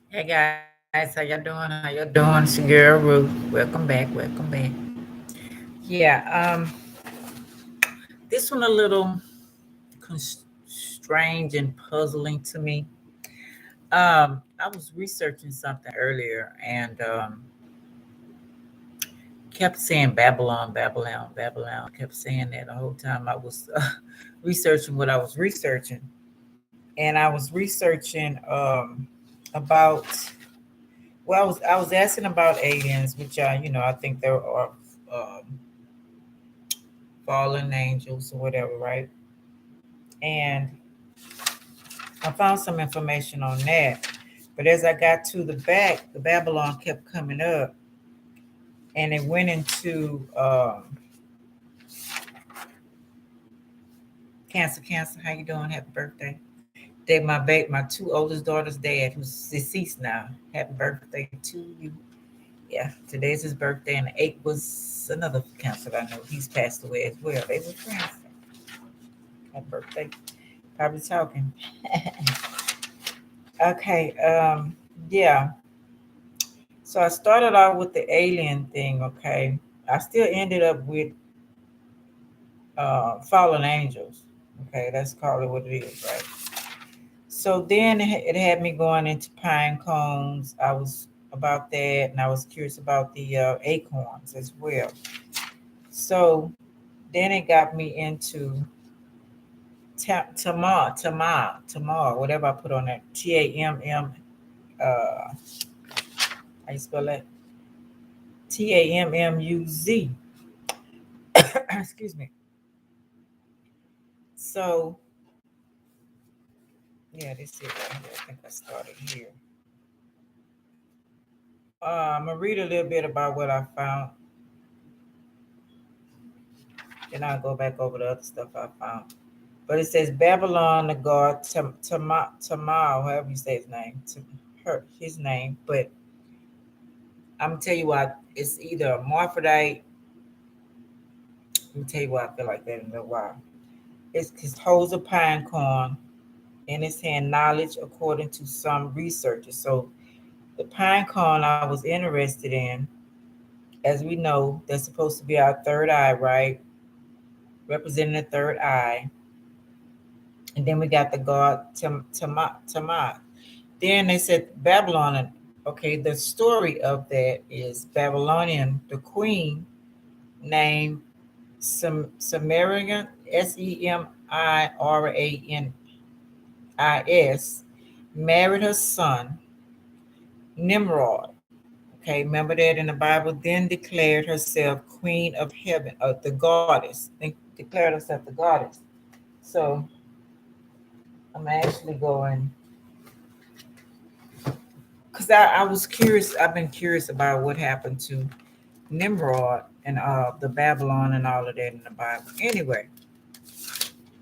Hey guys, how y'all doing? How y'all doing? It's your girl Ruth. Welcome back. Welcome back. Yeah, this one a little strange and puzzling to me. I was researching something earlier and kept saying Babylon, Babylon, Babylon. Kept saying that the whole time I was researching what I was researching, and I was researching about. Well, I was asking about aliens, which I think there are um, fallen angels or whatever, right? And I found some information on that. But as I got to the back, the Babylon kept coming up, and it went into Cancer. Cancer, how you doing? Happy birthday! Day my two oldest daughters' dad, who's deceased now. Happy birthday to you. Yeah, today's his birthday, and the eight was another Cancer that I know. He's passed away as well. They were friends. Happy birthday! Probably talking. Okay. Yeah. So I started out with the alien thing. Okay. I still ended up with fallen angels. Okay, let's call it what it is, right? So then it had me going into pine cones. I was about that, and I was curious about the acorns as well. So then it got me into Tamar, whatever I put on there. Tamm. Uh, how you spell that? Tammuz. Excuse me. So yeah, this is right here. I think I started here. I'm gonna read a little bit about what I found, then I'll go back over the other stuff I found. But it says Babylon, the god Tamal, however you say his name, to her his name. But I'm gonna tell you what, it's either a Morphodite. Let me tell you why I feel like that in a little while. It's because holds a pine cone in his hand, knowledge according to some researchers. So the pine cone I was interested in, as we know, that's supposed to be our third eye, right? Representing the third eye. And then we got the god Tamat. Then they said Babylon. Okay, the story of that is Babylonian, the queen named Sumerian, Semiranis, married her son Nimrod. Okay, remember that in the Bible. Then declared herself queen of heaven, the goddess. Then declared herself the goddess. So I'm actually going because I was curious. I've been curious about what happened to Nimrod and the Babylon and all of that in the Bible. Anyway,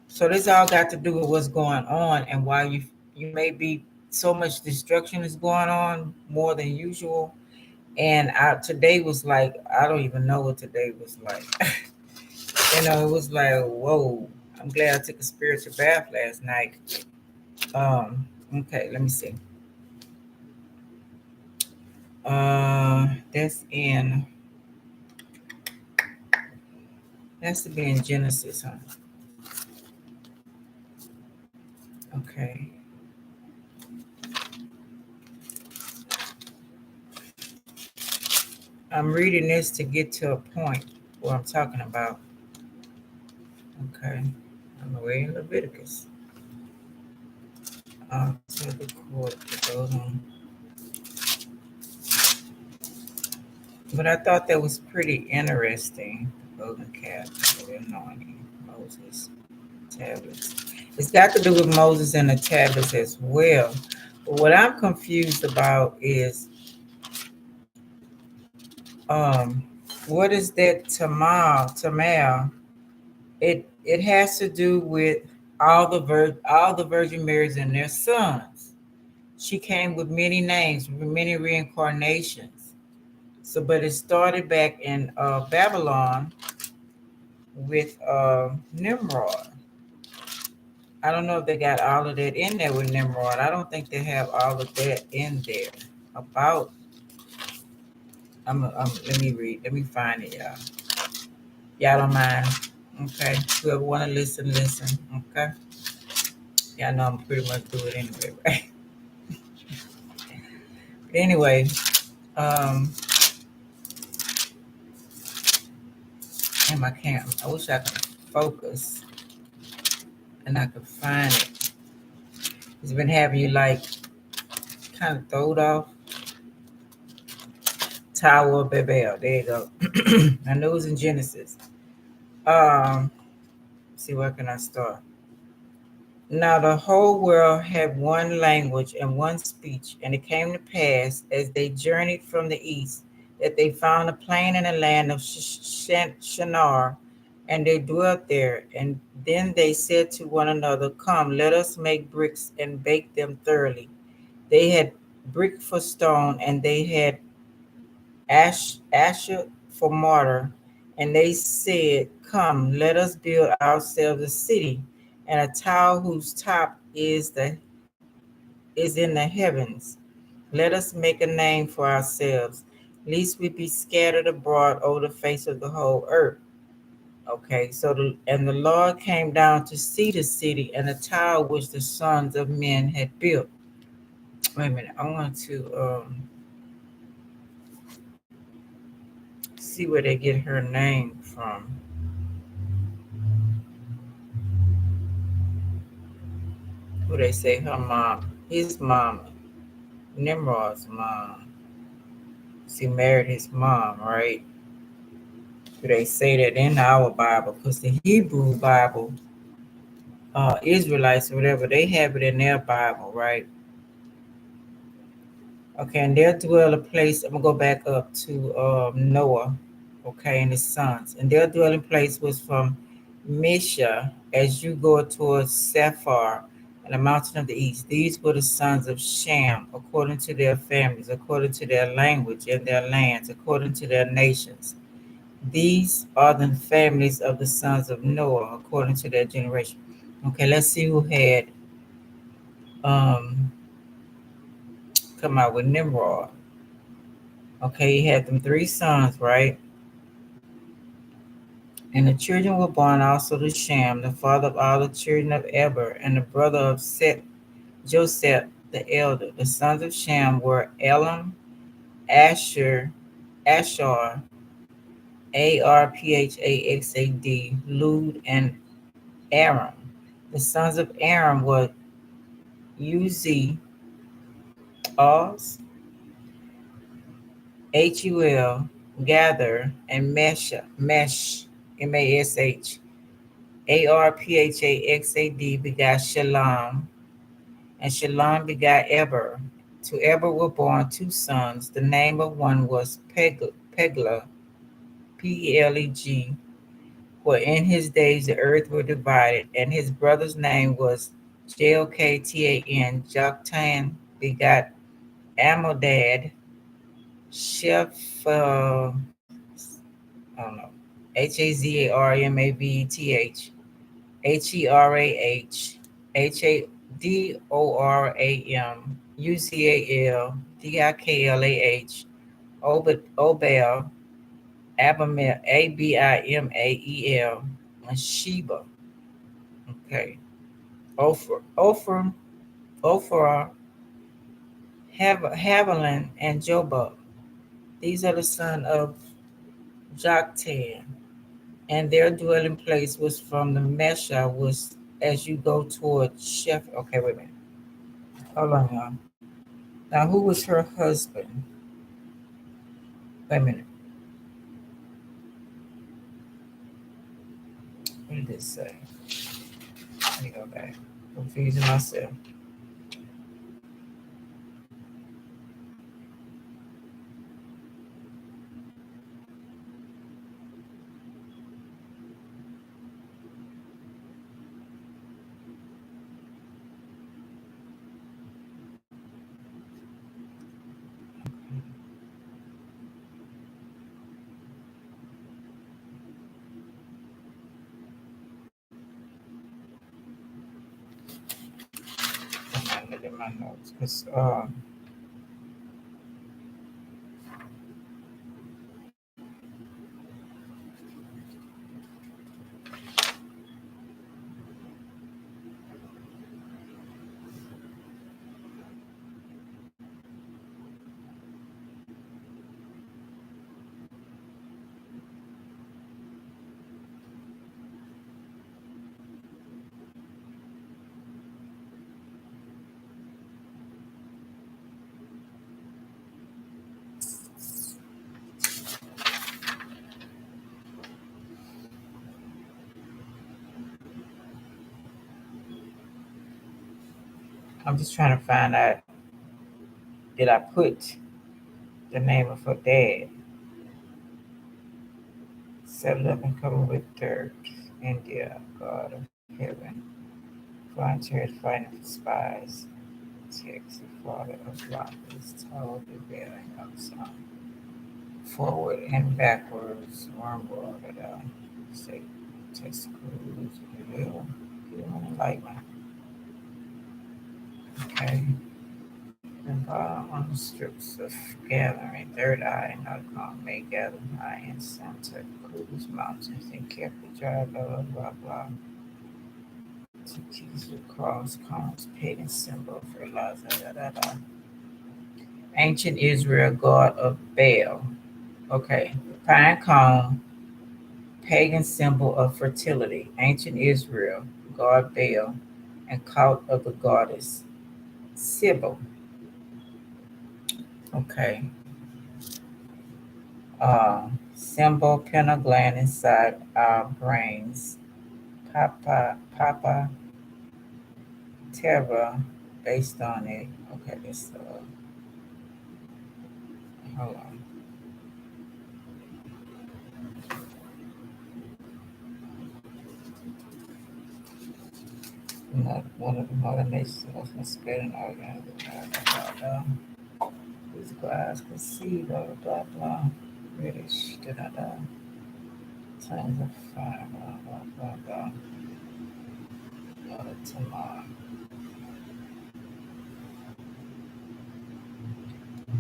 so this all got to do with what's going on and why you may be so much destruction is going on more than usual. And today was like I don't even know what today was like. It was like whoa. I'm glad I took a spiritual bath last night. Okay, let me see. That's in has to be in Genesis, huh? Okay. I'm reading this to get to a point where I'm talking about. Okay. I'm away in Leviticus. To the court to go on. But I thought that was pretty interesting. The golden calf, the anointing, Moses, tablets. It's got to do with Moses and the tablets as well. But what I'm confused about is um, what is that Tamal? It has to do with all the Virgin Marys and their sons. She came with many names, with many reincarnations. So, but it started back in Babylon with Nimrod. I don't know if they got all of that in there with Nimrod. I don't think they have all of that in there about. Let me read. Let me find it, y'all. Y'all don't mind. Okay. Whoever want to listen, listen. Okay. Y'all know I'm pretty much do it anyway, right? But anyway, um, and my camera. I wish I could focus and I could find it. It's been having you like kind of throwed off. Tower of Babel. There you go. I know it's in Genesis. Um, see where can I start? Now the whole world had one language and one speech, and it came to pass as they journeyed from the east that they found a plain in the land of Shinar, and they dwelt there. And then they said to one another, "Come, let us make bricks and bake them thoroughly." They had brick for stone, and they had asher for mortar, and they said, "Come, let us build ourselves a city, and a tower whose top is in the heavens. Let us make a name for ourselves, lest we be scattered abroad over the face of the whole earth." Okay, so the Lord came down to see the city and the tower which the sons of men had built. Wait a minute, I want to see where they get her name from. Who they say her mom, his mom, Nimrod's mom. She married his mom, right? Do they say that in our Bible? Because the Hebrew Bible, Israelites or whatever, they have it in their Bible, right? Okay, and they'll dwell a place. I'm gonna go back up to Noah, okay, and his sons, and their dwelling place was from Misha as you go towards Sephar and the mountain of the east. These were the sons of Shem, according to their families, according to their language and their lands, according to their nations. These are the families of the sons of Noah, according to their generation. Okay, let's see who had um, come out with Nimrod. Okay, he had them three sons, right? And the children were born also to Shem, the father of all the children of Eber, and the brother of Seth, Joseph the elder. The sons of Shem were Elam, Asher, Ashar, Arphaxad, Lud, and Aram. The sons of Aram were Uzi, Oz, Hul, Gather, and Mesh, Mash. Arphaxad begot Shalom, and Shalom begot Eber. To Eber were born two sons. The name of one was Peglah, Pleg, for in his days the earth were divided, and his brother's name was Jalktan. Joktan begot Amodad, Sheph, I don't know, Hazarmaveth, Herah, Hadoram, Uzal, Diklah, Obel, Abimael, and Sheba. Okay. Ophrah, Havilah, and Jobab. These are the sons of Joktan, and their dwelling place was from the Mesha, was as you go toward Sheph. Okay, wait a minute. Hold on, y'all. Now, who was her husband? Wait a minute. What did it say? Let me go back. Confusing myself. my notes because I'm just trying to find out, did I put the name of her dad? Settled up and covered with dirt. India, God of heaven. Frontiers fighting for spies. Texas, Florida, of rockets, tall, prevailing outside. Forward and backwards, wormwood, say, testicles, reveal, enlightenment. Okay. And on the strips of gathering, third eye, not calm, may gather high in Santa Cruz Mountains and carefully drive, blah, blah, blah, blah. To keys the cross, cones, pagan symbol, fertilizer, da, da, da. Ancient Israel, god of Baal. Okay. Pinecone, pagan symbol of fertility. Ancient Israel, god Baal, and cult of the goddess Sybil. Okay. Symbol pineal gland inside our brains. Papa Terra, based on it. Okay, this. Hold on. Not one of the modern nations was misspelled organ. These glass could see, blah blah blah. British, da da da. Times of fire, blah blah blah blah. Tomorrow.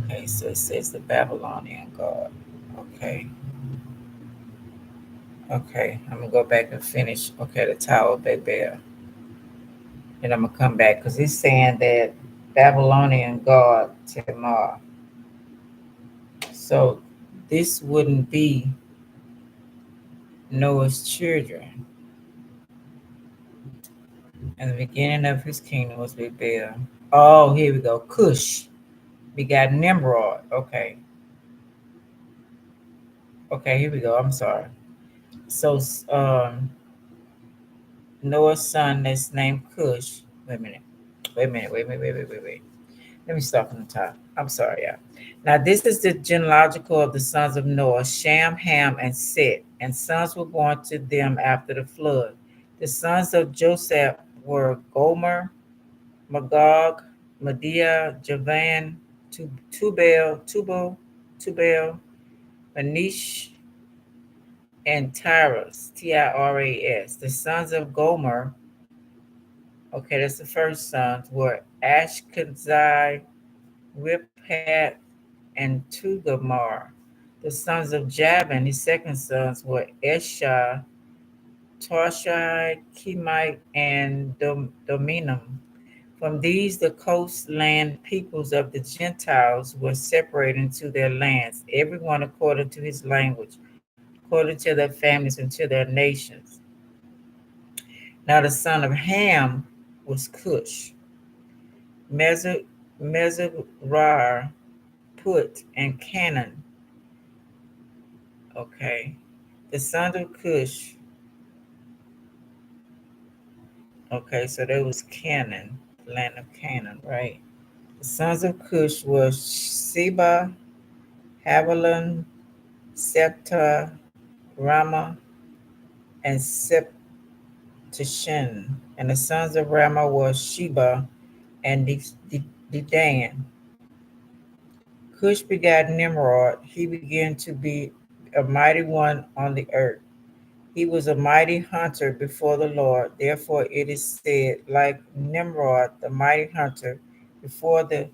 Okay, so it says the Babylonian god. Okay. Okay, I'm gonna go back and finish. Okay, the Tower of Babel. And I'm gonna come back because he's saying that Babylonian god Tamar. So this wouldn't be Noah's children. And the beginning of his kingdom was Babel. Oh, here we go. Cush. We got Nimrod. Okay. Okay, here we go. I'm sorry. So Noah's son that's named Cush. Wait a minute. Wait. Let me start from the top. I'm sorry, y'all. Now, this is the genealogical of the sons of Noah, Shem, Ham, and Seth, and sons were born to them after the flood. The sons of Joseph were Gomer, Magog, Medea, Javan, Tubal, Manish, and Tyrus, Tiras. The sons of Gomer, okay, that's the first sons, were Ashkenazai, Riphat, and Tugamar. The sons of Javan, his second sons, were Esha, Tarshai, Chemite, and Dominum. From these, the coastland peoples of the Gentiles were separated into their lands, everyone according to his language, according to their families and to their nations. Now, the son of Ham was Cush, Mezarar, Put, and Canaan. Okay. The sons of Cush. Okay, so there was Canaan, the land of Canaan, right? The sons of Cush were Seba, Havilah, Septa, Rama, and Septishin. And the sons of Rama were Sheba and Dedan. Cush begat Nimrod. He began to be a mighty one on the earth. He was a mighty hunter before the Lord. Therefore, it is said, like Nimrod, the mighty hunter, before the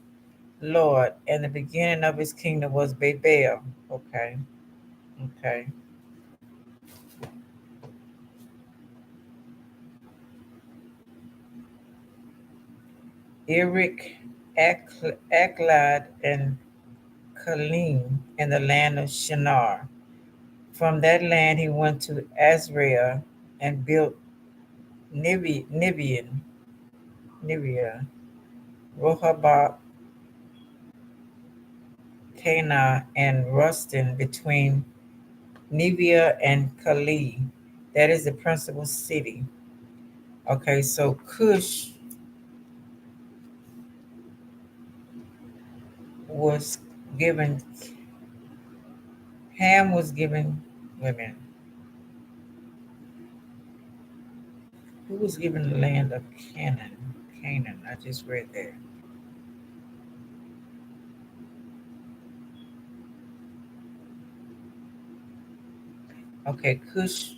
Lord, and the beginning of his kingdom was Babel. Okay, okay. Eric, Aklad, and Kalim in the land of Shinar. From that land he went to Azrael and built Nivea, Rehoboth, Cana, and Rustin between Nivea and Kali. That is the principal city. Okay, so Cush was given, Ham was given women. Who was given the land of Canaan? Canaan, I just read that. Okay, Cush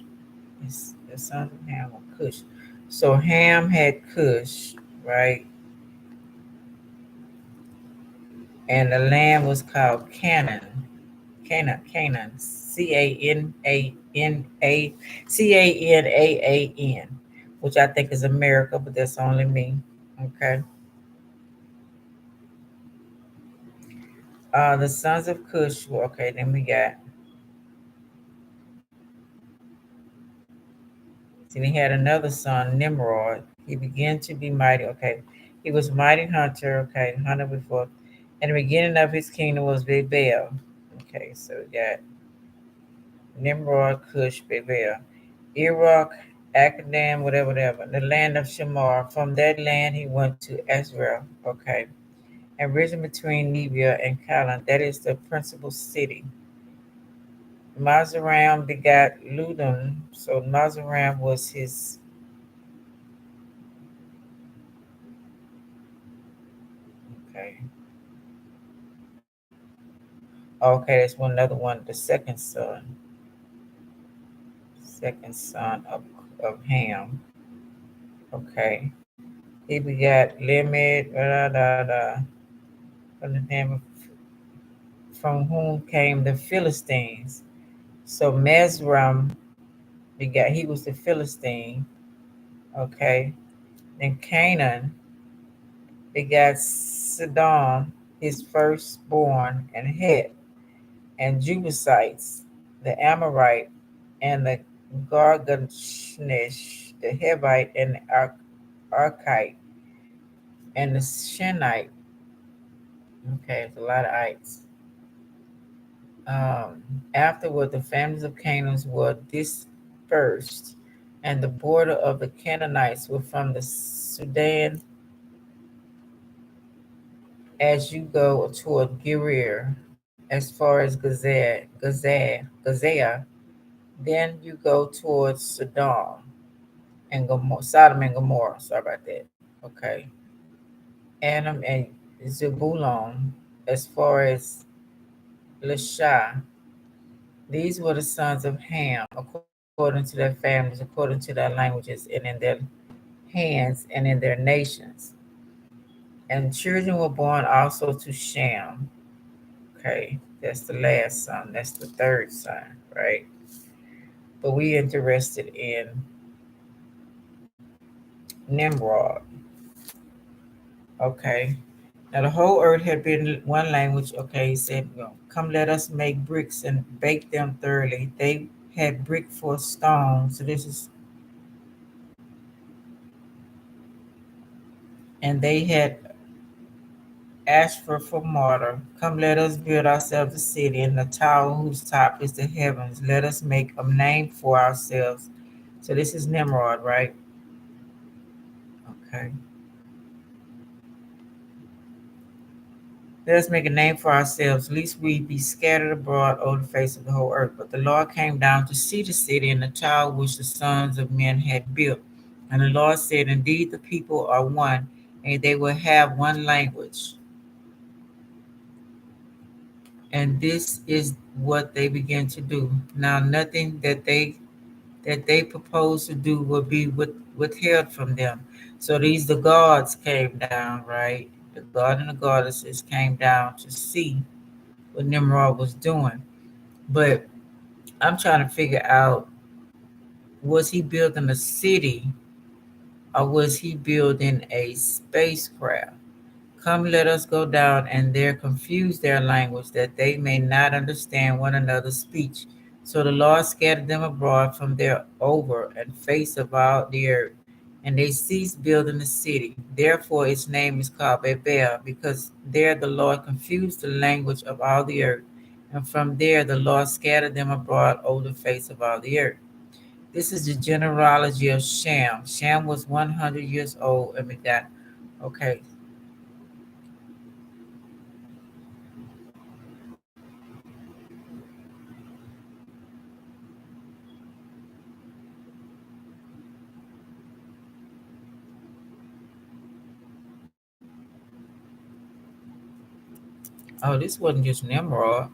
is the son of Ham or Cush. So Ham had Cush, right? And the land was called Canaan. Canaan. Canaan, which I think is America, but that's only me. Okay. The sons of Cush. Okay, then we got. Then he had another son, Nimrod. He began to be mighty. Okay. He was mighty hunter. Okay, hunter before. And the beginning of his kingdom was Babel. Okay, so we got Nimrod, Cush, Babel. Iraq, Akadam, whatever. The land of Shamar. From that land he went to Ezra. Okay. And region between Nebia and Callan. That is the principal city. Mazaram begat Ludum. So Mazaram was his. Okay. Okay, that's one another one. The second son of Ham. Okay. He begat Limit, from the name of, from whom came the Philistines. So Mesram begat, he was the Philistine. Okay. Then Canaan begat Sidon, his firstborn, and Het, and Jebusites, the Amorite, and the Gargashnish, the Hivite, and the Archite, and the Shinite. Okay, it's a lot of ites. Um, Afterward, the families of Canaan were dispersed, and the border of the Canaanites were from the Sudan as you go toward Gerar, as far as Gaza. Then you go towards Sodom and Gomorrah. Sorry about that. Okay. Adam and Zebulon, as far as Lashah. These were the sons of Ham, according to their families, according to their languages, and in their hands and in their nations. And children were born also to Shem. Okay, that's the last son. That's the third son, right? But we interested in Nimrod. Okay. Now the whole earth had been one language. Okay, he said, well, come let us make bricks and bake them thoroughly. They had brick for stone. So this is, and they had Ashford for mortar. Come, let us build ourselves a city, and a tower whose top is the heavens. Let us make a name for ourselves. So this is Nimrod, right? Okay. Let us make a name for ourselves, lest we be scattered abroad over the face of the whole earth. But the Lord came down to see the city and the tower which the sons of men had built. And the Lord said, indeed, the people are one, and they will have one language. And this is what they begin to do. Now, nothing that they propose to do will be withheld from them. So these the gods came down, right? The god and the goddesses came down to see what Nimrod was doing. But I'm trying to figure out, was he building a city or was he building a spacecraft? Come, let us go down and there confuse their language, that they may not understand one another's speech. So the Lord scattered them abroad from there over and face of all the earth, and they ceased building the city. Therefore its name is called Babel, because there the Lord confused the language of all the earth, and from there the Lord scattered them abroad over the face of all the earth. This is the genealogy of Shem. Shem was 100 years old and begat. Okay. Oh, this wasn't just Nimrod.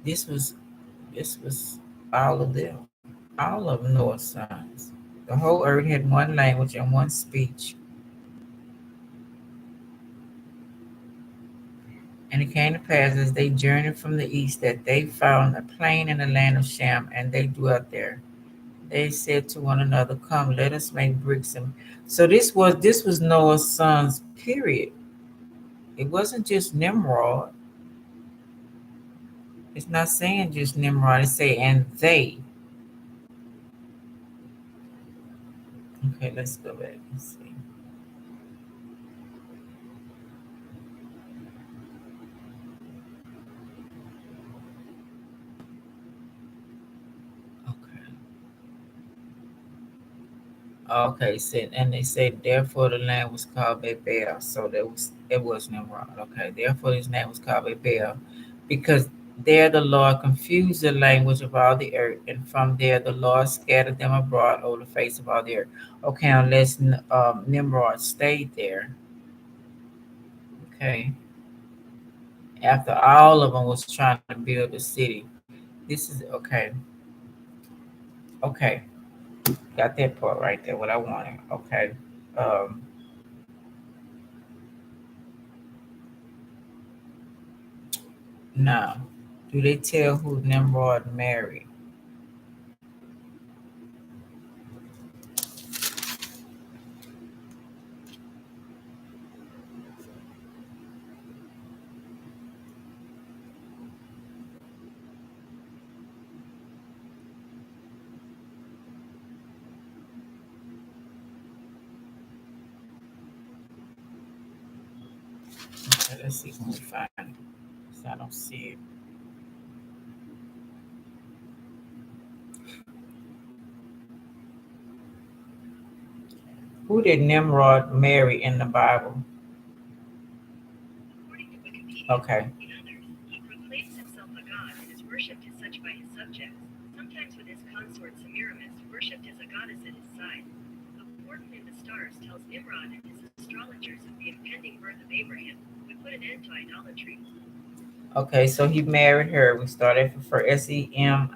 This was this was all of them. All of Noah's sons. The whole earth had one language and one speech. And it came to pass as they journeyed from the east that they found a plain in the land of Shem, and they dwelt there. They said to one another, "Come, let us make bricks." And so this was Noah's sons. Period. It wasn't just Nimrod. It's not saying just Nimrod. It's saying and they. Okay, let's go back and see. Okay. Okay, said and they said therefore the land was called Babel. So it was Nimrod. Okay, therefore his name was called Babel, because there the Lord confused the language of all the earth, and from there the Lord scattered them abroad over the face of all the earth. Okay, unless Nimrod stayed there. Okay, after all of them was trying to build a city. This is okay. Okay, got that part right there. What I wanted. Okay. Um, Now, do they tell who Nimrod married? Okay, let's see when we find it. 'Cause I don't see it. Who did Nimrod marry in the Bible? Okay. He proclaims himself a god and is worshipped as such by his subjects, sometimes with his consort Semiramis, worshipped as a goddess at his side. A portent in the stars tells Nimrod and his astrologers of the impending birth of Abraham, who would put an end to idolatry. Okay, so he married her. We started for Semiramis,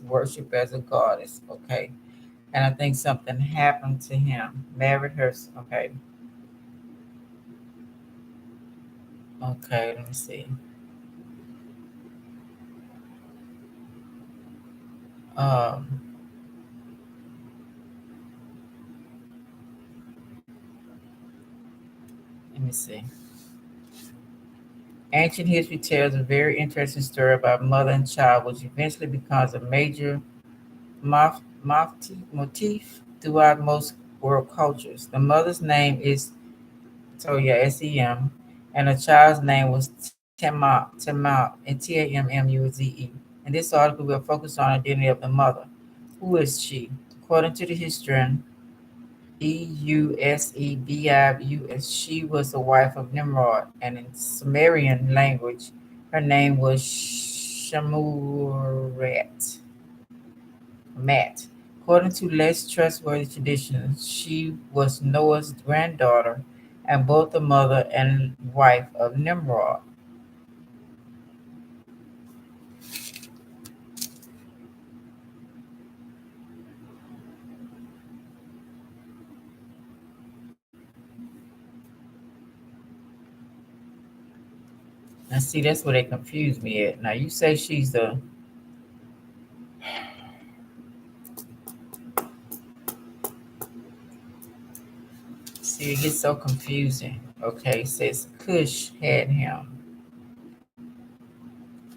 worship as a goddess. Okay. And I think something happened to him. Married her. Okay. Okay, let me see. Um, Let me see. Ancient history tells a very interesting story about mother and child, which eventually becomes a major motif throughout most world cultures. The mother's name is Toya, Sem, and the child's name was Tammuze. In this article, we'll focus on the identity of the mother. Who is she? According to the historian Eusebus, she was the wife of Nimrod, and in Sumerian language, her name was Shamuret. Matt. According to less trustworthy traditions, she was Noah's granddaughter and both the mother and wife of Nimrod. Now see, that's where they confuse me at. Now you say she's the see, it gets so confusing. Okay, it says Cush had him.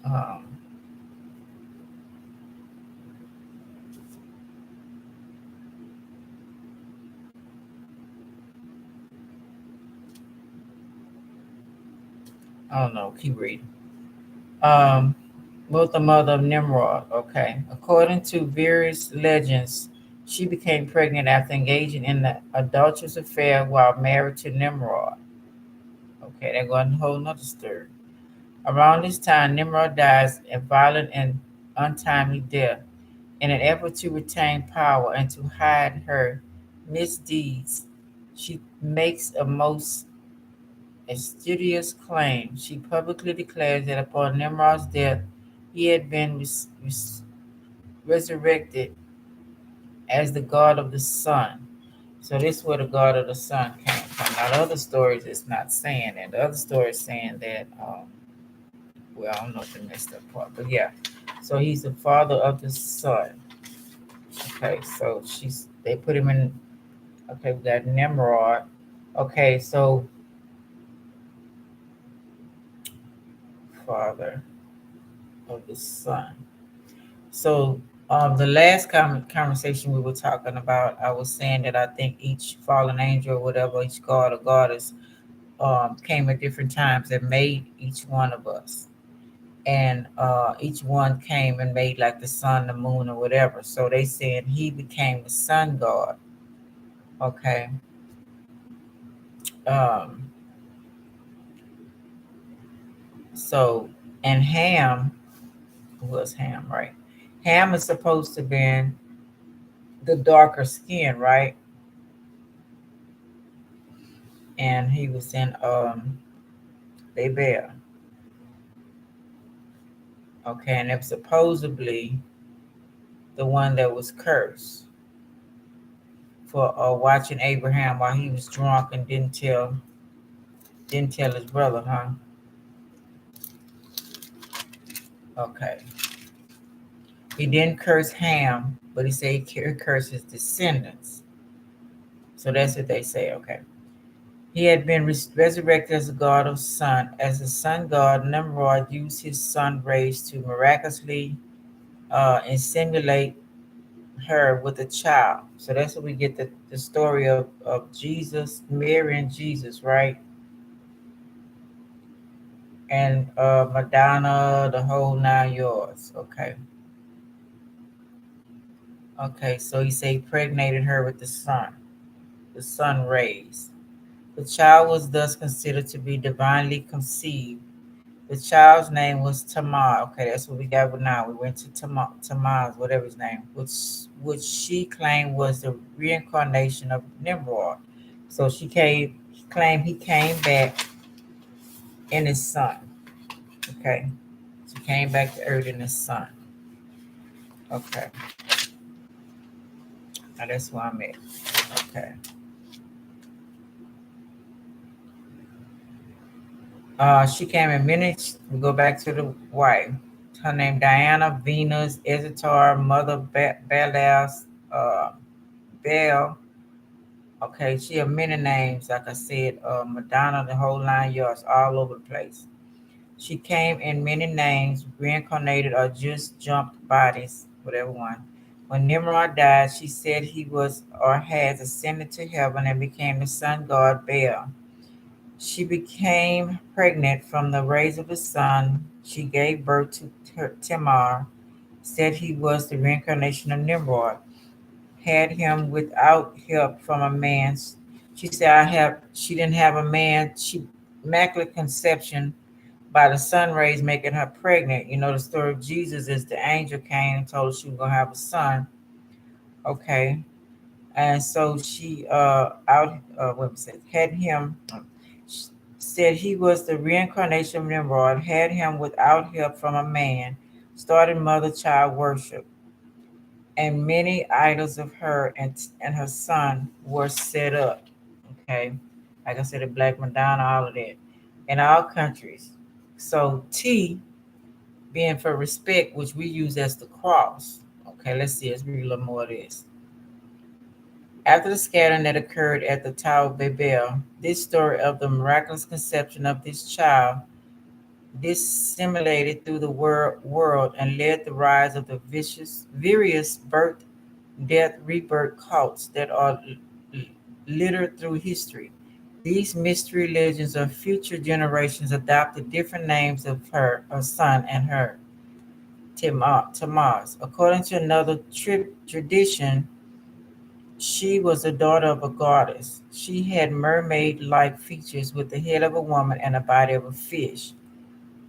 Um, I don't know. Keep reading. Um, was the mother of Nimrod. Okay, according to various legends, she became pregnant after engaging in the adulterous affair while married to Nimrod. Okay, they're going a whole nother story. Around this time, Nimrod dies a violent and untimely death. In an effort to retain power and to hide her misdeeds, she makes a most astucious claim. She publicly declares that upon Nimrod's death, he had been resurrected as the god of the sun. So this is where the god of the sun came from. Now the other stories is not saying that. The other story is saying that, well, I don't know if they messed up part, but yeah. So he's the father of the sun. Okay, so they put him in. Okay, we got Nimrod. Okay, so father of the sun. So the last conversation we were talking about, I was saying that I think each fallen angel or whatever, each god or goddess came at different times and made each one of us. And each one came and made like the sun, the moon, or whatever. So they said he became the sun god. Okay. Um, so, and Ham was Ham, right? Ham is supposed to be the darker skin, right? And he was in Babel. Okay, and it was supposedly the one that was cursed for watching Abraham while he was drunk and didn't tell his brother, huh? Okay. He didn't curse Ham, but he said he cursed his descendants. So that's what they say, okay. He had been resurrected as a god of sun. As a sun god, Nimrod used his sun rays to miraculously inseminate her with a child. So that's what we get the story of Jesus, Mary and Jesus, right? And Madonna, the whole 9 yards. Okay. Okay, so he said he impregnated her with the sun rays. The child was thus considered to be divinely conceived. The child's name was Tamar. Okay, that's what we got with now. We went to Tammuz, whatever his name, which she claimed was the reincarnation of Nimrod. So claimed he came back in his son. Okay, she came back to earth in his son. Okay, now that's where I'm at. Okay, she came in minutes. We go back to the wife. Her name Diana, Venus, Isitar, Mother Balas, Bel. Okay, she have many names, like I said, Madonna, the whole 9 yards, all over the place. She came in many names, reincarnated or just jumped bodies, whatever one. When Nimrod died, she said he was or has ascended to heaven and became the sun god Baal. She became pregnant from the rays of the sun. She gave birth to Tamar, said he was the reincarnation of Nimrod, had him without help from a man. She said, she didn't have a man. She immaculate conception by the sun rays making her pregnant. You know, the story of Jesus is the angel came and told her she was going to have a son. Okay. And so she what was it, had him, said he was the reincarnation of Nimrod, had him without help from a man, started mother child worship, and many idols of her and her son were set up. Okay, like I said, the Black Madonna, all of that, in all countries. So T being for respect, which we use as the cross. Okay, let's see. Let's read a little more of this. After the scattering that occurred at the Tower of Babel, this story of the miraculous conception of this child disseminated through the world and led the rise of the various birth, death, rebirth cults that are littered through history. These mystery legends of future generations adopted different names of her son, and her Tammuz. According to another tradition, she was the daughter of a goddess. She had mermaid like features with the head of a woman and a body of a fish.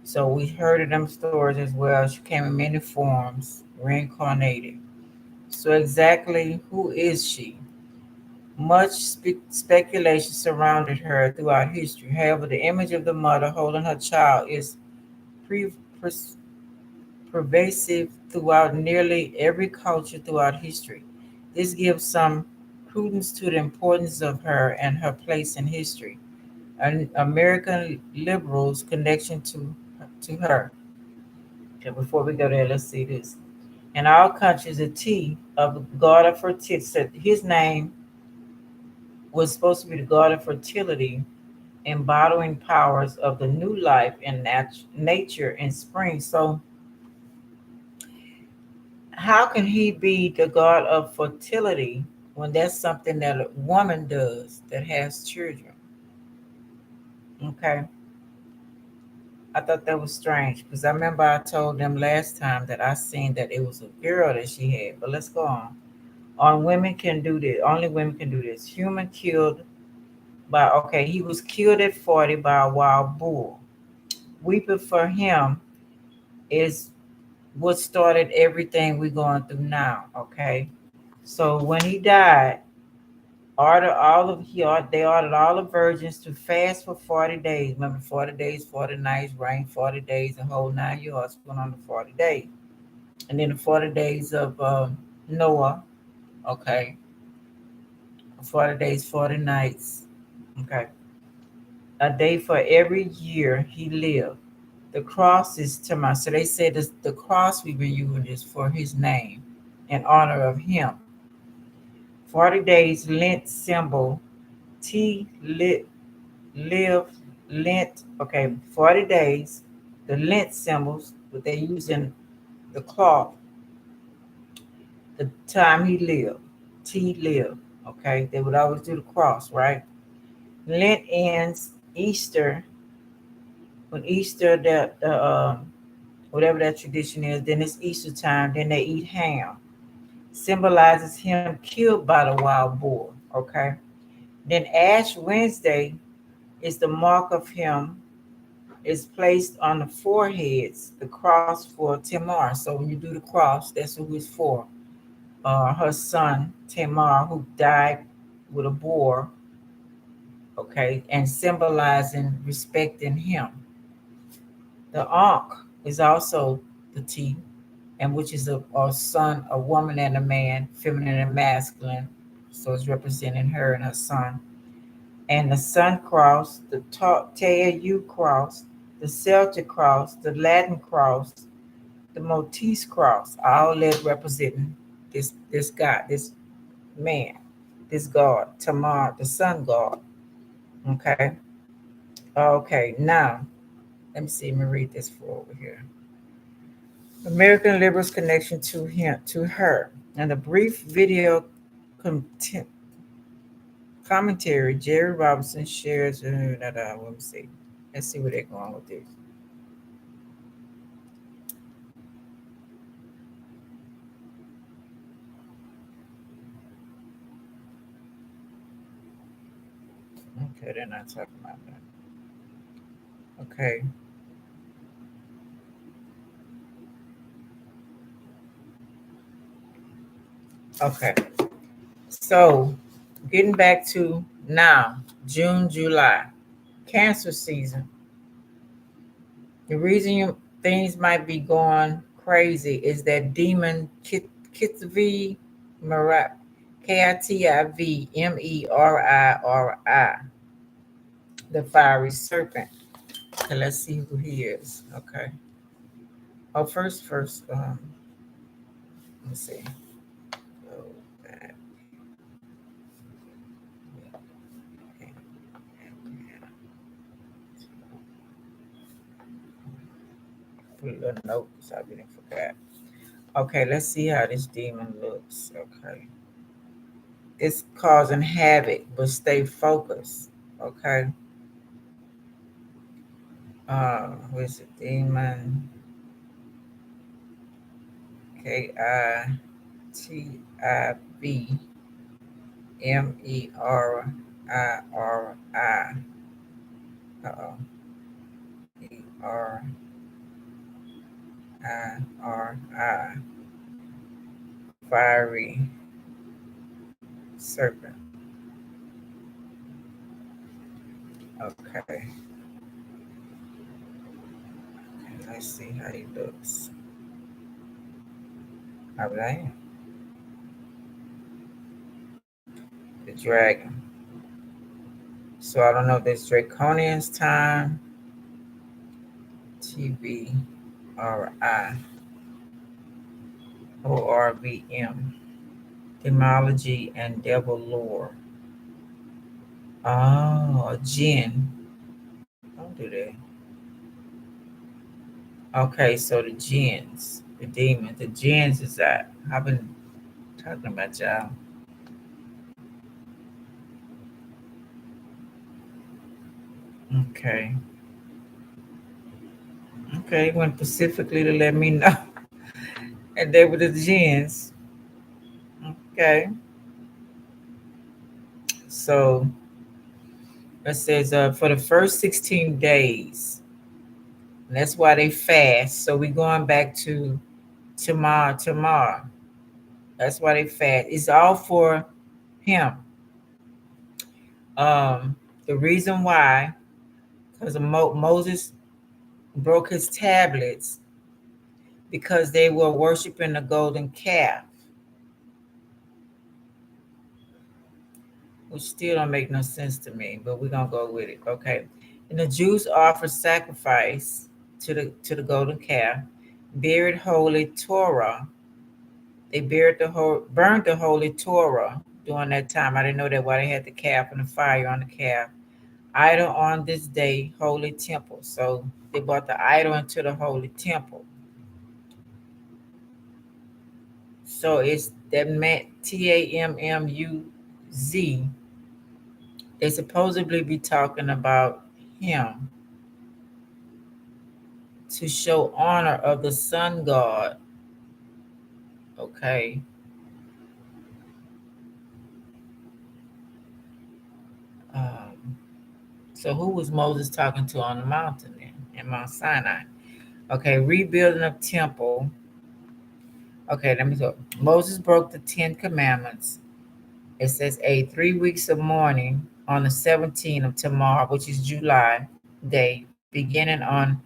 So we heard of them stories as well. She came in many forms, reincarnated. So, exactly who is she? Much speculation surrounded her throughout history. However, the image of the mother holding her child is pre- pers- pervasive throughout nearly every culture throughout history. This gives some credence to the importance of her and her place in history. An American liberals' connection to her. Okay, before we go there, let's see this. In our countries, the T of God of fertility, said his name was supposed to be the God of fertility, embodying powers of the new life in nature in spring. So, how can he be the God of fertility when that's something that a woman does that has children? Okay, I thought that was strange because I remember I told them last time that I seen that it was a girl that she had. But let's go on. On women can do this. Only women can do this. Human killed by okay. He was killed at 40 by a wild bull. Weeping for him is what started everything we're going through now. Okay, so when he died, they ordered all the virgins to fast for 40 days. Remember, 40 days, 40 nights, rain 40 days, and whole 9 yards went on the 40 days, and then the 40 days of Noah. Okay, 40 days, 40 nights. Okay, a day for every year he lived. The cross is to my. So they said this, the cross we've been using is for his name, in honor of him. 40 days Lent symbol. T lit live Lent. Okay, 40 days. The Lent symbols, what they use in the cloth, the time he lived. T lived. Okay, they would always do the cross, right? Lent ends Easter. When Easter, whatever that tradition is, then it's Easter time. Then they eat ham, symbolizes him killed by the wild boar. Okay. Then Ash Wednesday is the mark of him is placed on the foreheads, the cross for Tamar. So when you do the cross, that's who it's for. Her son Tamar, who died with a boar, okay, and symbolizing respecting him. The Ankh is also the T, and which is a son, a woman and a man, feminine and masculine. So it's representing her and her son. And the Sun Cross, the Tau Cross, the Celtic Cross, the Latin Cross, the Maltese Cross, all that representing this God, this man, this God, Tamar, the Sun God. Okay. Okay. Now, let me see. Let me read this for over here. American liberals' connection to her, and a brief video content, commentary. Jerry Robinson shares. Let me see. Let's see where they're going with this. Okay, they're not talking about that. Okay, okay. So, getting back to now, June, July, Cancer season. The reason things might be going crazy is that demon Kitiv Meriri, Kitiv Meri, the fiery serpent. Okay, let's see who he is. Okay. Oh, first, let's see. Go back. Put a little note so I didn't forget. Okay, let's see how this demon looks. Okay. It's causing havoc, but stay focused. Okay. Where's the demon? Kitivmeriri. Uh-oh. Eriri. Fiery serpent. Okay. Let's see how he looks. All right. The dragon. So I don't know if it's Draconian's time. TVRI ORVM. Etymology and devil lore. Oh, a jinn. Don't do that. Okay, so the jinns, the demons, the jinns is that. I've been talking about y'all. Okay. Okay, went specifically to let me know. And they were the jinns. Okay. So it says for the first 16 days. And that's why they fast. So we're going back to tomorrow. That's why they fast. It's all for him. The reason why, because Moses broke his tablets because they were worshiping the golden calf, which still don't make no sense to me, but we're gonna go with it. Okay. And the Jews offered sacrifice to the golden calf, buried holy Torah. They burned the holy Torah during that time. I didn't know that why they had the calf and the fire on the calf. Idol on this day, holy temple. So they brought the idol into the holy temple. So it's that meant Tammuz. They supposedly be talking about him to show honor of the sun god. Okay. Um, so who was Moses talking to on the mountain then? In Mount Sinai. Okay, rebuilding of temple. Okay, let me go. Moses broke the 10 Commandments. It says 3 weeks of mourning on the 17th of tomorrow, which is July day, beginning on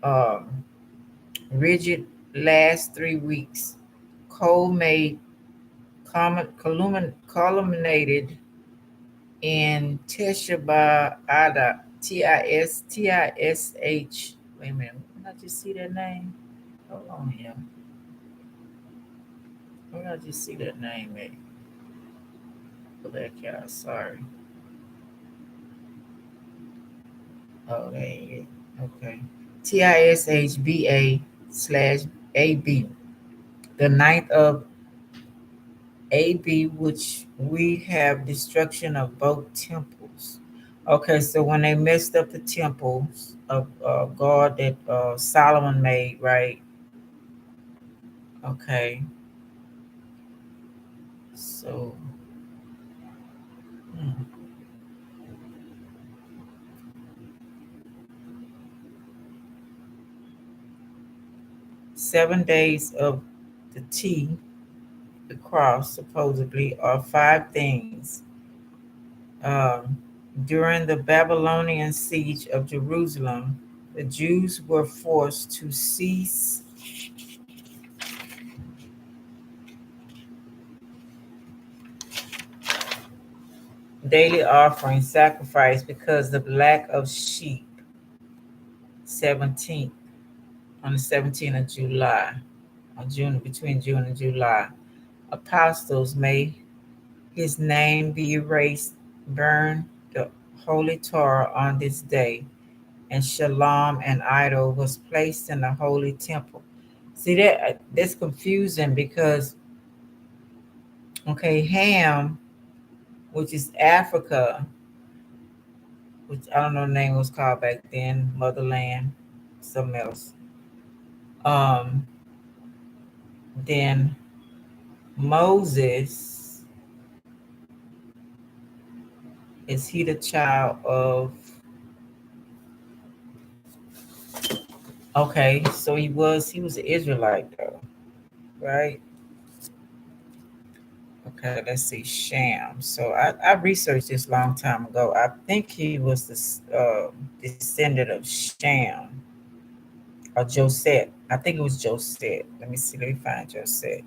um, rigid last 3 weeks. Cold made culminated in Tisha Ada, Tish. Wait a minute, did I just see that name? Hold on here. Where did I just see that name at? Go back, y'all. Sorry. Oh, there you go. Okay. TISHBA/AB. The ninth of AB, which we have destruction of both temples. Okay, so when they messed up the temples of God that Solomon made, right? Okay, so hmm, 7 days of the T, the cross, supposedly, are five things. Um, During the Babylonian siege of Jerusalem, the Jews were forced to cease daily offering sacrifice because of lack of sheep. 17th, on the 17th of July, or June, between June and July. Apostles, may his name be erased, burn the holy Torah on this day, and Shalom, an idol, was placed in the holy temple. See that's confusing because okay, Ham, which is Africa, which I don't know the name was called back then, motherland, something else. Um, then Moses, is he the child of? Okay, so he was an Israelite though, right? Okay, let's see, Sham. So I researched this long time ago. I think he was the descendant of Sham or Josette. I think it was Josette. Let me see. Let me find Josette.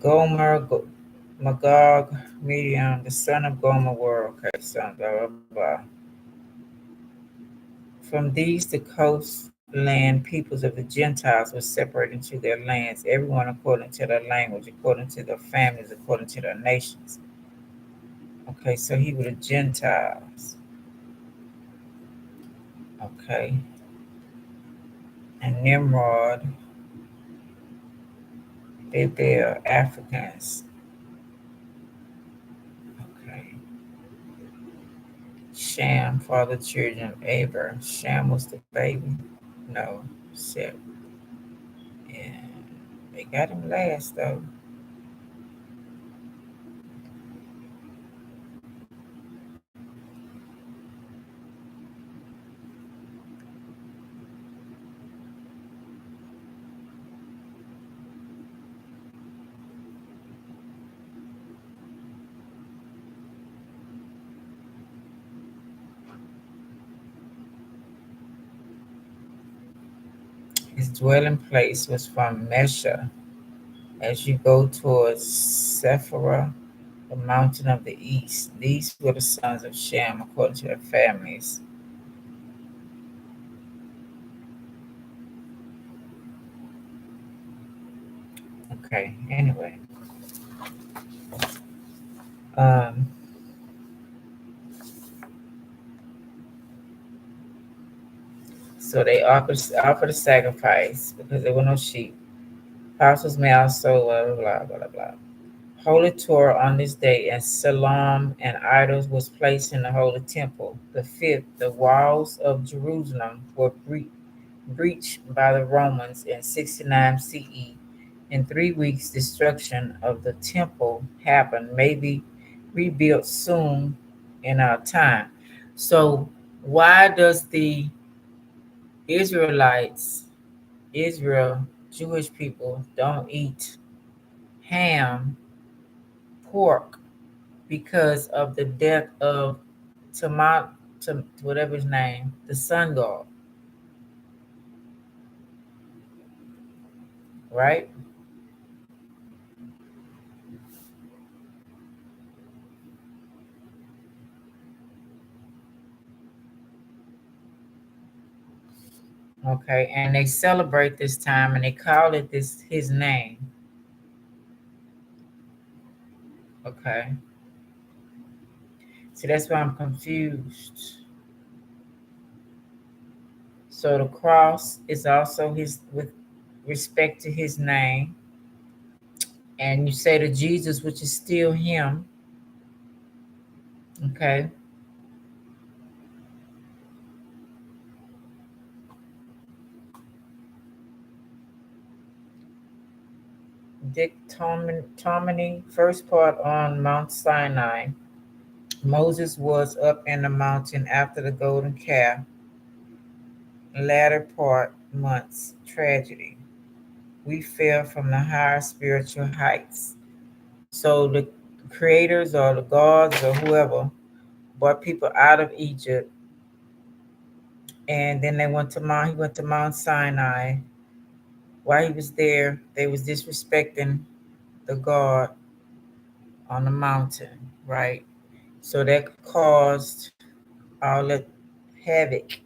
Gomer, Magog, Medium, the son of Gomer were okay. Son, blah blah blah. From these, the coastland peoples of the Gentiles were separated into their lands, everyone according to their language, according to their families, according to their nations. Okay, so he was the Gentiles. Okay. And Nimrod, they are Africans. Okay. Sham, father, children of Aber. Sham was the baby. No, Seth. And they got him last though. His dwelling place was from Mesha as you go towards Sephirah, the mountain of the east. These were the sons of Shem according to their families. Okay, anyway. Um, so they offered a sacrifice because there were no sheep. Apostles may also blah blah blah blah blah. Holy Torah on this day, and Salam and idols was placed in the holy temple. The fifth, the walls of Jerusalem were breached by the Romans in 69 CE. In 3 weeks, destruction of the temple happened, maybe rebuilt soon in our time. So, why does the Israelites, Israel, Jewish people, don't eat ham, pork, because of the death of Tammuz, whatever his name, the sun god, right? Okay, and they celebrate this time and they call it this his name. Okay, so that's why I'm confused. So the cross is also his with respect to his name, and you say to Jesus, which is still him. Okay, Dictomony, first part on Mount Sinai. Moses was up in the mountain after the golden calf. Latter part months tragedy. we fell from the higher spiritual heights. So the creators or the gods or whoever brought people out of Egypt, and then they went to Mount. He went to Mount Sinai. While he was there, they was disrespecting the God on the mountain, right? So that caused all that havoc.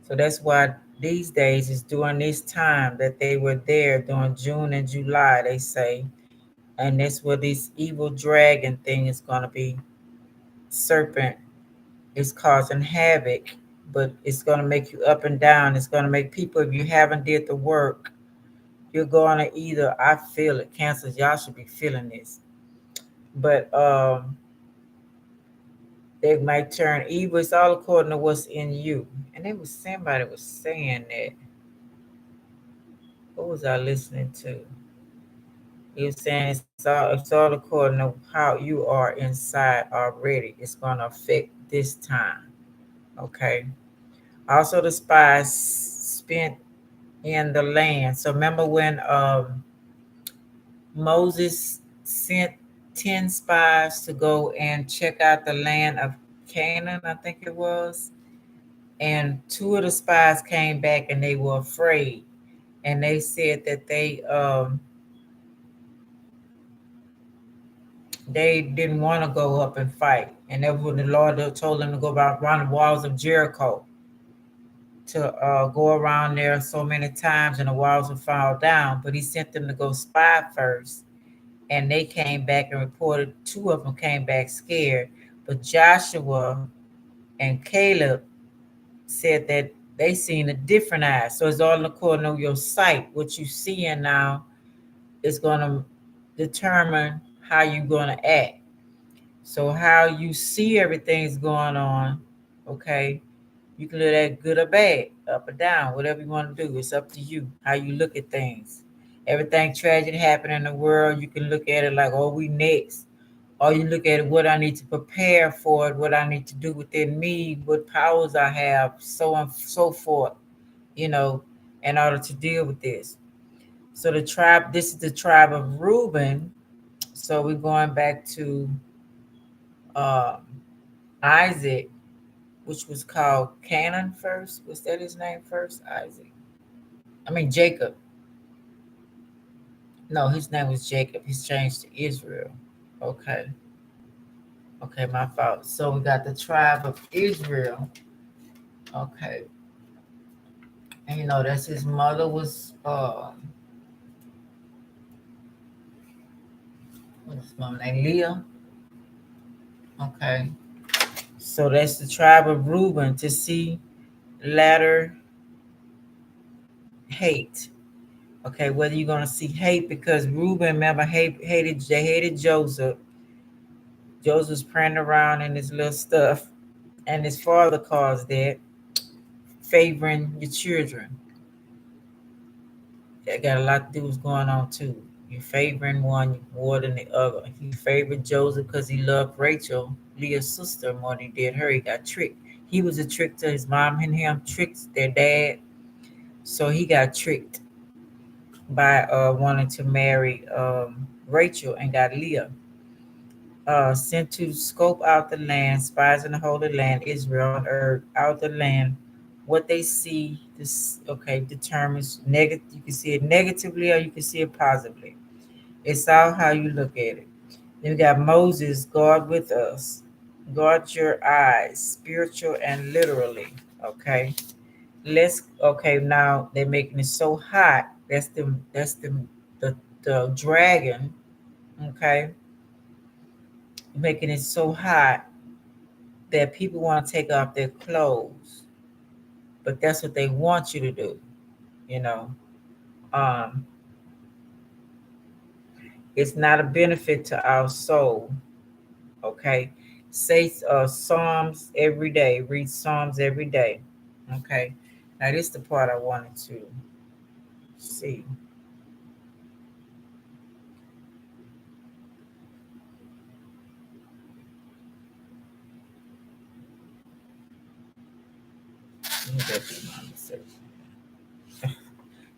So that's why these days is during this time that they were there during June and July, they say. And that's where this evil dragon thing is gonna be. Serpent is causing havoc, but it's gonna make you up and down. It's gonna make people, if you haven't did the work, you're gonna either, I feel it, cancers, y'all should be feeling this. But they might turn evil. It's all according to what's in you. And it was somebody was saying that. What was I listening to? He was saying it's all according to how you are inside already. It's gonna affect this time. Okay. Also the spies spent in the land. So remember when Moses sent 10 spies to go and check out the land of Canaan, I think it was. And two of the spies came back and they were afraid. And they said that they didn't want to go up and fight. And that when the Lord told them to go around the walls of Jericho, to go around there so many times and the walls would fall down. But he sent them to go spy first. And they came back and reported two of them came back scared. But Joshua and Caleb said that they seen a different eye. So it's all according to your sight. What you seeing now is going to determine how you're going to act. So how you see everything's going on, okay? You can look at good or bad, up or down, whatever you want to do. It's up to you how you look at things. Everything tragic happening in the world, you can look at it like, oh, we next. Or you look at it, what I need to prepare for it, what I need to do within me, what powers I have, so on so forth, you know, in order to deal with this. So the tribe, this is the tribe of Reuben. So we're going back to um, Isaac, which was called Canaan first. Was that his name first? Isaac. I mean Jacob. No, his name was Jacob. He's changed to Israel. Okay. Okay, my fault. So we got the tribe of Israel. Okay. And that's his mother was what's his mom name? Leah. Okay. So that's the tribe of Reuben to see latter hate. Okay, whether you're gonna see hate because Reuben, remember, they hated Joseph. Joseph's praying around in his little stuff, and his father caused that, favoring your children. That got a lot to do with what's going on too. You favoring one more than the other. He favored Joseph because he loved Rachel, Leah's sister, more than he did her. He got tricked. He was a trick to his mom and him, tricked their dad. So he got tricked by wanting to marry Rachel and got Leah. Sent to scope out the land, spies in the Holy Land, Israel on earth, out the land. What they see, this okay, determines negative. You can see it negatively or you can see it positively. It's all how you look at it. Then we got Moses, God with us. Guard your eyes, spiritual and literally. Okay. Okay, now they're making it so hot. That's the dragon, okay, making it so hot that people want to take off their clothes, but that's what they want you to do, you know. Um, it's not a benefit to our soul, okay? Say Psalms every day, read Psalms every day, okay? Now, this is the part I wanted to see. Let me go through my message.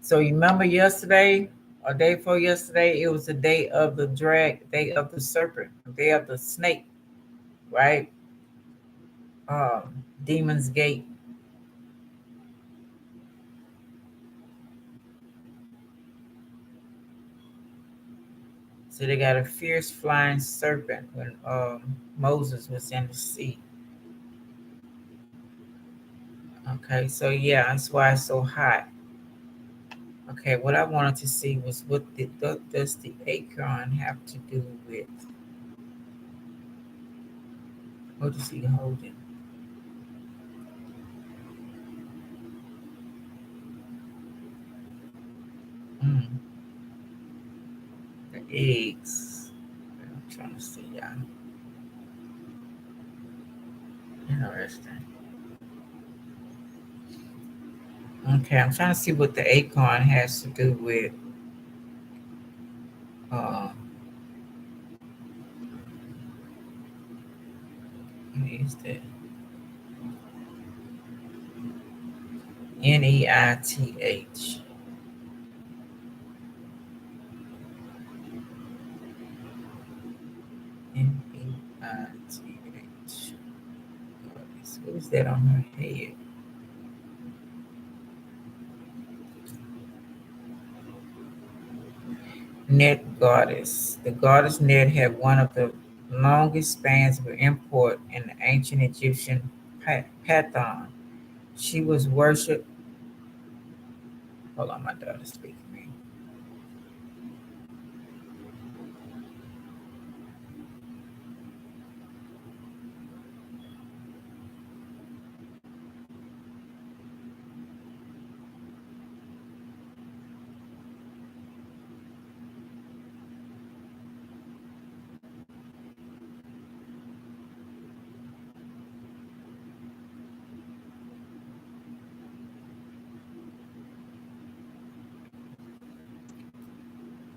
So, you remember yesterday? A day before yesterday, it was the day of the day of the serpent, day of the snake, right? Demon's Gate. So they got a fierce flying serpent when Moses was in the sea. Okay, so yeah, that's why it's so hot. Okay, what I wanted to see was what does the acorn have to do with? What is he holding? Mm, the eggs. I'm trying to see, yeah. Interesting. Okay, I'm trying to see what the acorn has to do with uh is the Neith. Neith. Who's that on her head? Net goddess. The goddess Net had one of the longest spans of import in the ancient Egyptian pantheon. She was worshipped. Hold on, my daughter's speaking to me.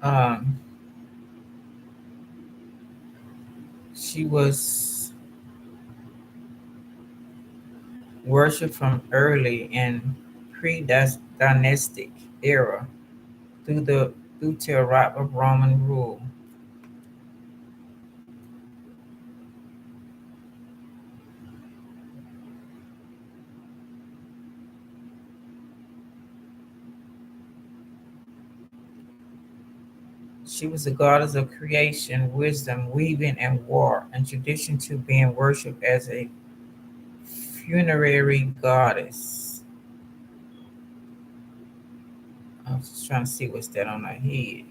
Um, she was worshipped from early in pre-dynastic era through the through to a of Roman rule. She was the goddess of creation, wisdom, weaving, and war, in addition to being worshipped as a funerary goddess. I was just trying to see what's that on her head.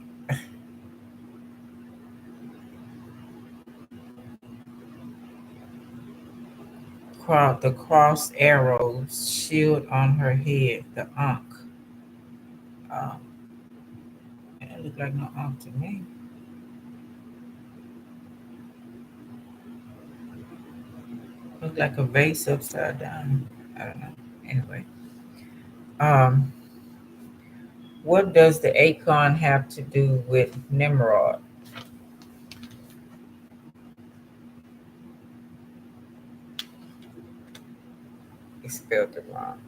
The cross arrows, shield on her head, the Ankh. Um, it looked like no Ankh to me. Looked like a vase upside down. I don't know. Anyway, um, what does the acorn have to do with Nimrod? He spelled it wrong.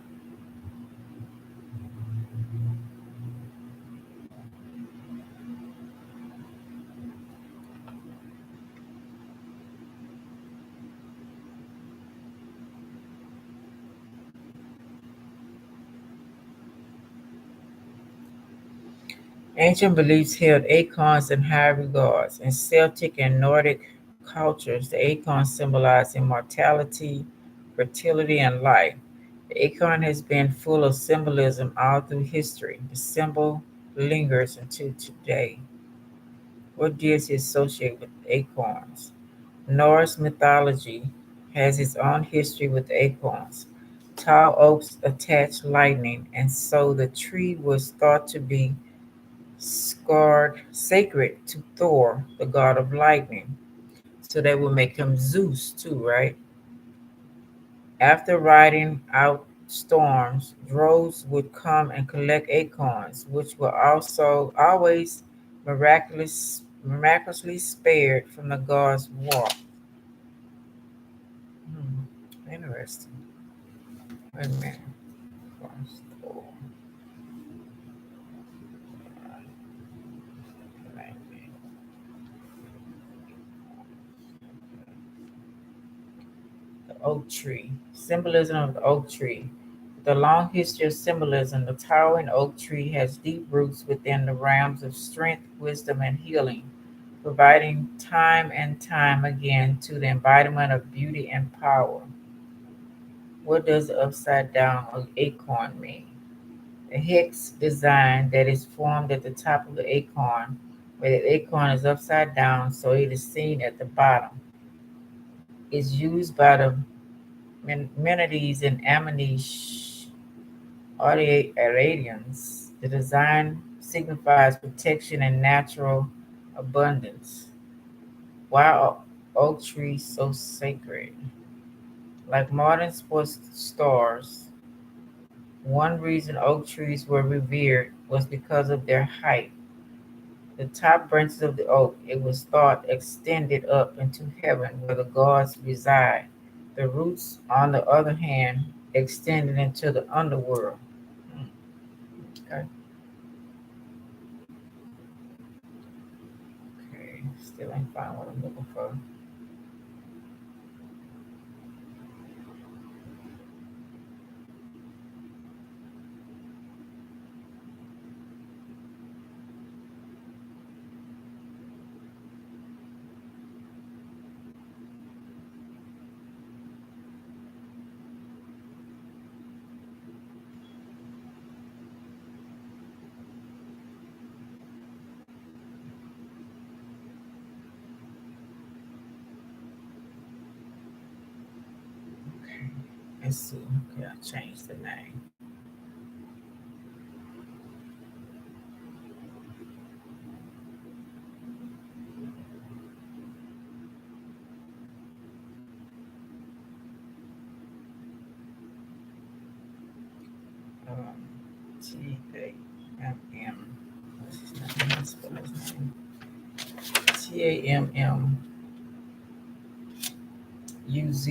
Ancient beliefs held acorns in high regards. In Celtic and Nordic cultures, the acorn symbolized immortality, fertility, and life. The acorn has been full of symbolism all through history. The symbol lingers until today. What deity is associated with acorns? Norse mythology has its own history with acorns. Tall oaks attach lightning, and so the tree was thought to be scarred sacred to Thor, the god of lightning. So that would make him Zeus too, right? After riding out storms, droves would come and collect acorns, which were also always miraculously spared from the god's wrath. Interesting. Wait a minute. Oak tree. Symbolism of the oak tree. With a long history of symbolism, the towering oak tree has deep roots within the realms of strength, wisdom, and healing, providing time and time again to the embodiment of beauty and power. What does the upside down acorn mean? The hex design that is formed at the top of the acorn, where the acorn is upside down so it is seen at the bottom, is used by the Mennonites and Amish Arabians. The design signifies protection and natural abundance. Why are oak trees so sacred? Like modern sports stars, one reason oak trees were revered was because of their height. The top branches of the oak, it was thought, extended up into heaven where the gods reside. The roots, on the other hand, extended into the underworld. Hmm, okay, okay. Still ain't find what I'm looking for. Okay, let's see. Okay, I changed the name. Um, Tamm. What's his name? Let's spell his name. Tammuz.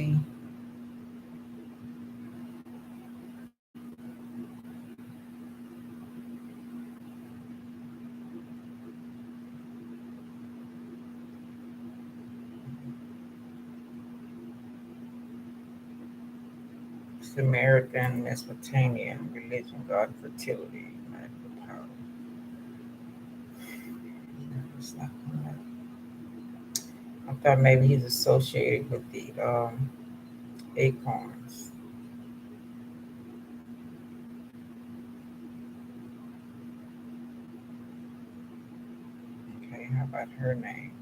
Samaritan, Mesopotamian religion, God, fertility, magical power. No, it's not coming up. I thought maybe he's associated with the acorns. Okay, how about her name?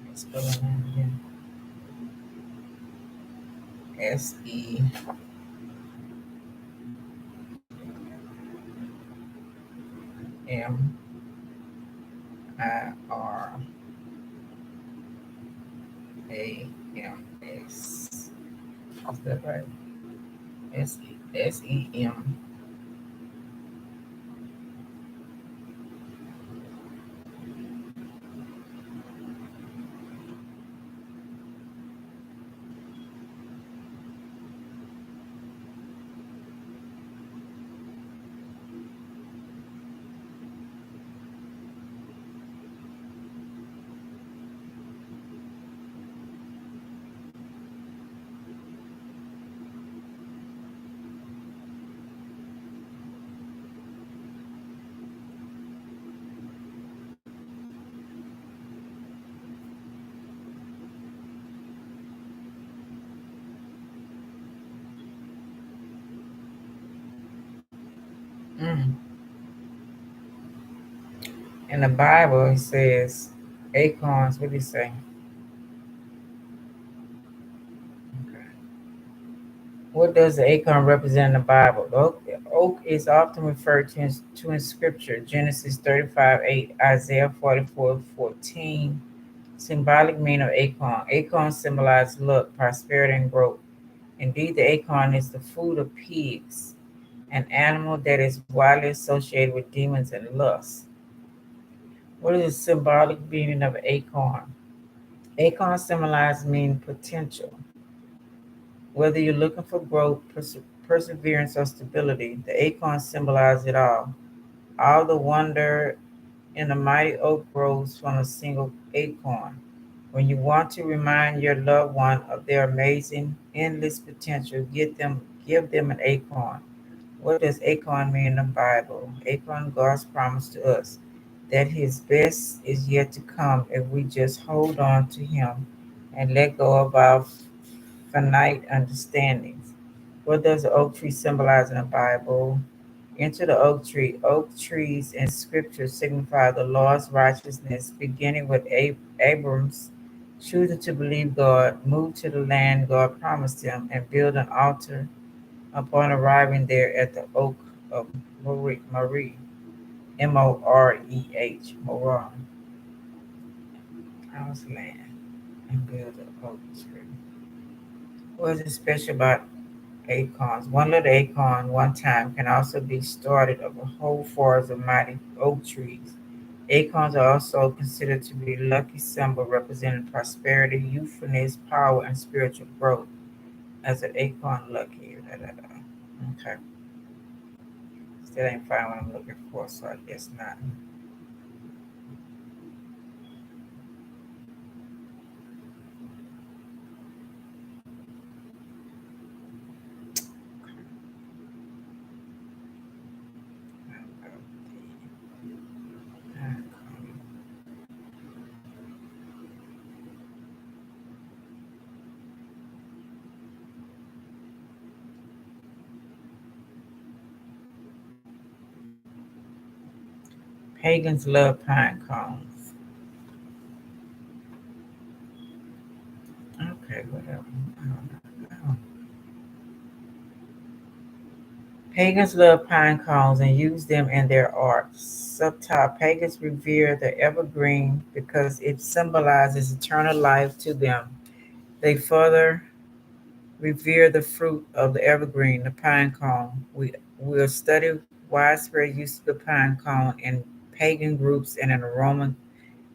Let's spell her name again. Semiras. Is that right? Sem. Mm. In the Bible, it says acorns. What do you say? Okay. What does the acorn represent in the Bible? The oak is often referred to in Scripture, Genesis 35:8, Isaiah 44:14. Symbolic meaning of acorn. Acorn symbolizes luck, prosperity, and growth. Indeed, the acorn is the food of pigs, an animal that is widely associated with demons and lust. What is the symbolic meaning of acorn? Acorn symbolizes mean potential. Whether you're looking for growth, perseverance, or stability, the acorn symbolizes it all. All the wonder in a mighty oak grows from a single acorn. When you want to remind your loved one of their amazing, endless potential, give them an acorn. What does acorn mean in the Bible? Acorn, God's promise to us that His best is yet to come if we just hold on to Him and let go of our finite understandings. What does the oak tree symbolize in the Bible? Enter the oak tree. Oak trees in Scripture signify the Lord's righteousness, beginning with Abram's choosing to believe God, moved to the land God promised him, and build an altar upon arriving there at the Oak of Marie, Moreh, Morah, house land, and build an oak tree. What is special about acorns? One little acorn, one time, can also be started of a whole forest of mighty oak trees. Acorns are also considered to be lucky symbol representing prosperity, youthfulness, power, and spiritual growth. As an acorn lucky. Da, da, da. Okay. Still ain't find what I'm looking for, so I guess not. Pagans love pine cones. Okay, whatever. I don't know. Pagans love pine cones and use them in their art. Subtitle: Pagans revere the evergreen because it symbolizes eternal life to them. They further revere the fruit of the evergreen, the pine cone. Will study widespread use of the pine cone in pagan groups and in Roman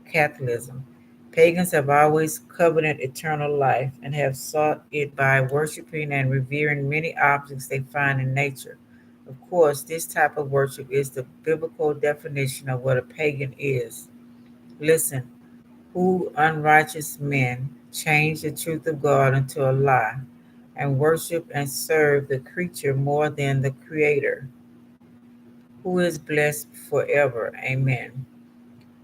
Catholicism. Pagans have always coveted eternal life and have sought it by worshiping and revering many objects they find in nature. Of course, this type of worship is the biblical definition of what a pagan is. Listen, who unrighteous men change the truth of God into a lie and worship and serve the creature more than the Creator, who is blessed forever. Amen.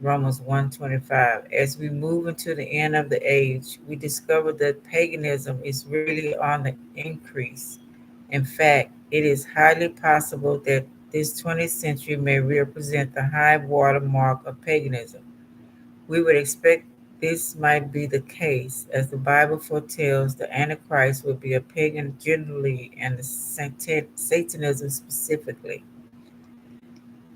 Romans 1:25. As we move into the end of the age, we discover that paganism is really on the increase. In fact, it is highly possible that this 20th century may represent the high water mark of paganism. We would expect this might be the case, as the Bible foretells the Antichrist will be a pagan generally and the Satanism specifically.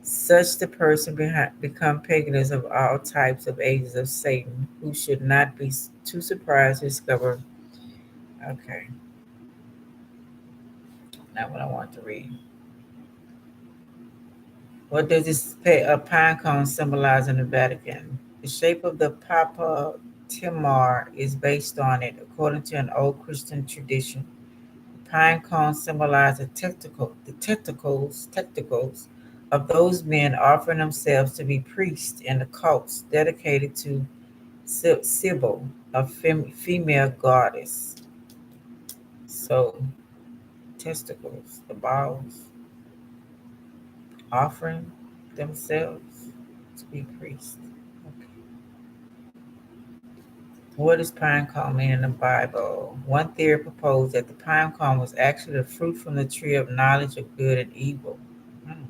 Such the person become pagans of all types of ages of Satan, who should not be too surprised to discover. Okay, not what I want to read. What does this pine cone symbolize in the Vatican? The shape of the Papa Timar is based on it, according to an old Christian tradition. The pine cone symbolizes the testicles of those men offering themselves to be priests in the cults dedicated to Sybil, a female goddess. So, testicles, the balls, offering themselves to be priests. Okay. What does pine cone mean in the Bible? One theory proposed that the pine cone was actually the fruit from the tree of knowledge of good and evil. Hmm.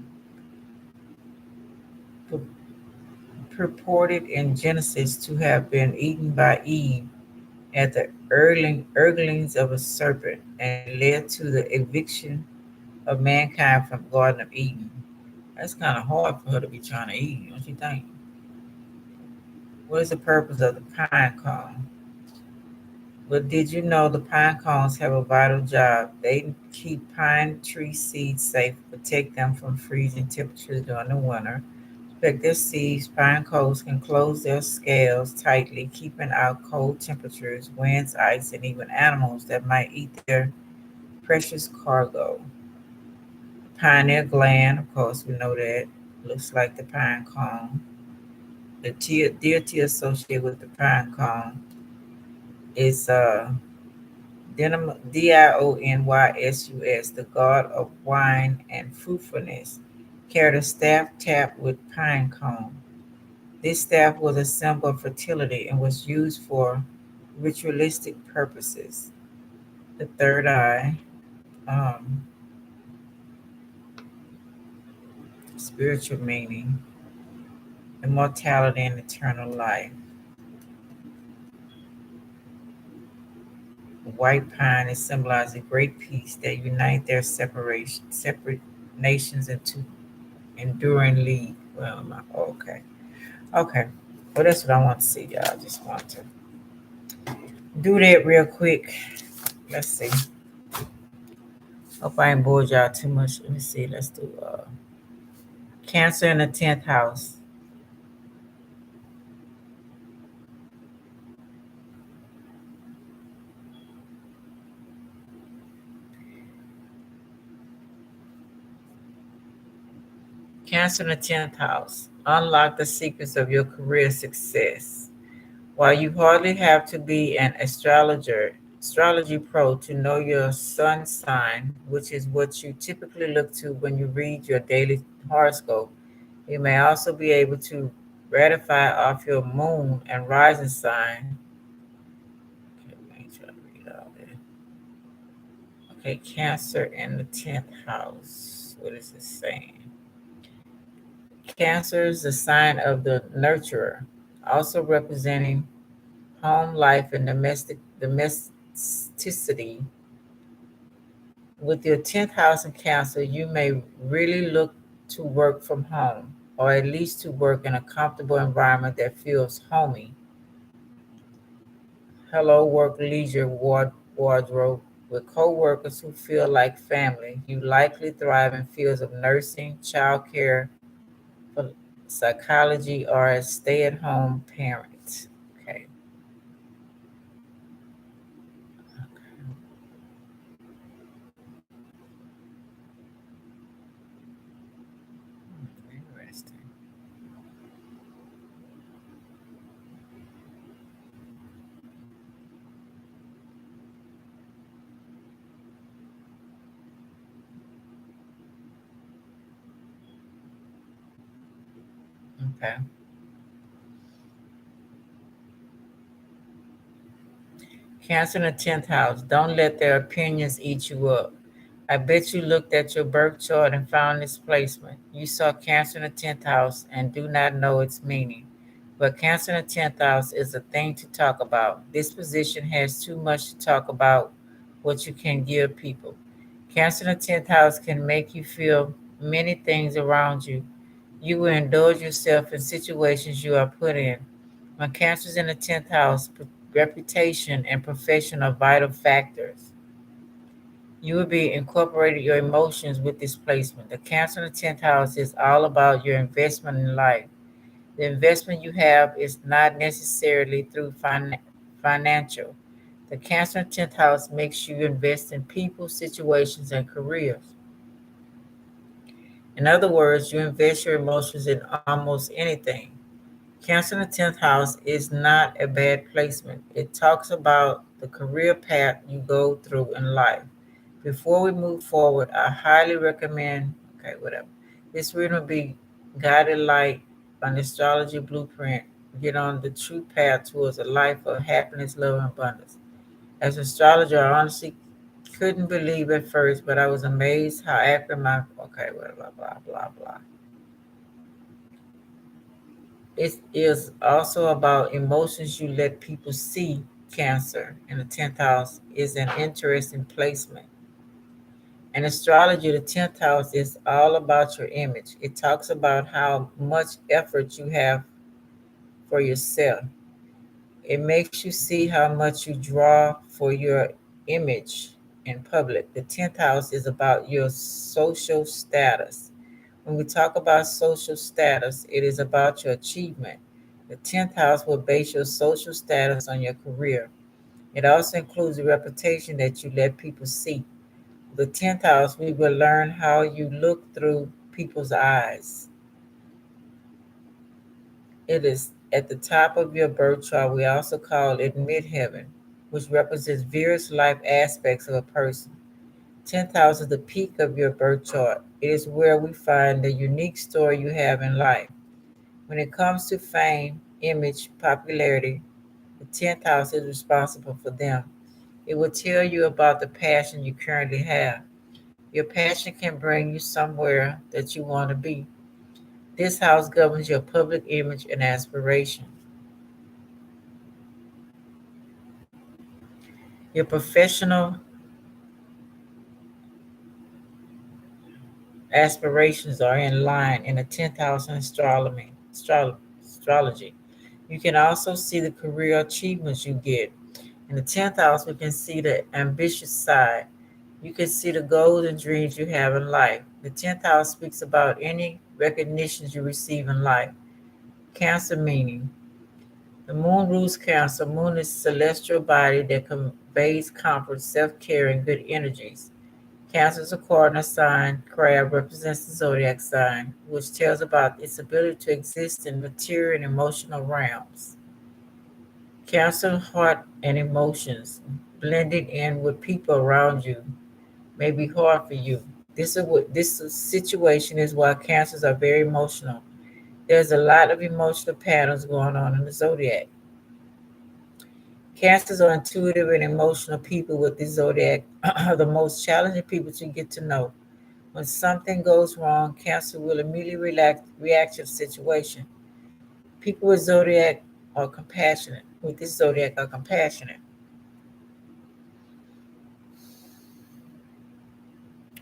Purported in Genesis to have been eaten by Eve at the urglings of a serpent, and it led to the eviction of mankind from the Garden of Eden. That's kind of hard for her to be trying to eat, don't you think? What is the purpose of the pine cone? But did you know the pine cones have a vital job? They keep pine tree seeds safe, protect them from freezing temperatures during the winter. Protect their seeds, pine cones can close their scales tightly, keeping out cold temperatures, winds, ice, and even animals that might eat their precious cargo. Pineal gland, of course, we know that looks like the pine cone. The deity associated with the pine cone is Dionysus, the god of wine and fruitfulness, carried a staff tapped with pine cone. This staff was a symbol of fertility and was used for ritualistic purposes. The third eye, um, spiritual meaning, immortality, and eternal life. White pine is symbolizing great peace that unite their separate nations into enduring league. Well, okay, okay. Well, that's what I want to see, y'all. I just want to do that real quick. Let's see. Hope I ain't bored y'all too much. Let me see. Let's do Cancer in the 10th house. Cancer in the 10th house. Unlock the secrets of your career success. While you hardly have to be an astrology pro to know your sun sign, which is what you typically look to when you read your daily horoscope, you may also be able to ratify off your moon and rising sign. Okay, let me try to read all that. Okay, Cancer in the 10th house. What is it saying? Cancer is the sign of the nurturer, also representing home life and domesticity. With your 10th house in Cancer, you may really look to work from home, or at least to work in a comfortable environment that feels homey. Hello, work, leisure, wardrobe. With co-workers who feel like family, you likely thrive in fields of nursing, childcare, psychology, or as stay-at-home parent. Okay. Interesting. Okay. Cancer in the 10th house. Don't let their opinions eat you up. I bet you looked at your birth chart and found this placement. You saw Cancer in the 10th house and do not know its meaning. But Cancer in the 10th house is a thing to talk about. This position has too much to talk about what you can give people. Cancer in the 10th house can make you feel many things around you. You will indulge yourself in situations you are put in. When Cancer is in the 10th house, reputation and profession are vital factors. You will be incorporating your emotions with this placement. The Cancer in the 10th house is all about your investment in life. The investment you have is not necessarily through financial. The Cancer in the 10th house makes you invest in people, situations, and careers. In other words, you invest your emotions in almost anything. Cancer in the 10th house is not a bad placement. It talks about the career path you go through in life. Before we move forward, I highly recommend, okay, whatever. This reading will be guided light on astrology blueprint. Get on the true path towards a life of happiness, love, and abundance. As an astrologer, I honestly couldn't believe at first, but I was amazed how accurate my, okay, blah, blah, blah, blah, blah. It is also about emotions you let people see. Cancer in the 10th house is an interesting placement. In astrology, the 10th house is all about your image. It talks about how much effort you have for yourself. It makes you see how much you draw for your image in public. The 10th house is about your social status. When we talk about social status, it is about your achievement. The 10th house will base your social status on your career. It also includes the reputation that you let people see. The 10th house, we will learn how you look through people's eyes. It is at the top of your birth chart. We also call it midheaven, which represents various life aspects of a person. 10th house is the peak of your birth chart. It is where we find the unique story you have in life. When it comes to fame, image, popularity, the 10th house is responsible for them. It will tell you about the passion you currently have. Your passion can bring you somewhere that you want to be. This house governs your public image and aspiration. Your professional aspirations are in line in the 10th house in astrology. You can also see the career achievements you get. In the 10th house, we can see the ambitious side. You can see the goals and dreams you have in life. The 10th house speaks about any recognitions you receive in life. Cancer meaning. The moon rules Cancer. Moon is a celestial body that conveys comfort, self-care, and good energies. Cancer is a cardinal sign. Crab represents the zodiac sign, which tells about its ability to exist in material and emotional realms. Cancer heart and emotions. Blending in with people around you may be hard for you. This situation is why cancers are very emotional. There's a lot of emotional patterns going on in the zodiac. Cancers are intuitive and emotional people with the zodiac are the most challenging people to get to know. When something goes wrong, Cancer will immediately react to the situation. People with zodiac are compassionate. With this zodiac are compassionate.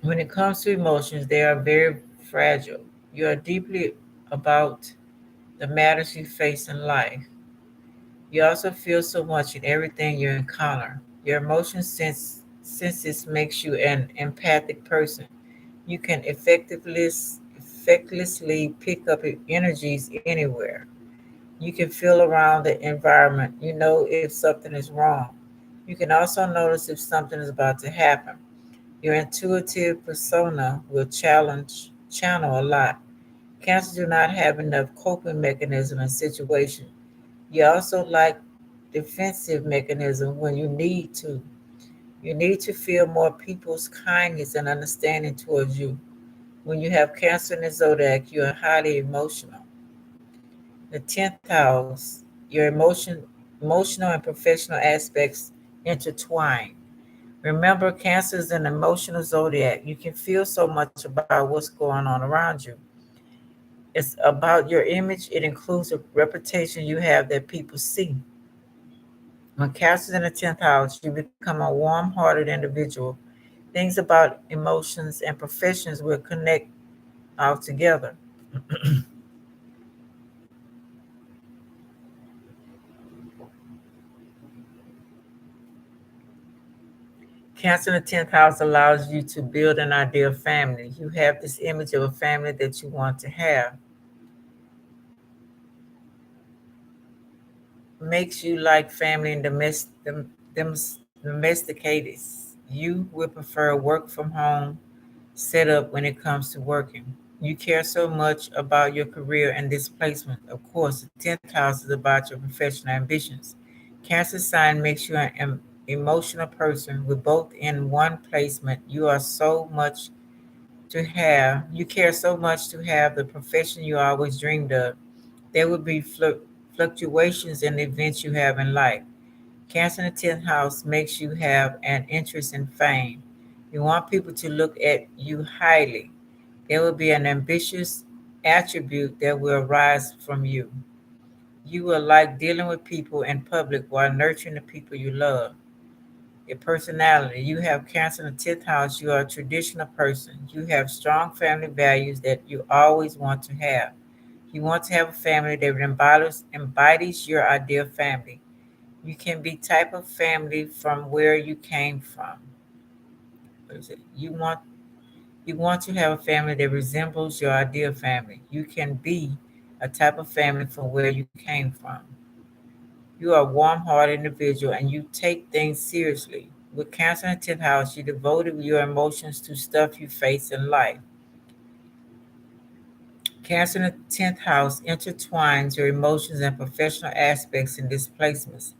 When it comes to emotions, they are very fragile. You are deeply about the matters you face in life. You also feel so much in everything you encounter. Your senses makes you an empathic person. You can effectively pick up energies anywhere. You can feel around the environment. You know if something is wrong. You can also notice if something is about to happen. Your intuitive persona will channel a lot. Cancers do not have enough coping mechanism in situations. You also like defensive mechanism when you need to. You need to feel more people's kindness and understanding towards you. When you have Cancer in the zodiac, you are highly emotional. The 10th house, your emotional and professional aspects intertwine. Remember, Cancer is an emotional zodiac. You can feel so much about what's going on around you. It's about your image. It includes the reputation you have that people see. When Cancer is in the 10th house, you become a warm hearted individual. Things about emotions and professions will connect all together. Cancer in the 10th house allows you to build an ideal family. You have this image of a family that you want to have. Makes you like family and domesticated. You would prefer work from home setup when it comes to working. You care so much about your career and displacement. Of course, the 10th house is about your professional ambitions. Cancer sign makes you an emotional person with both in one placement. You care so much to have the profession you always dreamed of. There will be fluctuations in the events you have in life. Cancer in the 10th house makes you have an interest in fame. You want people to look at you highly. There will be an ambitious attribute that will arise from you. You will like dealing with people in public while nurturing the people you love. Your personality. You have Cancer in the 10th house. You are a traditional person. You have strong family values that you always want to have. You want to have a family that embodies your ideal family. You can be type of family from where you came from. What is it? You want to have a family that resembles your ideal family. You can be a type of family from where you came from. You are a warm-hearted individual and you take things seriously. With Cancer in the 10th house, you devoted your emotions to stuff you face in life. Cancer in the 10th house intertwines your emotions and professional aspects and displacements.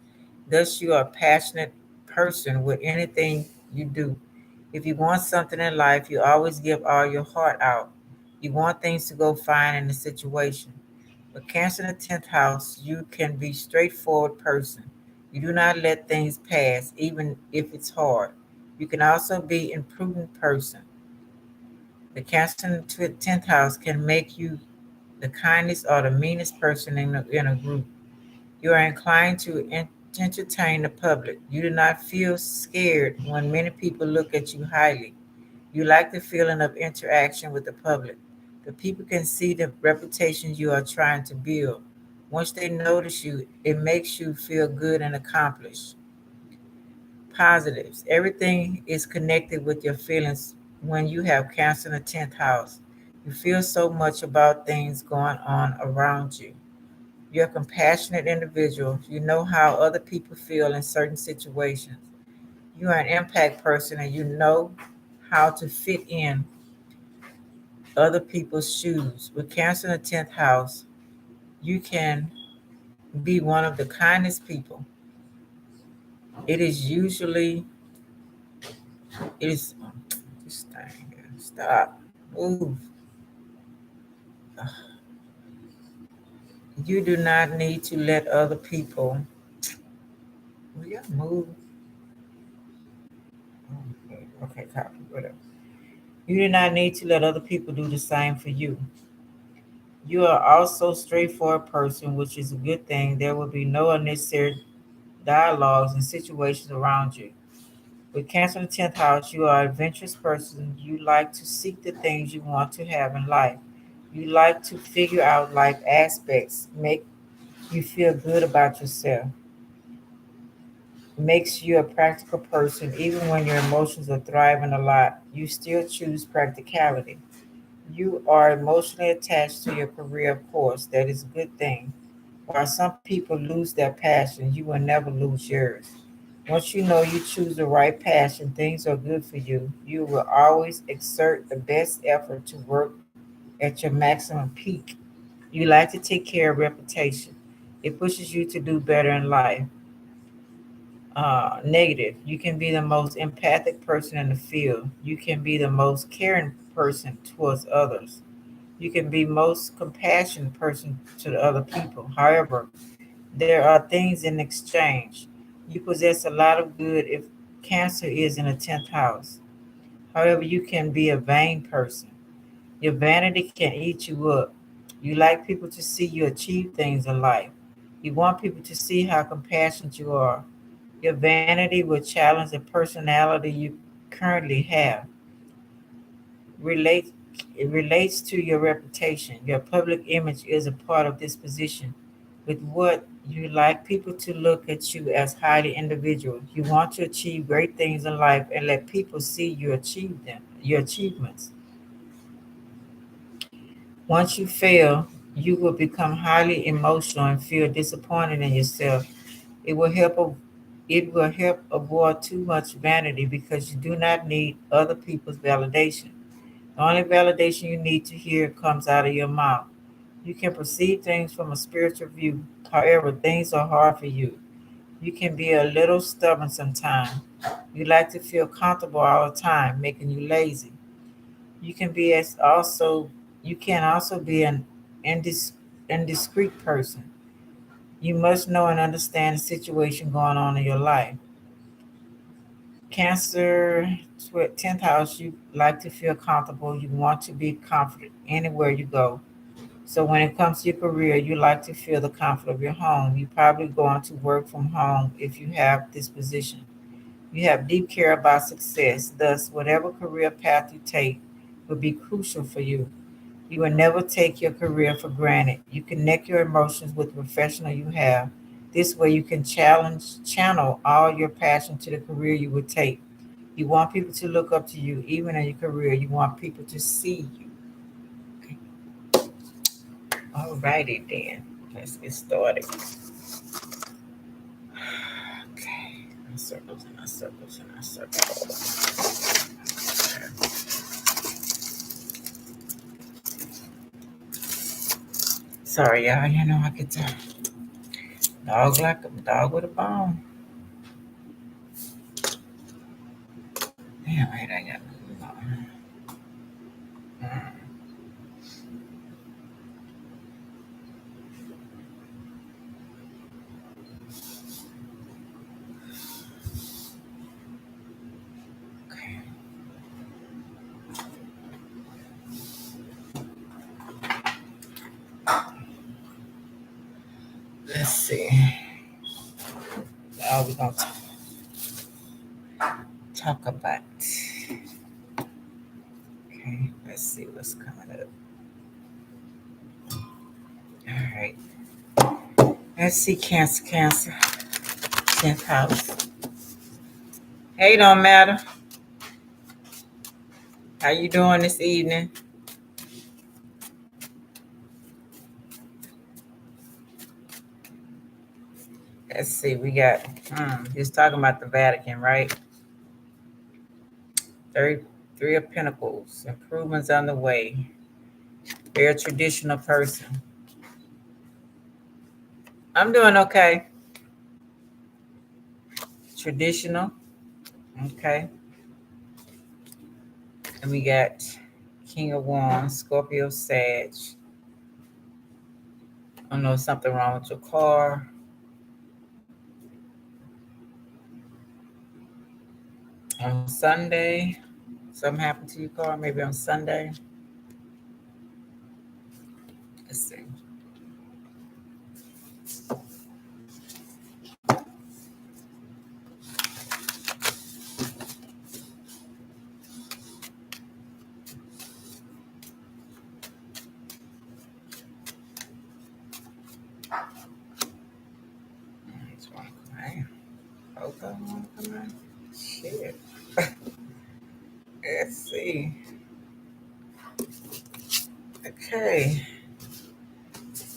Thus, you are a passionate person with anything you do. If you want something in life, you always give all your heart out. You want things to go fine in the situation. With Cancer in the 10th house, you can be straightforward person. You do not let things pass, even if it's hard. You can also be an imprudent person. The Cancer in the 10th house can make you the kindest or the meanest person in a group. You are inclined to entertain the public. You do not feel scared when many people look at you highly. You like the feeling of interaction with the public. The people can see the reputation you are trying to build. Once they notice you, it makes you feel good and accomplished. Positives. Everything is connected with your feelings when you have Cancer in the 10th house. You feel so much about things going on around you. You're a compassionate individual. You know how other people feel in certain situations. You are an impact person and you know how to fit in other people's shoes. With Cancer in the 10th house, you can be one of the kindest people. It is usually, it is, this thing here, stop, move. You do not need to let other people, will you move? Okay, copy, whatever. You do not need to let other people do the same for you. You are also a straightforward person, which is a good thing. There will be no unnecessary dialogues and situations around you. With Cancer in the 10th house, you are an adventurous person. You like to seek the things you want to have in life. You like to figure out life aspects, make you feel good about yourself, makes you a practical person. Even when your emotions are thriving a lot, you still choose practicality. You are emotionally attached to your career, of course. That is a good thing. While some people lose their passion, you will never lose yours. Once you know you choose the right passion, things are good for you. You will always exert the best effort to work at your maximum peak. You like to take care of reputation. It pushes you to do better in life. Negative. You can be the most empathic person in the field. You can be the most caring person towards others. You can be most compassionate person to the other people. However, there are things in exchange. You possess a lot of good if Cancer is in the 10th house. However, you can be a vain person. Your vanity can eat you up. You like people to see you achieve things in life. You want people to see how compassionate you are. Your vanity will challenge the personality you currently have. Relate, it relates to your reputation. Your public image is a part of this position. With what you like people to look at you as highly individual. You want to achieve great things in life and let people see you achieve them, your achievements. Once you fail, you will become highly emotional and feel disappointed in yourself. It will help it will help avoid too much vanity because you do not need other people's validation. The only validation you need to hear comes out of your mouth. You can perceive things from a spiritual view. However, things are hard for you. You can be a little stubborn sometimes. You like to feel comfortable all the time, making you lazy. You can be as also you can also be an indiscreet person. You must know and understand the situation going on in your life. Cancer, 10th house, you like to feel comfortable. You want to be confident anywhere you go. So when it comes to your career, you like to feel the comfort of your home. You probably going to work from home if you have this position. You have deep care about success. Thus, whatever career path you take will be crucial for you. You will never take your career for granted. You connect your emotions with the professional you have. This way you can channel all your passion to the career you would take. You want people to look up to you, even in your career. You want people to see you. Okay. All righty then. Let's get started. Okay. Our circles and our circles and our circles. Sorry, y'all. You know I get to dog like a dog with a bone. Damn, right, I got. Okay. Let's see. Now we're gonna talk about. Okay, let's see what's coming up. All right. Let's see, Cancer, 10th house. Hey, don't matter. How you doing this evening? Let's see. We got. Just talking about the Vatican, right? 33 of Pentacles. Improvements on the way. Very traditional person. I'm doing okay. Traditional. Okay. And we got King of Wands, Scorpio, Sag. I don't know, something wrong with your car. On Sunday, something happened to your car, maybe on Sunday. Let's see. Okay. Shit. Let's see. Okay.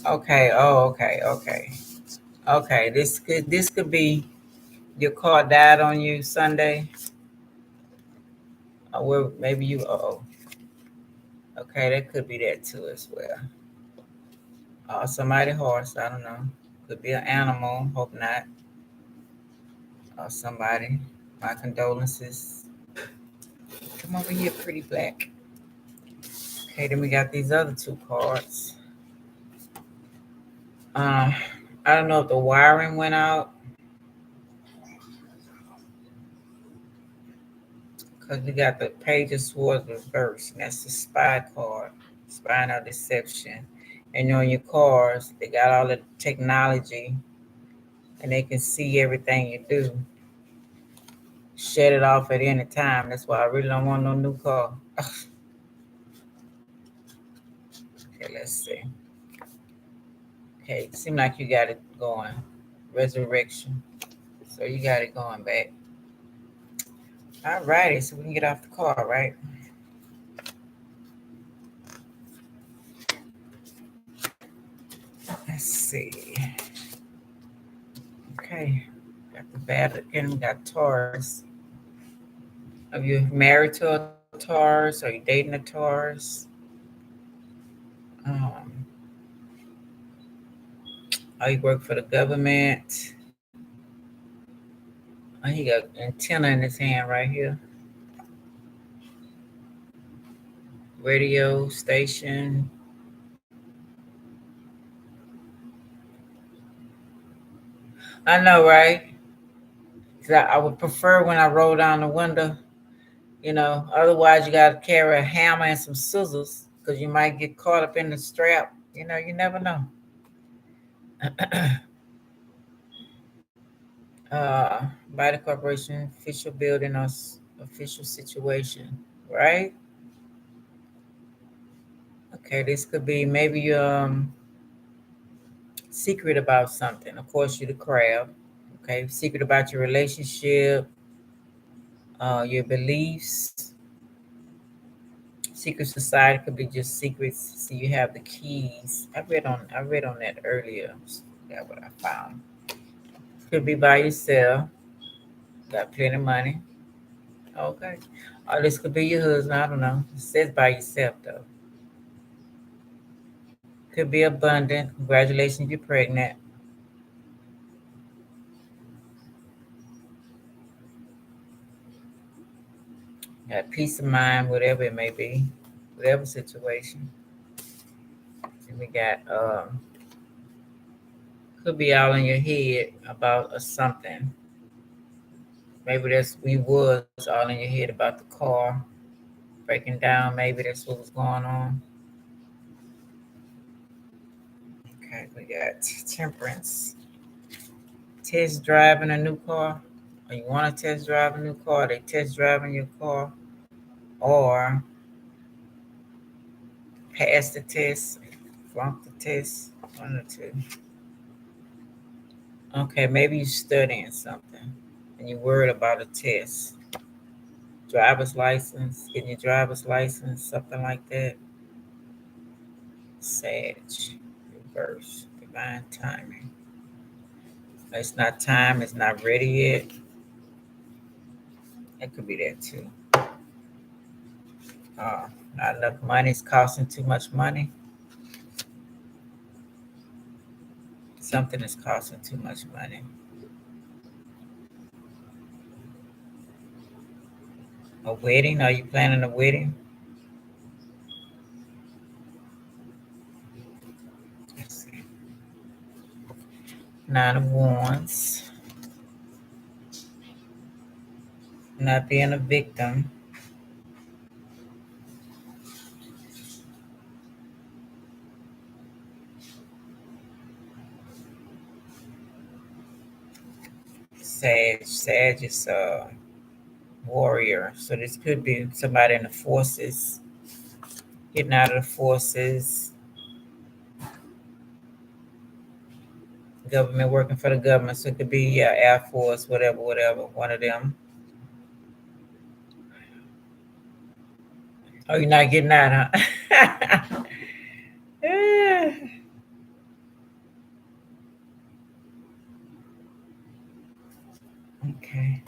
Okay. Oh, okay. Okay. Okay. This could be your car died on you Sunday. Or maybe you. Oh. Okay, that could be that too as well. Somebody horse. I don't know. Could be an animal. Hope not. Or somebody. My condolences. Come over here, pretty black. Okay, then we got these other two cards. I don't know if the wiring went out. Because we got the Page of Swords reversed. And that's the spy card. Spy or deception. And on your cards, they got all the technology. And they can see everything you do. Shut it off at any time. That's why I really don't want no new car. Okay, let's see. Okay, seems like you got it going. Resurrection. So you got it going back. All righty, so we can get off the car, right? Let's see. Okay, got the Vatican, we got Taurus. Are you married to a Taurus? Are you dating a Taurus? Are you work for the government? Oh, he got antenna in his hand right here. Radio station. I know, right? 'Cause I would prefer when I roll down the window, otherwise you got to carry a hammer and some scissors because you might get caught up in the strap, You never know. By the corporation, official building or official situation, right? Okay, this could be maybe secret about something. Of course, you're the crab. Okay, secret about your relationship, your beliefs. Secret society could be just secrets. See, you have the keys. I read on that earlier. That's what I found. Could be by yourself. Got plenty of money. Okay. Or this could be your husband. I don't know. It says by yourself though. Could be abundant. Congratulations, you're pregnant. Got peace of mind, whatever it may be, whatever situation. And we got could be all in your head about something. Maybe that's we was all in your head about the car breaking down. Maybe that's what was going on. Okay, we got temperance. Test driving a new car. Or you want to test drive a new car? They test driving your car, or pass the test, flunk the test. One or two. Okay, maybe you're studying something and you're worried about a test. Driver's license, getting your driver's license, something like that. Sag, reverse, divine timing. It's not time, it's not ready yet. That could be that too. Not enough money, it's costing too much money. Something is costing too much money. A wedding? Are you planning a wedding? Let's see. Nine of Wands. Not being a victim. Sag is warrior. So this could be somebody in the forces, getting out of the forces, government working for the government. So it could be Air Force, whatever, whatever. One of them. Oh, you're not getting out, huh? Yeah. Okay.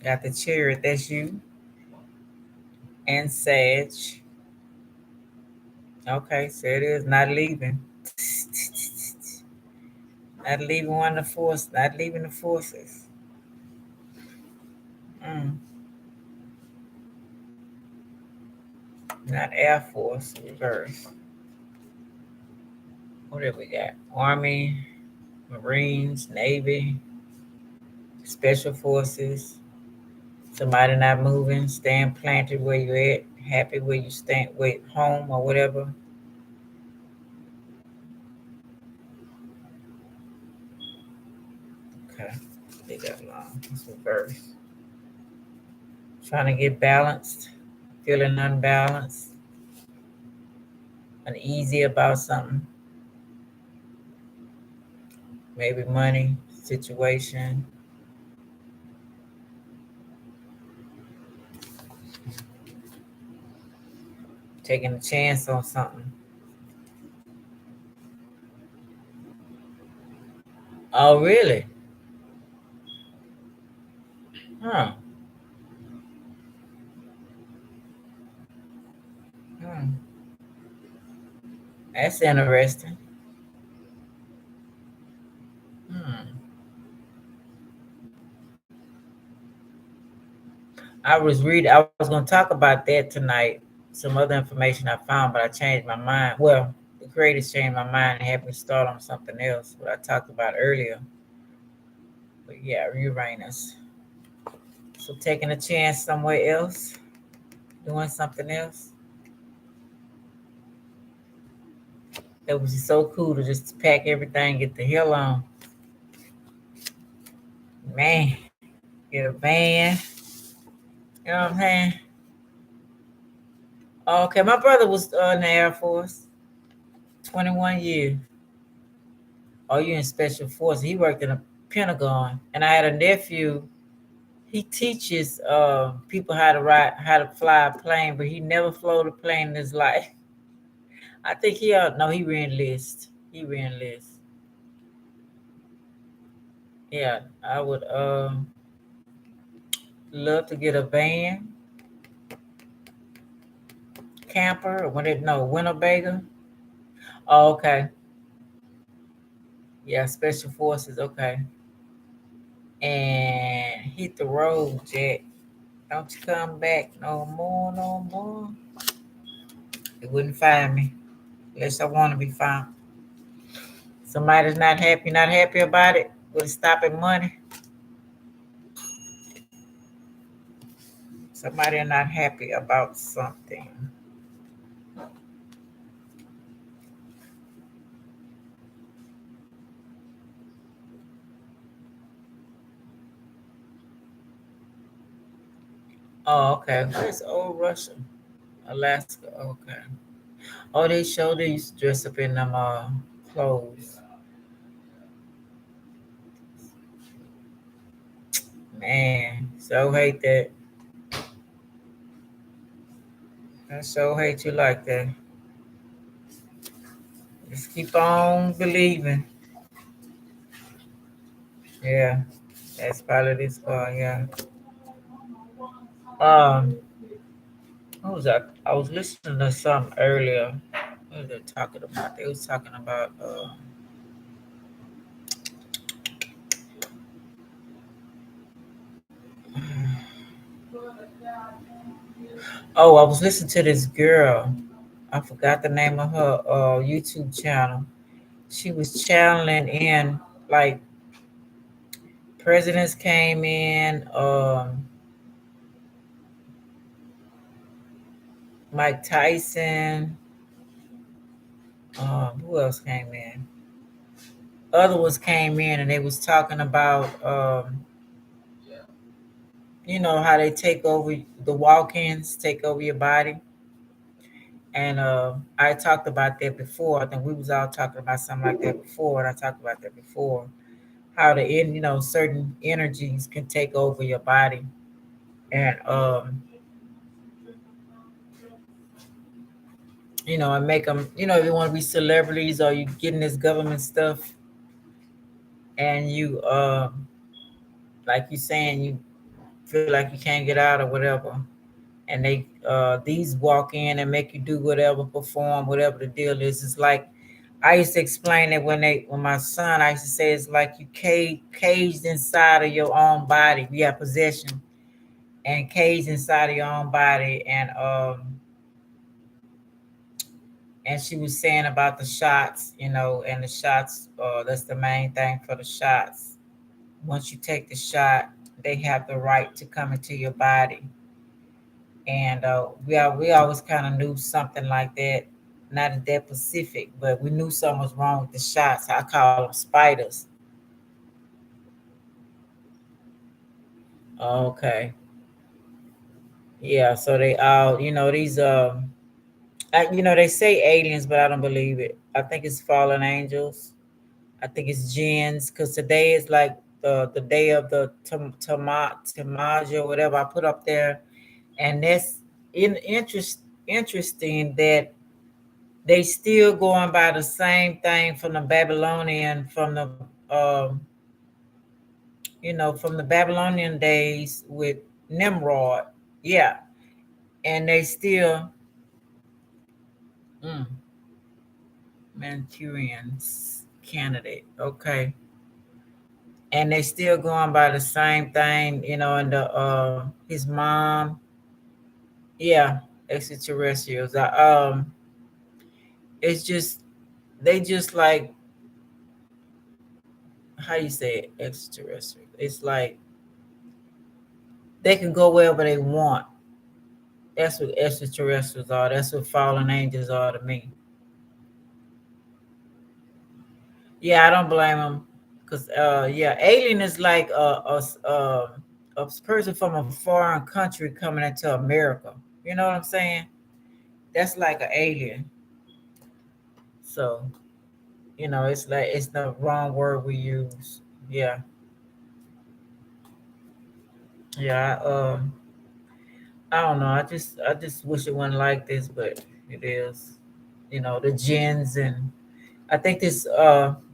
Got the chariot. That's you. And Sag. Okay, so it is not leaving. Not leaving one of the force. Not leaving the forces. Mm. Not Air Force. Reverse. What have we got? Army, Marines, Navy, Special Forces. Somebody not moving, staying planted where you at, happy where you stand, wait, home or whatever. Okay, leave that alone. It's reverse. Trying to get balanced, feeling unbalanced, uneasy about something. Maybe money, situation. Taking a chance on something. Oh, really? Huh. Hmm. That's interesting. Hmm. I was going to talk about that tonight. Some other information I found, but I changed my mind. Well, the creators changed my mind and had me start on something else, what I talked about earlier. But yeah, Uranus. So taking a chance somewhere else, doing something else. It was so cool to just pack everything, get the hell on. Man, get a van. You know what I'm saying? Okay, my brother was in the Air Force, 21 years. Oh, you in Special Forces. He worked in a Pentagon. And I had a nephew. He teaches people how to fly a plane, but he never flew a plane in his life. I think no, he re-enlist. He re-enlist. Yeah, I would love to get a van, camper, or when it no Winnebago. Oh, okay. Yeah, Special Forces, okay. And hit the road, Jack. Don't you come back no more, no more. They wouldn't find me unless I want to be found. Somebody's not happy about it. Would stop at money. Somebody not happy about something. Oh, okay. Where's old Russia? Alaska. Okay. Oh, they used to dress up in them clothes. Man, so hate that. I so hate you like that. Just keep on believing. Yeah, that's part of this car. Yeah. Um, what was that? I was listening to something earlier. What was they talking about? They was talking about. Oh, I was listening to this girl. I forgot the name of her YouTube channel. She was channeling in like presidents came in. Mike Tyson. Who else came in? Other ones came in and they was talking about how they take over the walk-ins, take over your body. And I talked about that before. I think we was all talking about something like that before, and I talked about that before. How certain energies can take over your body, and and make them. If you want to be celebrities or you getting this government stuff, and you like you saying you feel like you can't get out or whatever, and they these walk in and make you do whatever, perform whatever the deal is. It's like I used to explain it when my son, I used to say it's like you caged inside of your own body. We have possession and caged inside of your own body, and she was saying about the shots, and the shots. That's the main thing for the shots. Once you take the shot, they have the right to come into your body, and we always kind of knew something like that. Not that specific, but we knew something was wrong with the shots. I call them spiders. Okay, yeah. So they all, these they say aliens, but I don't believe it. I think it's fallen angels. I think it's jinns, because today is like the day of the Tammuz or whatever I put up there, and that's interesting that they still going by the same thing from the Babylonian, from the Babylonian days with Nimrod. Yeah, and they still mm, Manchurian's candidate. Okay, and they still going by the same thing, and the his mom. Yeah, extraterrestrials. It's just they just like, how you say it, extraterrestrial. It's like they can go wherever they want. That's what extraterrestrials are. That's what fallen angels are to me. Yeah, I don't blame him. Cause yeah, alien is like a person from a foreign country coming into America. You know what I'm saying? That's like an alien. So it's like it's the wrong word we use. Yeah, yeah. I don't know. I just wish it wasn't like this, but it is. The gens, and I think this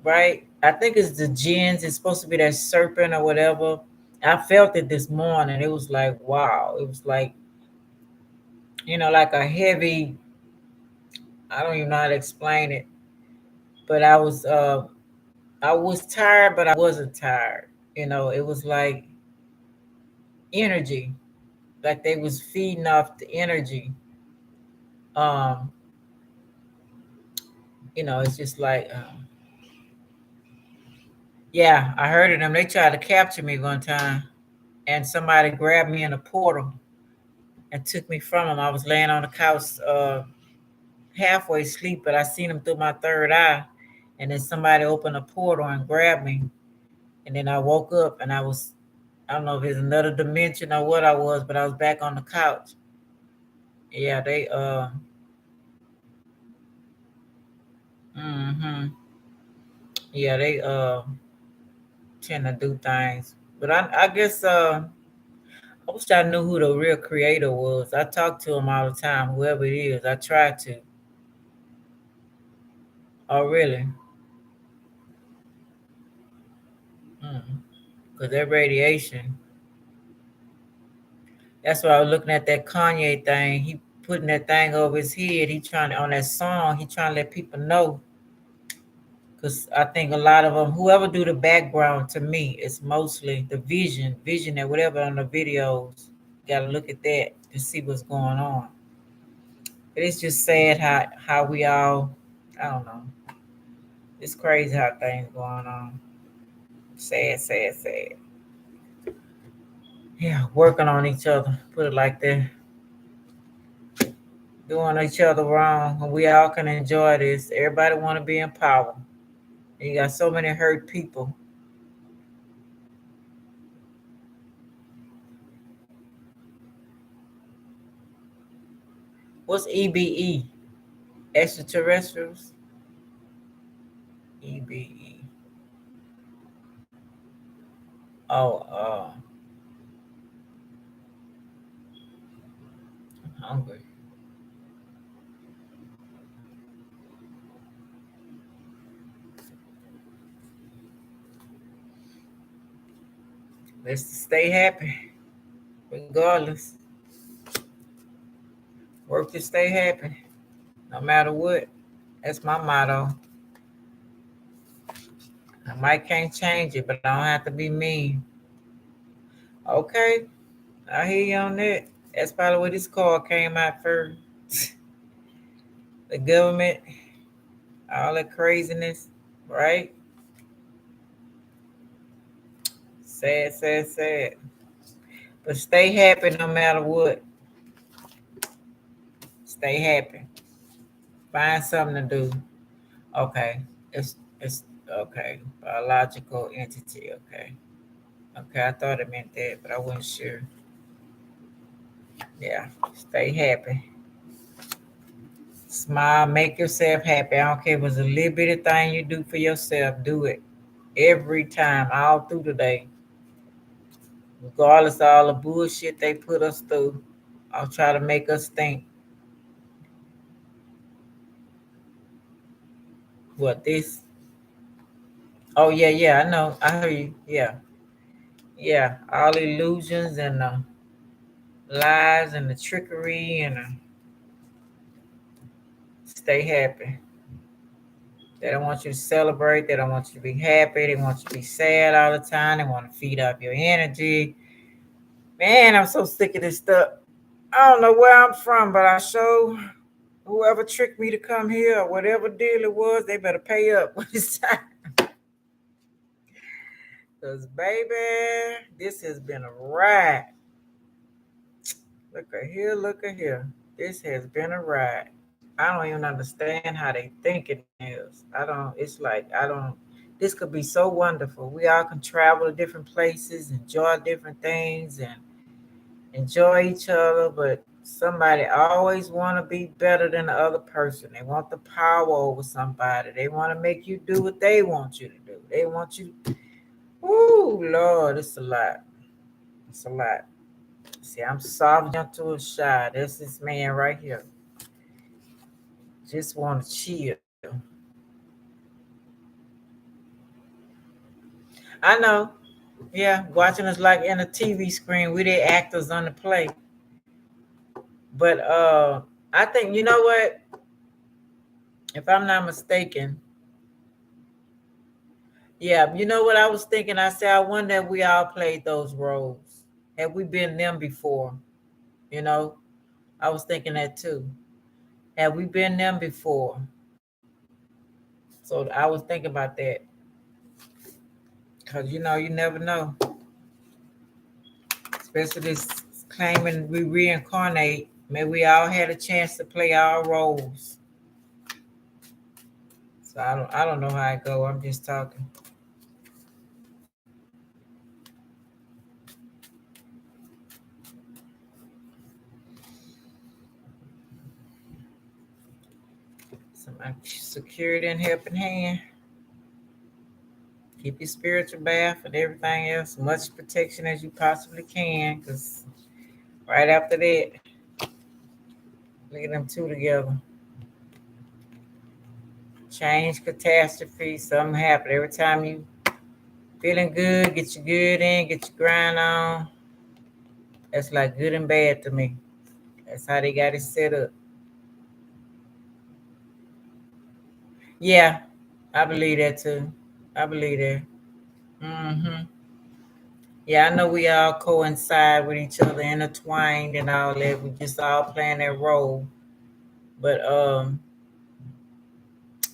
right. I think it's the gens. It's supposed to be that serpent or whatever. I felt it this morning. It was like wow. It was like like a heavy. I don't even know how to explain it, but I was tired, but I wasn't tired. It was like energy, like they was feeding off the energy. Um, it's just like yeah, I heard of them. They tried to capture me one time, and somebody grabbed me in a portal and took me from them. I was laying on the couch, halfway asleep, but I seen them through my third eye, and then somebody opened a portal and grabbed me, and then I woke up and I don't know if it's another dimension or what I was, but I was back on the couch. Yeah, hmm yeah, they tend to do things, but I guess I wish I knew who the real creator was. I talk to him all the time, whoever it is. I try to. Oh, really? Because that radiation. That's why I was looking at that Kanye thing. He putting that thing over his head. He trying to, on that song. He trying to let people know. Because I think a lot of them, whoever do the background to me, it's mostly the vision and whatever on the videos. Got to look at that to see what's going on. But it's just sad how we all, I don't know. It's crazy how things going on. Sad, sad, sad. Yeah, working on each other. Put it like that. Doing each other wrong, and we all can enjoy this. Everybody want to be in power. And you got so many hurt people. What's EBE? Extraterrestrials. EBE. Oh, I'm hungry. Let's stay happy, regardless. Work to stay happy, no matter what. That's my motto. I might can't change it, but I don't have to be mean. Okay, I hear you on that. That's probably where this call came out first. The government, all that craziness, right? Sad, sad, sad. But stay happy no matter what. Stay happy. Find something to do. Okay. It's okay. Biological entity. Okay. Okay. I thought it meant that, but I wasn't sure. Yeah. Stay happy. Smile. Make yourself happy. I don't care if it's a little bit of thing you do for yourself. Do it every time, all through the day, regardless of all the bullshit they put us through. I'll try to make us think what this. Oh yeah, yeah. I know. I heard you. Yeah, yeah. All illusions and the lies and the trickery and stay happy. They don't want you to celebrate. They don't want you to be happy. They want you to be sad all the time. They want to feed up your energy. Man, I'm so sick of this stuff. I don't know where I'm from, but I show whoever tricked me to come here or whatever deal it was, they better pay up when it's time. Cause baby, this has been a ride. Look at here, look at here. This has been a ride. I don't even understand how they think it is. I don't. It's like I don't. this could be so wonderful. We all can travel to different places, enjoy different things, and enjoy each other. But somebody always want to be better than the other person. They want the power over somebody. They want to make you do what they want you to do. They want you. Ooh, Lord, it's a lot. It's a lot. See, I'm soft, gentle, and shy. That's this man right here. Just want to chill. I know. Yeah, watching us like in a TV screen. We the actors on the play. But I think you know what? If I'm not mistaken, yeah, you know what I was thinking? I said I wonder if we all played those roles. Have we been them before? You know, I was thinking that too. Have we been them before? So I was thinking about that because you never know. Especially this claiming we reincarnate. Maybe we all had a chance to play our roles. So I don't know how it go. I'm just talking. Some security and helping hand. Keep your spiritual bath and everything else, much protection as you possibly can. Because right after that, look at them two together. Change, catastrophe, something happen. Every time you feeling good, get your good in, get your grind on. That's like good and bad to me. That's how they got it set up. Yeah, I believe that too. I believe that. Hmm. Yeah, I know we all coincide with each other, intertwined and all that. We just all playing that role. But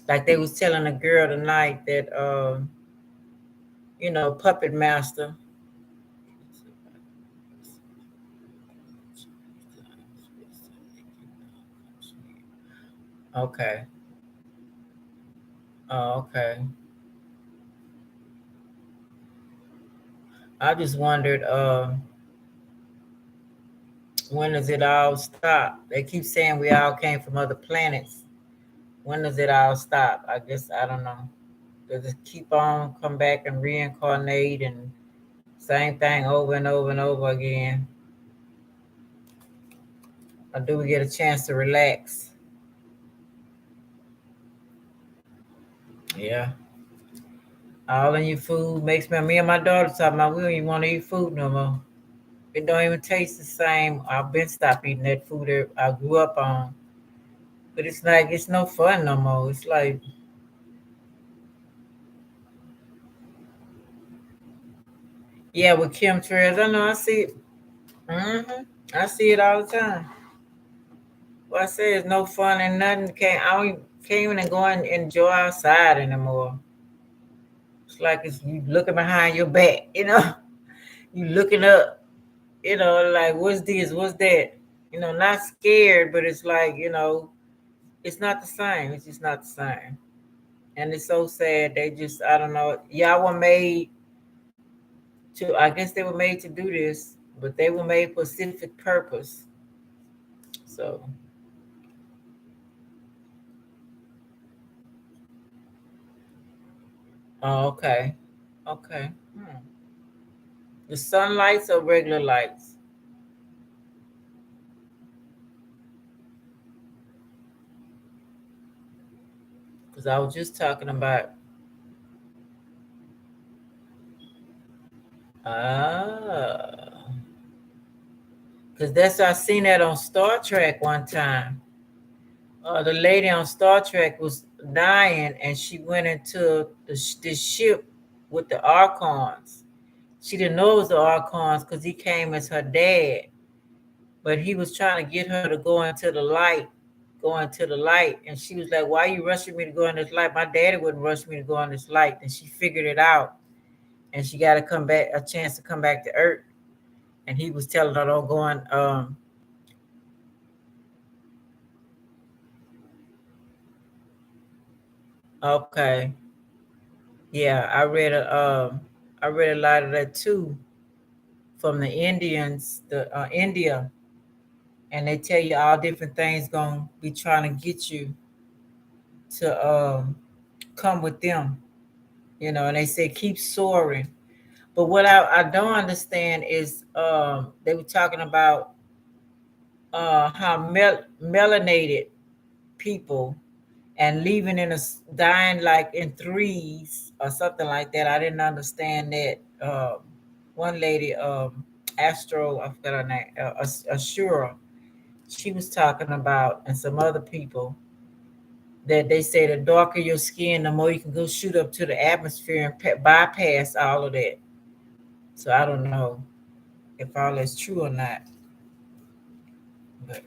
like they was telling a girl tonight that puppet master. Okay. Oh, okay. I just wondered when does it all stop? They keep saying we all came from other planets. When does it all stop? I guess I don't know. Does it keep on come back and reincarnate and same thing over and over and over again? Or do we get a chance to relax? Yeah. All in your food makes me and my daughter talking about we don't even want to eat food no more. It don't even taste the same. I've been stopped eating that food that I grew up on. But it's like it's no fun no more. It's like yeah, with chemtrails, I know I see it. I see it all the time. Well, I say it's no fun and nothing. Can't even go and enjoy outside anymore. It's like it's you looking behind your back, you looking up, like what's this, what's that, not scared, but it's like it's not the same. It's just not the same, and it's so sad. They just I don't know. Y'all were made to. I guess they were made to do this, but they were made for a specific purpose. So, oh, okay, okay. The sunlights or regular lights? Because I was just talking about. Ah, because that's I seen that on Star Trek one time. The lady on Star Trek was dying, and she went into this ship with the Archons. She didn't know it was the Archons because he came as her dad, but he was trying to get her to go into the light, and she was like, "Why are you rushing me to go in this light? My daddy wouldn't rush me to go in this light." And she figured it out, and she got to come back, a chance to come back to Earth. And he was telling her, "Don't go in." Okay, Yeah, I read a lot of that too from the Indians, the India, and they tell you all different things gonna be trying to get you to come with them, you know. And they say keep soaring. But what I don't understand is they were talking about how melanated people and leaving dying like in threes or something like that. I didn't understand that. One lady, Astro, I forgot her name, Ashura, she was talking about, and some other people, that they say the darker your skin, the more you can go shoot up to the atmosphere and bypass all of that. So I don't know if all that's true or not. But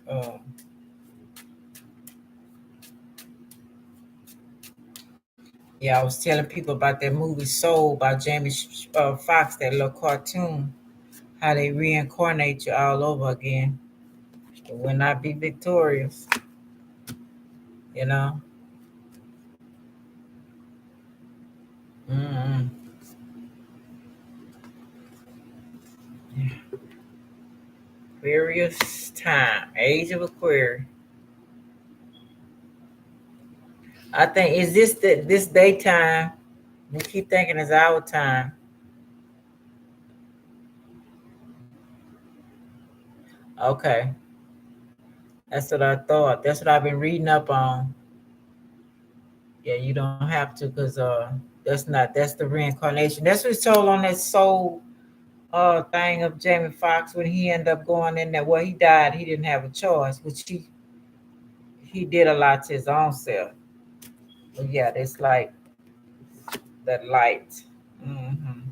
yeah, I was telling people about that movie Soul by Jamie Foxx, that little cartoon, how they reincarnate you all over again. You will not be victorious, you know. Mm-hmm. Aquarius time, age of Aquarius. I think is this daytime. We keep thinking it's our time. Okay, that's what I thought. That's what I've been reading up on. Yeah, you don't have to, because that's the reincarnation. That's what's told on that soul thing of Jamie Foxx when he ended up going in there. Well, he died. He didn't have a choice, which he did a lot to his own self. But yeah, it's like that light. Hmm.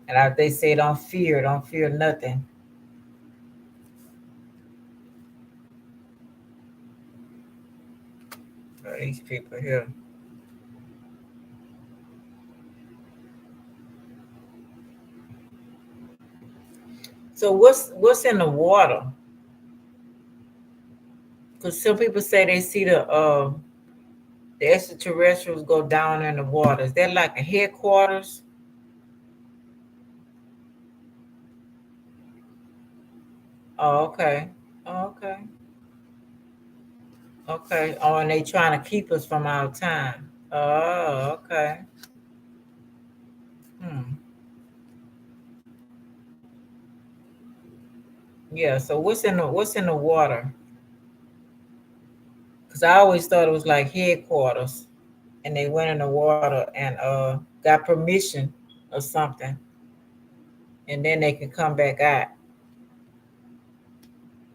And they say don't fear nothing. These people here. So what's in the water? Because some people say they see the extraterrestrials go down in the water. Is that like a headquarters? Oh, okay. Oh, okay. Okay. Oh, and they trying to keep us from our time. Oh, okay. Hmm. Yeah. So what's in the water? Because I always thought it was like headquarters, and they went in the water and got permission or something, and then they can come back out.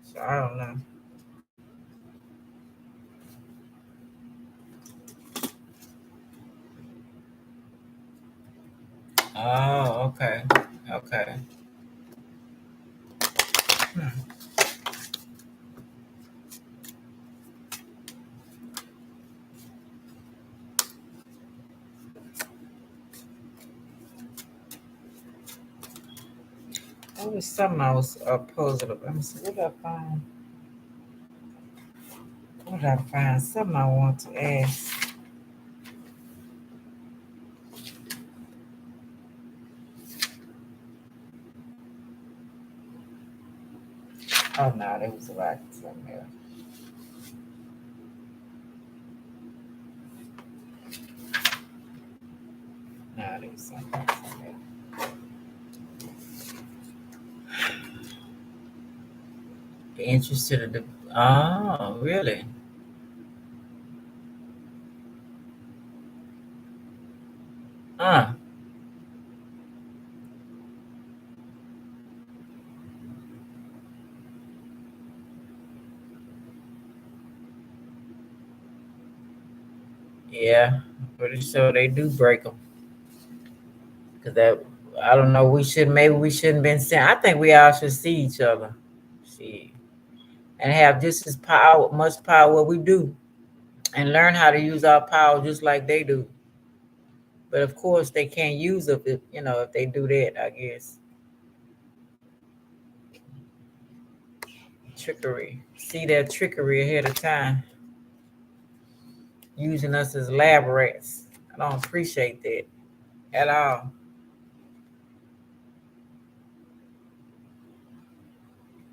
So I don't know. Oh, okay. Okay. Hmm. What was something I was positive? Let me see. What did I find? What did I find? Something I want to ask. Oh no, there was a lot somewhere. No, there was something somewhere. Be interested in the. Oh, really? Uh, yeah. Pretty sure they do break them. Cause that I don't know. Maybe we shouldn't been sent. I think we all should see each other. See, and have just as much power what we do, and learn how to use our power just like they do. But of course, they can't use it. If they do that, I guess trickery. See that trickery ahead of time, using us as lab rats. I don't appreciate that at all.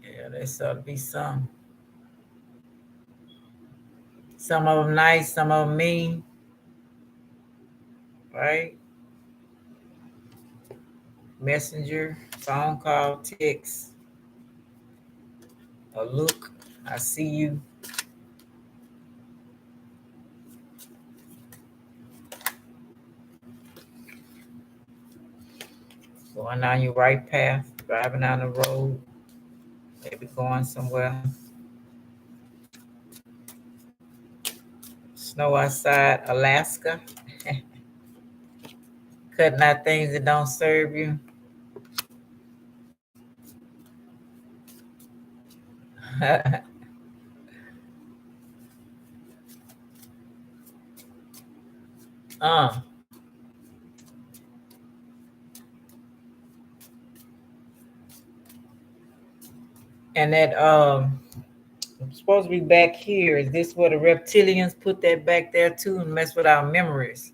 Yeah, there's ought to be some. Some of them nice, some of them mean, right? Messenger, phone call, text, a look. I see you. Going down your right path, driving down the road, maybe going somewhere. Snow outside, Alaska. Cutting out things that don't serve you. uh, and that I'm supposed to be back here. Is this where the reptilians put that back there too and mess with our memories?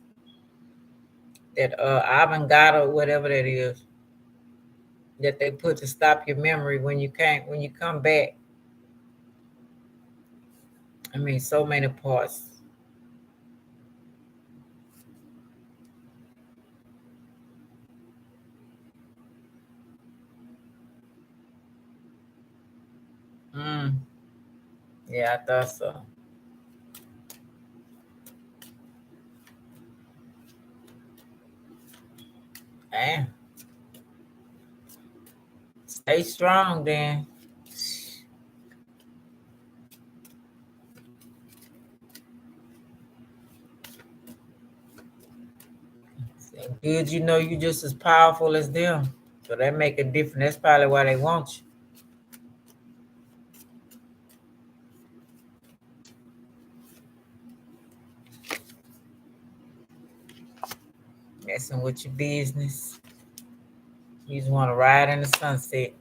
That avantgarde, whatever that is, that they put to stop your memory when you can't when you come back. I mean, so many parts. Mm, yeah, I thought so. Damn. Stay strong then. Good, you know you just as powerful as them. So that make a difference. That's probably why they want you. Messing with your business. You just want to ride in the sunset.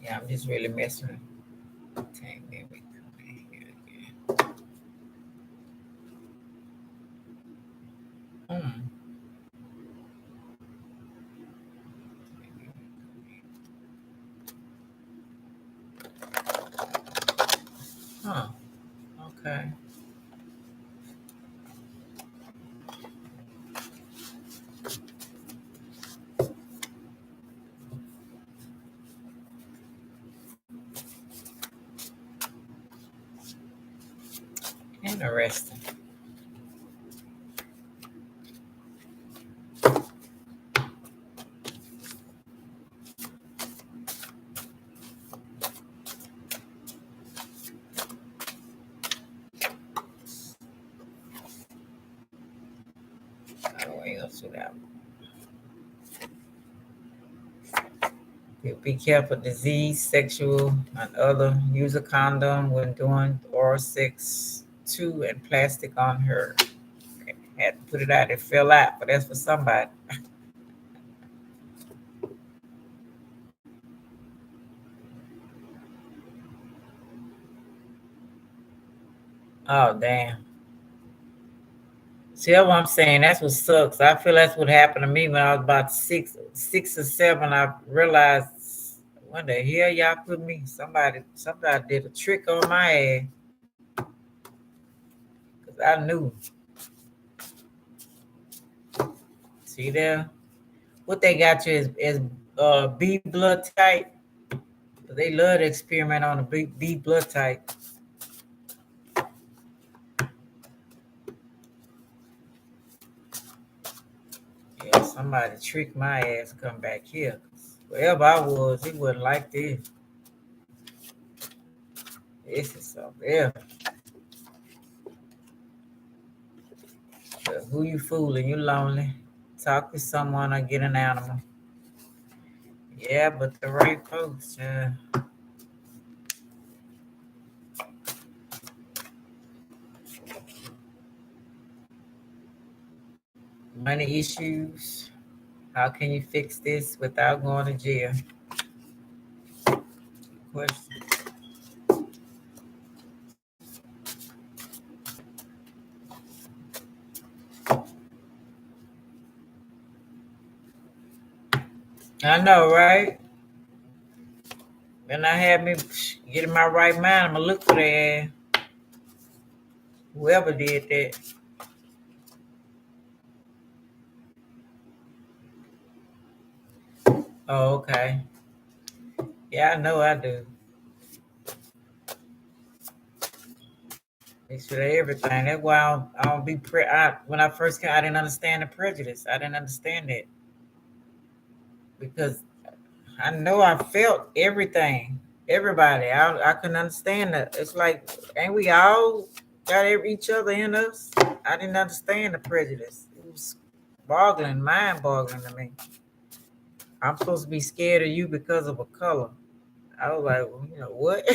Yeah, I'm just really messing. Okay, maybe come in here again. Hmm. Huh. Okay. Interesting. I don't want to that. Be careful, disease, sexual, and other. Use a condom when doing oral sex too, and plastic on her. Okay. Had to put it out. It fell out, but that's for somebody. Oh, damn. See, that's what I'm saying. That's what sucks. I feel that's what happened to me when I was about six or seven. I realized, when the hell y'all put me? Somebody did a trick on my ass. Cause I knew. See there? What they got you is B blood type. They love to experiment on the B blood type. Yeah, somebody tricked my ass to come back here. Wherever I was, it wasn't like this. This is something else. But who you fooling? You lonely. Talk to someone or get an animal. Yeah, but the right folks, money issues. How can you fix this without going to jail? Question. I know, right? And I had me get in my right mind. I'm gonna look for that. Whoever did that. Oh, okay. Yeah, I know I do. They should have everything. That's why I don't be when I first came, I didn't understand the prejudice. I didn't understand it because I know I felt everything. Everybody. I couldn't understand that. It's like, ain't we all got each other in us? I didn't understand the prejudice. It was boggling, mind boggling to me. I'm supposed to be scared of you because of a color. I was like, well, what?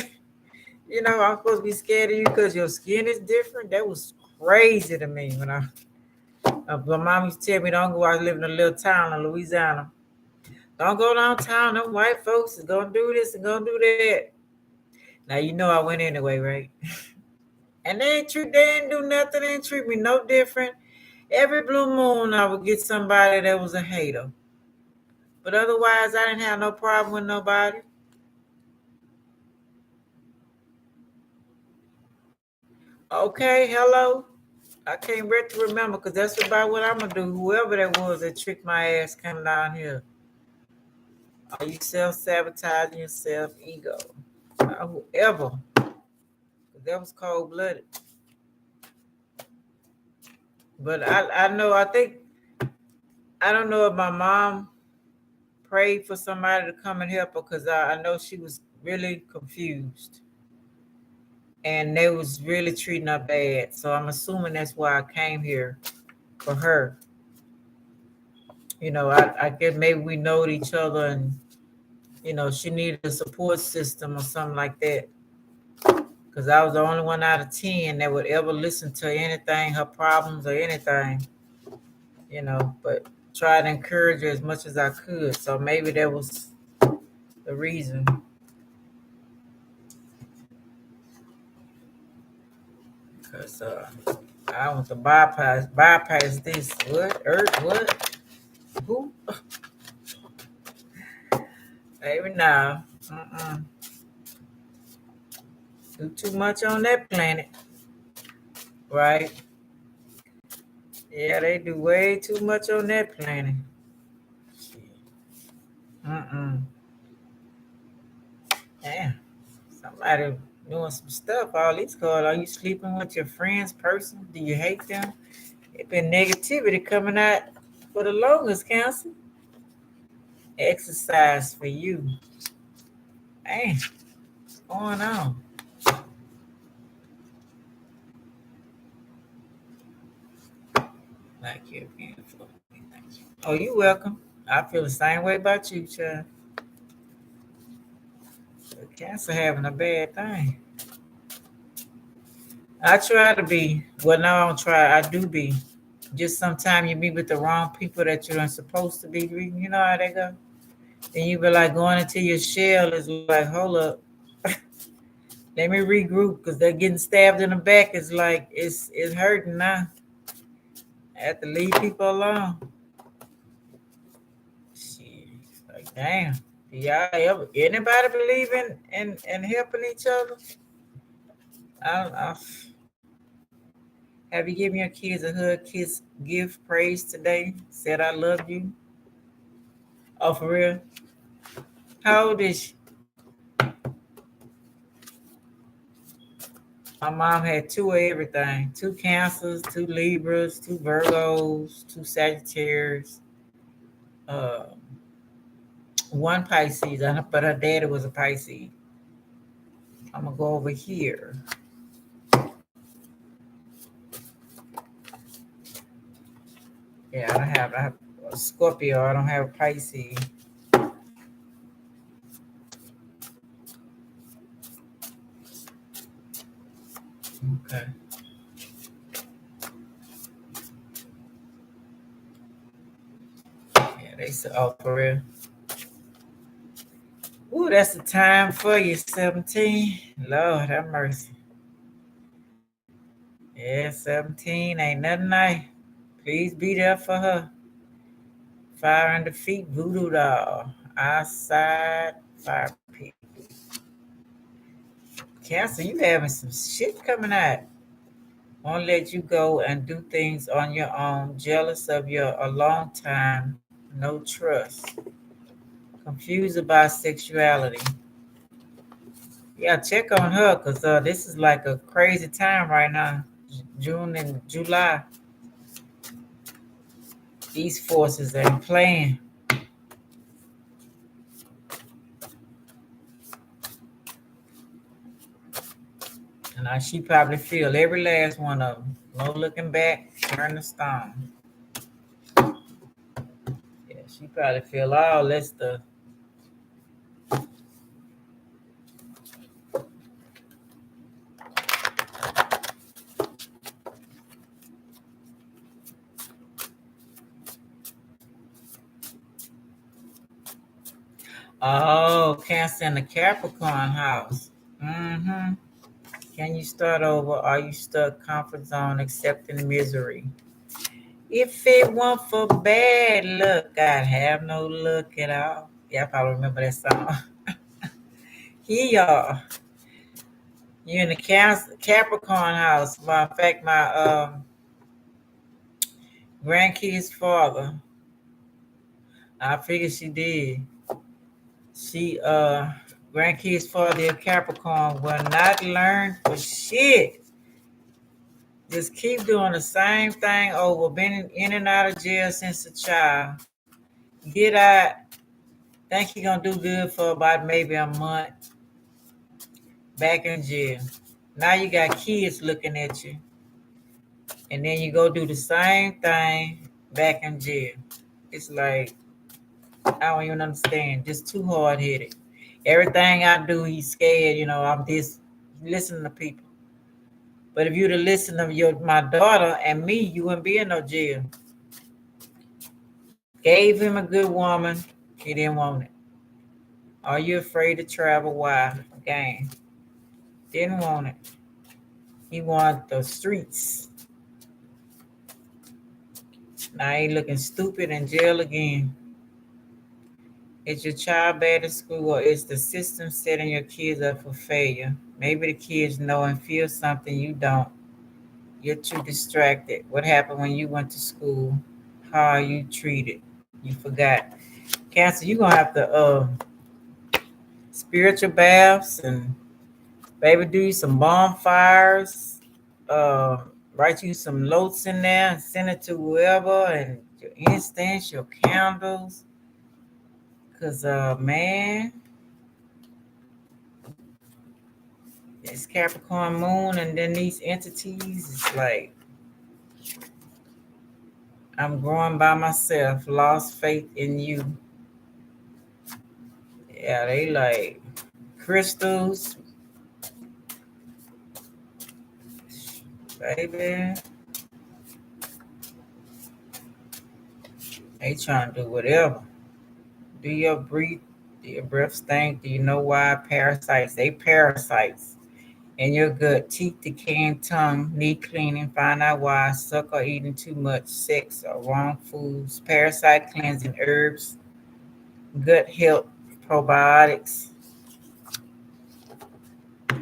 I'm supposed to be scared of you because your skin is different. That was crazy to me when my mom used to tell me, don't go out, live in a little town in Louisiana. Don't go downtown. Them white folks is gonna do this and gonna do that. Now I went anyway, right? And they didn't do nothing. They didn't treat me no different. Every blue moon, I would get somebody that was a hater. But otherwise, I didn't have no problem with nobody. Okay, hello. I can't wait to remember because that's about what I'm gonna do. Whoever that was that tricked my ass coming down here. Are you self-sabotaging yourself, ego? Whoever. 'Cause that was cold blooded. But I know I think I don't know if my mom prayed for somebody to come and help her because I know she was really confused and they was really treating her bad. So I'm assuming that's why I came here for her. I guess maybe we know each other and she needed a support system or something like that. Because I was the only one out of 10 that would ever listen to anything, her problems or anything, but try to encourage her as much as I could. So maybe that was the reason. Because I want to bypass this. What? Earth? What? Who? Maybe now. Do too much on that planet. Right? Yeah, they do way too much on that planet. Mm-mm. Damn. Somebody doing some stuff. All these calls. Are you sleeping with your friends person? Do you hate them? It been negativity coming out for the longest, Council. Exercise for you. Man, what's going on? Thank you again for me. Thank you. Oh, you welcome. I feel the same way about you, child. Cancer having a bad thing. I try to be. Well, no, I don't try. I do be. Just sometimes you be with the wrong people that you're not supposed to be. You know how they go. Then you be like going into your shell is like, hold up, let me regroup because they're getting stabbed in the back. It's like it's hurting now. I have to leave people alone. Shit, like damn. Do y'all ever anybody believe in helping each other? I have you given your kids a hug, kiss, give praise today? Said I love you. Oh, for real? How old is she? My mom had two of everything: two Cancers, two Libras, two Virgos, two Sagittarius, uh, one Pisces. But her daddy was a Pisces. I'm gonna go over here. Yeah, I have a Scorpio. I don't have a Pisces. Okay. Yeah, they said, oh, for real. Ooh, that's the time for you, 17. Lord have mercy. Yeah, 17 ain't nothing nice. Please be there for her. Fire and defeat voodoo doll. Outside fire people. Cancer, you having some shit coming out. Won't let you go and do things on your own. Jealous of your a long time. No trust. Confused about sexuality. Yeah, check on her because this is like a crazy time right now. June and July. These forces ain't playing. And she probably feel every last one of them. No looking back, turn the stone. Yeah, she probably feel all that stuff. Oh, Cancer in the Capricorn house. Mm-hmm. Can you start over? Are you stuck? Comfort zone, accepting misery. If it weren't for bad luck, I'd have no luck at all. Yeah, I probably remember that song. Here y'all. You in the Capricorn house. In fact, my grandkid's father, I figured she did. She grandkid's father, a Capricorn, will not learn for shit. Just keep doing the same thing over. Been in and out of jail since a child. Get out. Think you're gonna do good for about maybe a month. Back in jail. Now you got kids looking at you. And then you go do the same thing back in jail. It's like I don't even understand. Just too hard headed. Everything I do, he's scared. I'm this. Listen to people. But if you'd have listened to my daughter and me, you wouldn't be in no jail. Gave him a good woman. He didn't want it. Are you afraid to travel? Why? Again. Didn't want it. He wanted the streets. Now he looking stupid in jail again. Is your child bad at school, or is the system setting your kids up for failure? Maybe the kids know and feel something you don't. You're too distracted. What happened when you went to school? How are you treated? You forgot. Cancer, you're going to have to spiritual baths and maybe do you some bonfires. Uh, Write you some notes in there and send it to whoever, and your incense, your candles. Because, man, it's Capricorn moon, and then these entities, it's like, I'm growing by myself, lost faith in you. Yeah, they like crystals, baby. They trying to do whatever. Do your breathe, do your breath stink? Do you know why? Parasites, they parasites. In your gut, teeth decaying, tongue, need cleaning, find out why, suck or eating too much, sex or wrong foods, parasite cleansing, herbs, gut health, probiotics.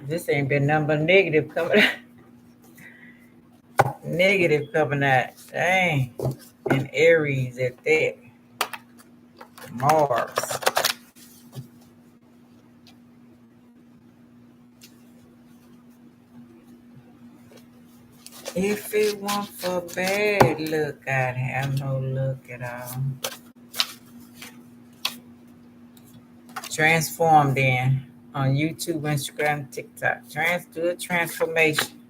This ain't been nothing but negative coming out. Negative coming out. Dang. And Aries at that. Mars. If it weren't for bad luck, I'd have no luck at all. Transform then on YouTube, Instagram, TikTok. Do a transformation.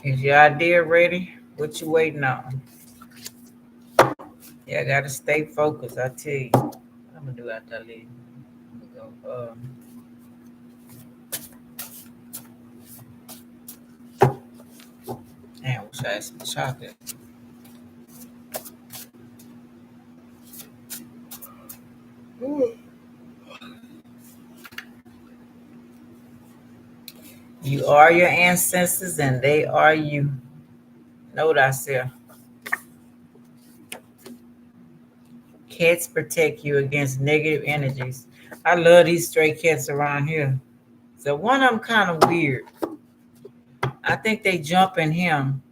Is your idea ready? What you waiting on? Yeah, I gotta stay focused. I tell you. What I'm gonna do after I leave. I'm gonna go. Damn, wish I had some chocolate. You are your ancestors and they are you. Know thyself. Cats protect you against negative energies. I love these stray cats around here. So one of them kind of weird. I think they jump in him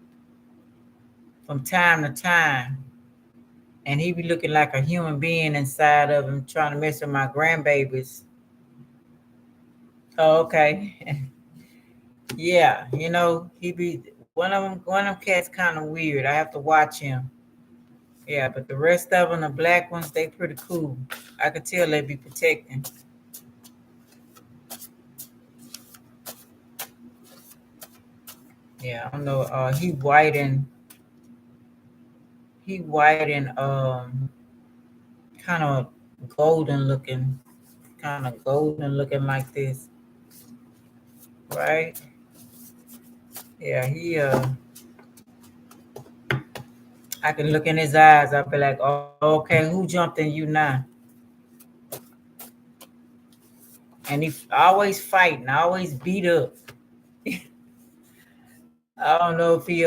from time to time. And he be looking like a human being inside of him, trying to mess with my grandbabies. Oh, okay. Yeah, he be one of them cats kind of weird. I have to watch him. Yeah, but the rest of them, the black ones, they pretty cool. I could tell they be protecting. Yeah, I don't know. He white and kind of golden looking, like this, right? Yeah, I can look in his eyes. I'll be like, oh, okay, who jumped in you now? And he always fighting, always beat up. I don't know if he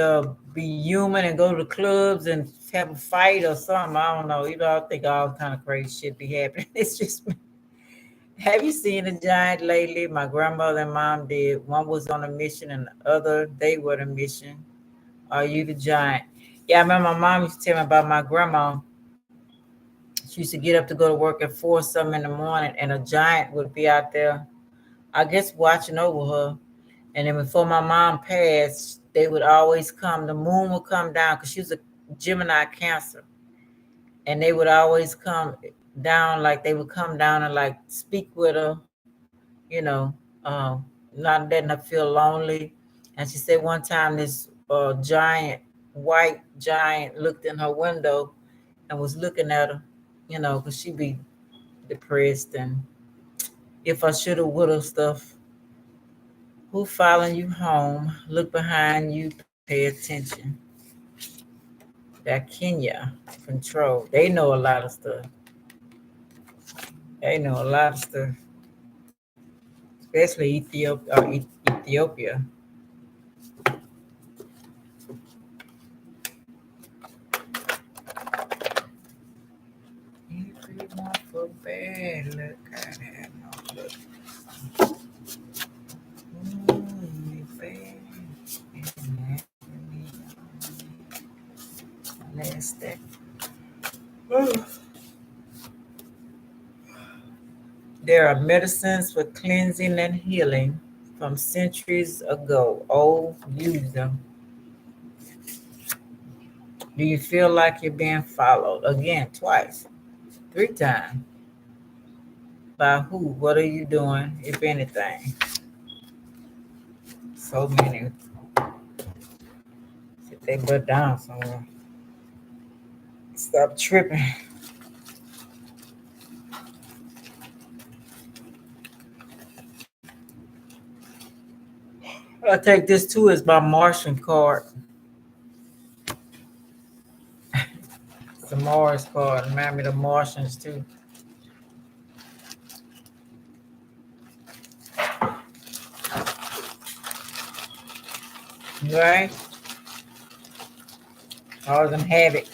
be human and go to the clubs and have a fight or something. I don't know. I think all kind of crazy shit be happening. It's just me. Have you seen a giant lately? My grandmother and mom did. One was on a mission and the other, they were on a mission. Are you the giant? Yeah, I remember my mom used to tell me about my grandma. She used to get up to go to work at 4 something in the morning, and a giant would be out there, I guess, watching over her. And then before my mom passed, they would always come. The moon would come down because she was a Gemini Cancer, and they would always come down, like they would come down and like speak with her, you know, um, not letting her feel lonely. And she said one time this giant, white giant, looked in her window and was looking at her, because she be depressed and if I shoulda, woulda stuff. Who following you home? Look behind you, pay attention. That Kenya control. They know a lot of stuff. They know a lot of stuff, especially Ethiopia. If you want for bad, look at it. No, look. Bad. Last step. There are medicines for cleansing and healing from centuries ago. Oh, use them. Do you feel like you're being followed? Again, twice, 3 times. By who? What are you doing, if anything? So many. Sit they butt down somewhere. Stop tripping. I take this too as my Martian card. It's a Mars card. Remind me of the Martians too. Right? All of them have it.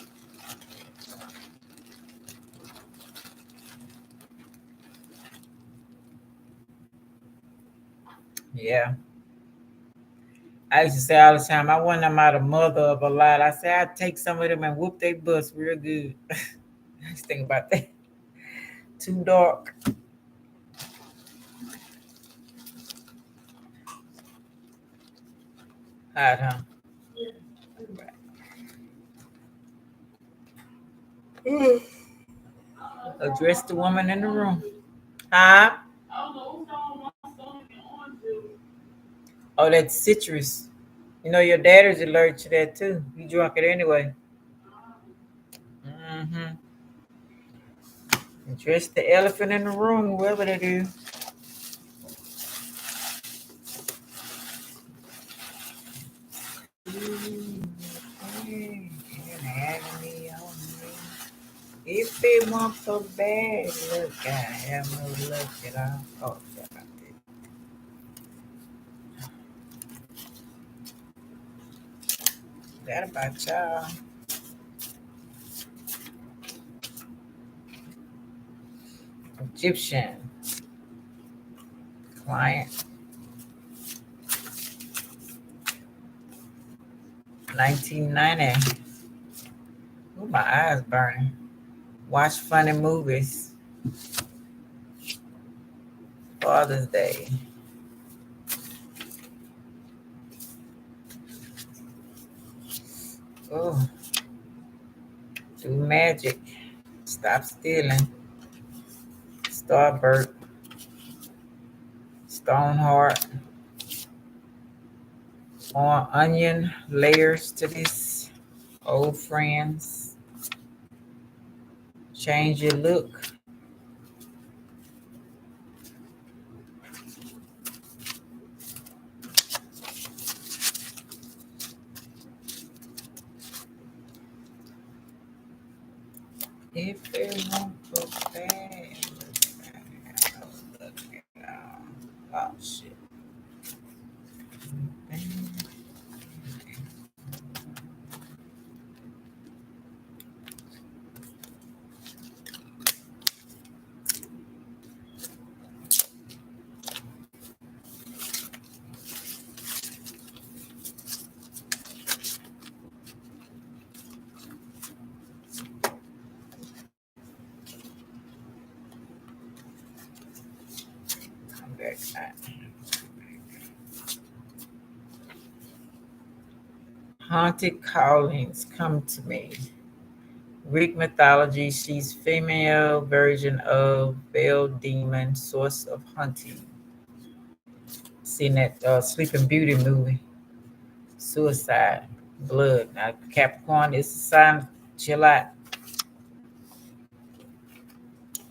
Yeah. I used to say all the time, I want them out of mother of a lot. I say I'd take some of them and whoop their butts real good. I just think about that. Too dark. Hot, huh? Address the woman in the room. Huh? Oh, that's citrus. Your daddy's allergic to that too. You drunk it anyway. Mm-hmm. Address the elephant in the room, whoever that is. If they want so bad, look, I have no luck at all. Oh, yeah, I did. That about y'all. Egyptian client, 1990. Ooh, my eyes burning. Watch funny movies. Father's Day. Oh, do magic. Stop stealing. Starbird. Stoneheart. On onion layers to this. Old friends. Change your look. If it won't go bad. Oh, shit. Come back. Haunted callings come to me. Greek mythology, she's female version of veiled demon, source of hunting. Seen that Sleeping Beauty movie. Suicide, blood. Now Capricorn is a sign of chill out.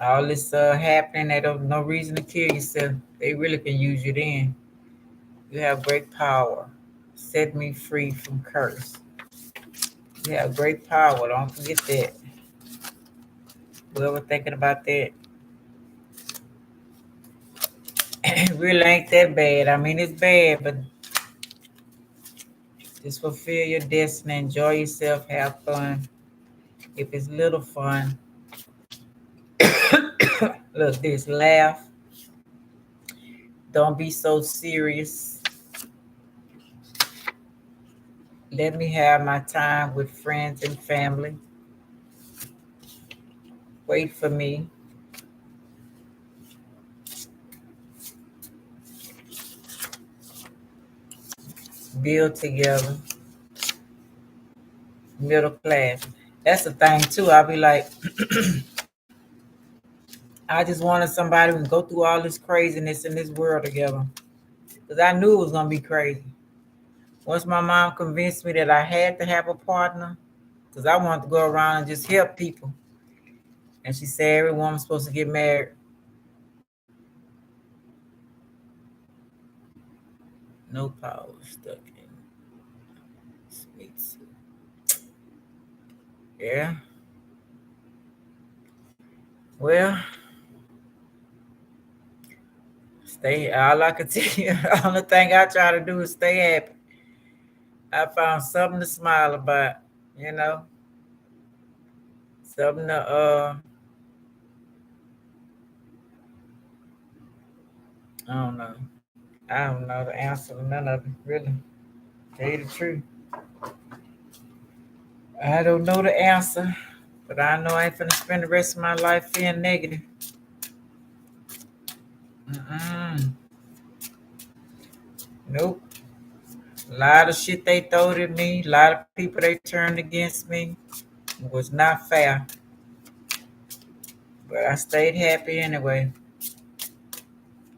All this happening, they don't no reason to kill yourself. They really can use you then. You have great power. Set me free from curse. You have great power. Don't forget that. Whoever thinking about that, it really ain't that bad. I mean, it's bad, but just fulfill your destiny. Enjoy yourself. Have fun. If it's little fun, look this. Laugh. Don't be so serious. Let me have my time with friends and family. Wait for me. Build together. Middle class. That's the thing too. I'll be like, I just wanted somebody who can go through all this craziness in this world together. Because I knew it was going to be crazy. Once my mom convinced me that I had to have a partner, because I wanted to go around and just help people. And she said every woman's supposed to get married. No power stuck in sweets. Yeah. Well, stay. All I can tell you, the only thing I try to do is stay happy. I found something to smile about, you know, something to I don't know. I don't know the answer to none of it, really. Tell you the truth. I don't know the answer, but I know I ain't finna spend the rest of my life feeling negative. Mm-mm. Nope. A lot of shit they throwed at me, a lot of people they turned against me. It was not fair, but I stayed happy anyway.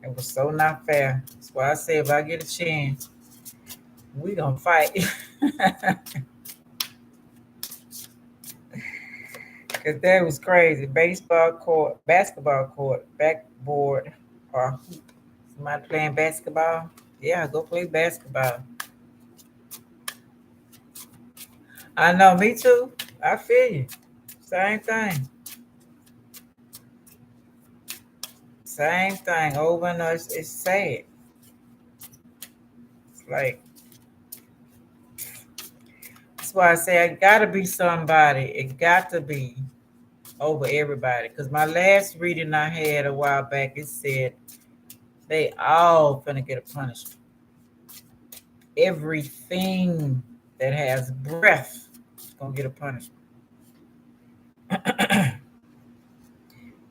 It was so not fair. That's why I say if I get a chance, we gonna fight. Cause that was crazy. Baseball court, basketball court, backboard, or hoop. Somebody playing basketball? Yeah, go play basketball. I know, me too. I feel you. Same thing. Same thing. Over and over. It's sad. It's like, That's why I say it gotta be somebody. It got to be over everybody. Because my last reading I had a while back, it said they all finna get a punishment. Everything that has breath is gonna get a punishment.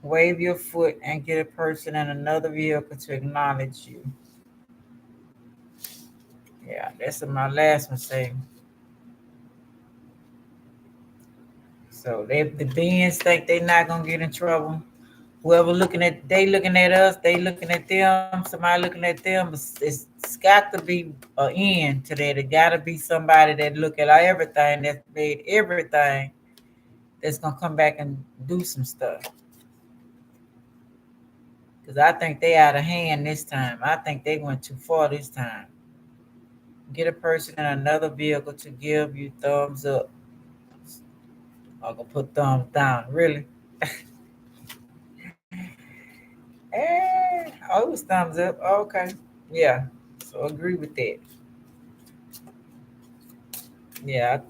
Wave your foot and get a person in another vehicle to acknowledge you. Yeah, that's what my last one say. So they the beings think they not gonna get in trouble. Whoever looking at us, they looking at them, somebody looking at them, it's got to be an end to that. It gotta be somebody that look at everything, that made everything, that's gonna come back and do some stuff. Because I think they out of hand this time. I think they went too far this time. Get a person in another vehicle to give you thumbs up. I'm gonna put thumbs down. Really? Oh, it was thumbs up. Oh, okay. Yeah. So agree with that. Yeah,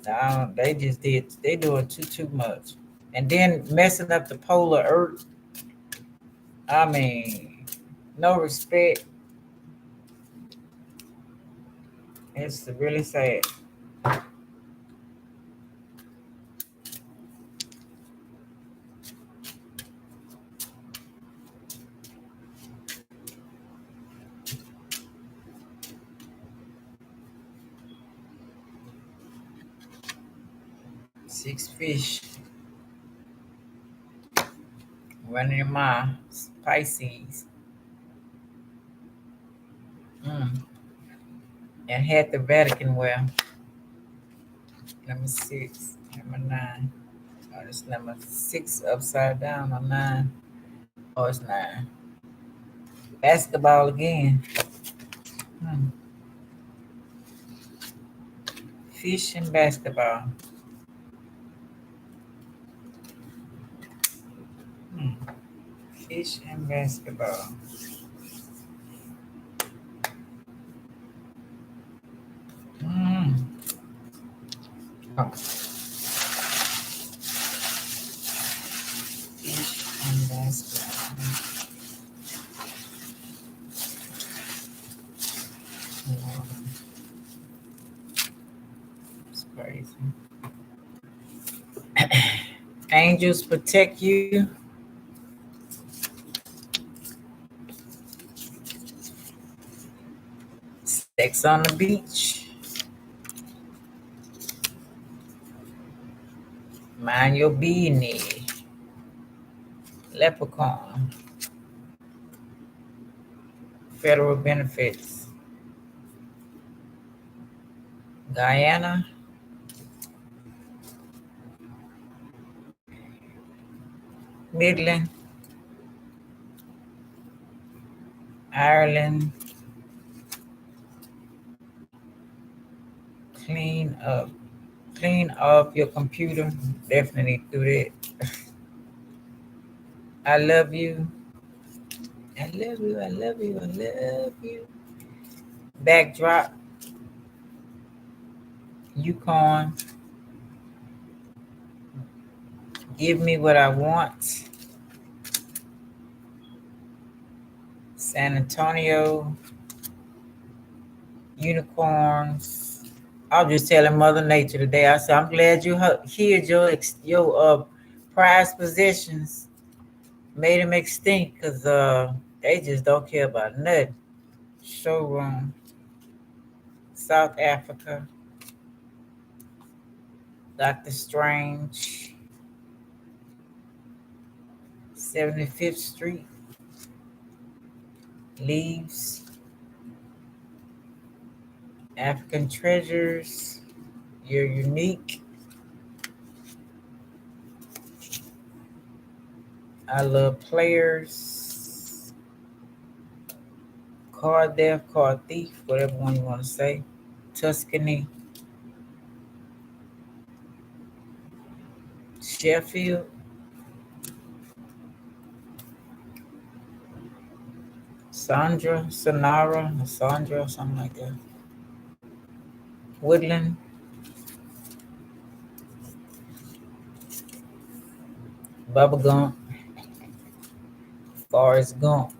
they just did. They doing too much, and then messing up the polar Earth. I mean, no respect. It's really sad. 6 fish running in my Pisces. Mm. And had the Vatican well. Number 6, number 9. Oh, it's number 6 upside down on 9. Oh, it's 9. Basketball again. Hmm. Fish and basketball. Hmm. Fish and basketball. Mm. Oh, fish and basketball. Oh, it's crazy. Angels protect you. Sex on the beach. Mind your business. Leprechaun. Federal benefits. Guyana. Midland. Ireland. Clean up. Clean up your computer. Definitely do that. I love you. I love you. I love you. I love you. Backdrop. Yukon. Give me what I want. San Antonio. Unicorns. I was just telling Mother Nature today. I said, I'm glad you hid your prized possessions, made them extinct, because they just don't care about nothing. Showroom. South Africa. Doctor Strange. 75th Street. Leaves. African treasures. You're unique. I love players. Card death, card thief, whatever one you want to say. Tuscany. Sheffield. Sandra, something like that. Woodland. Bubba Gump, Forrest Gump,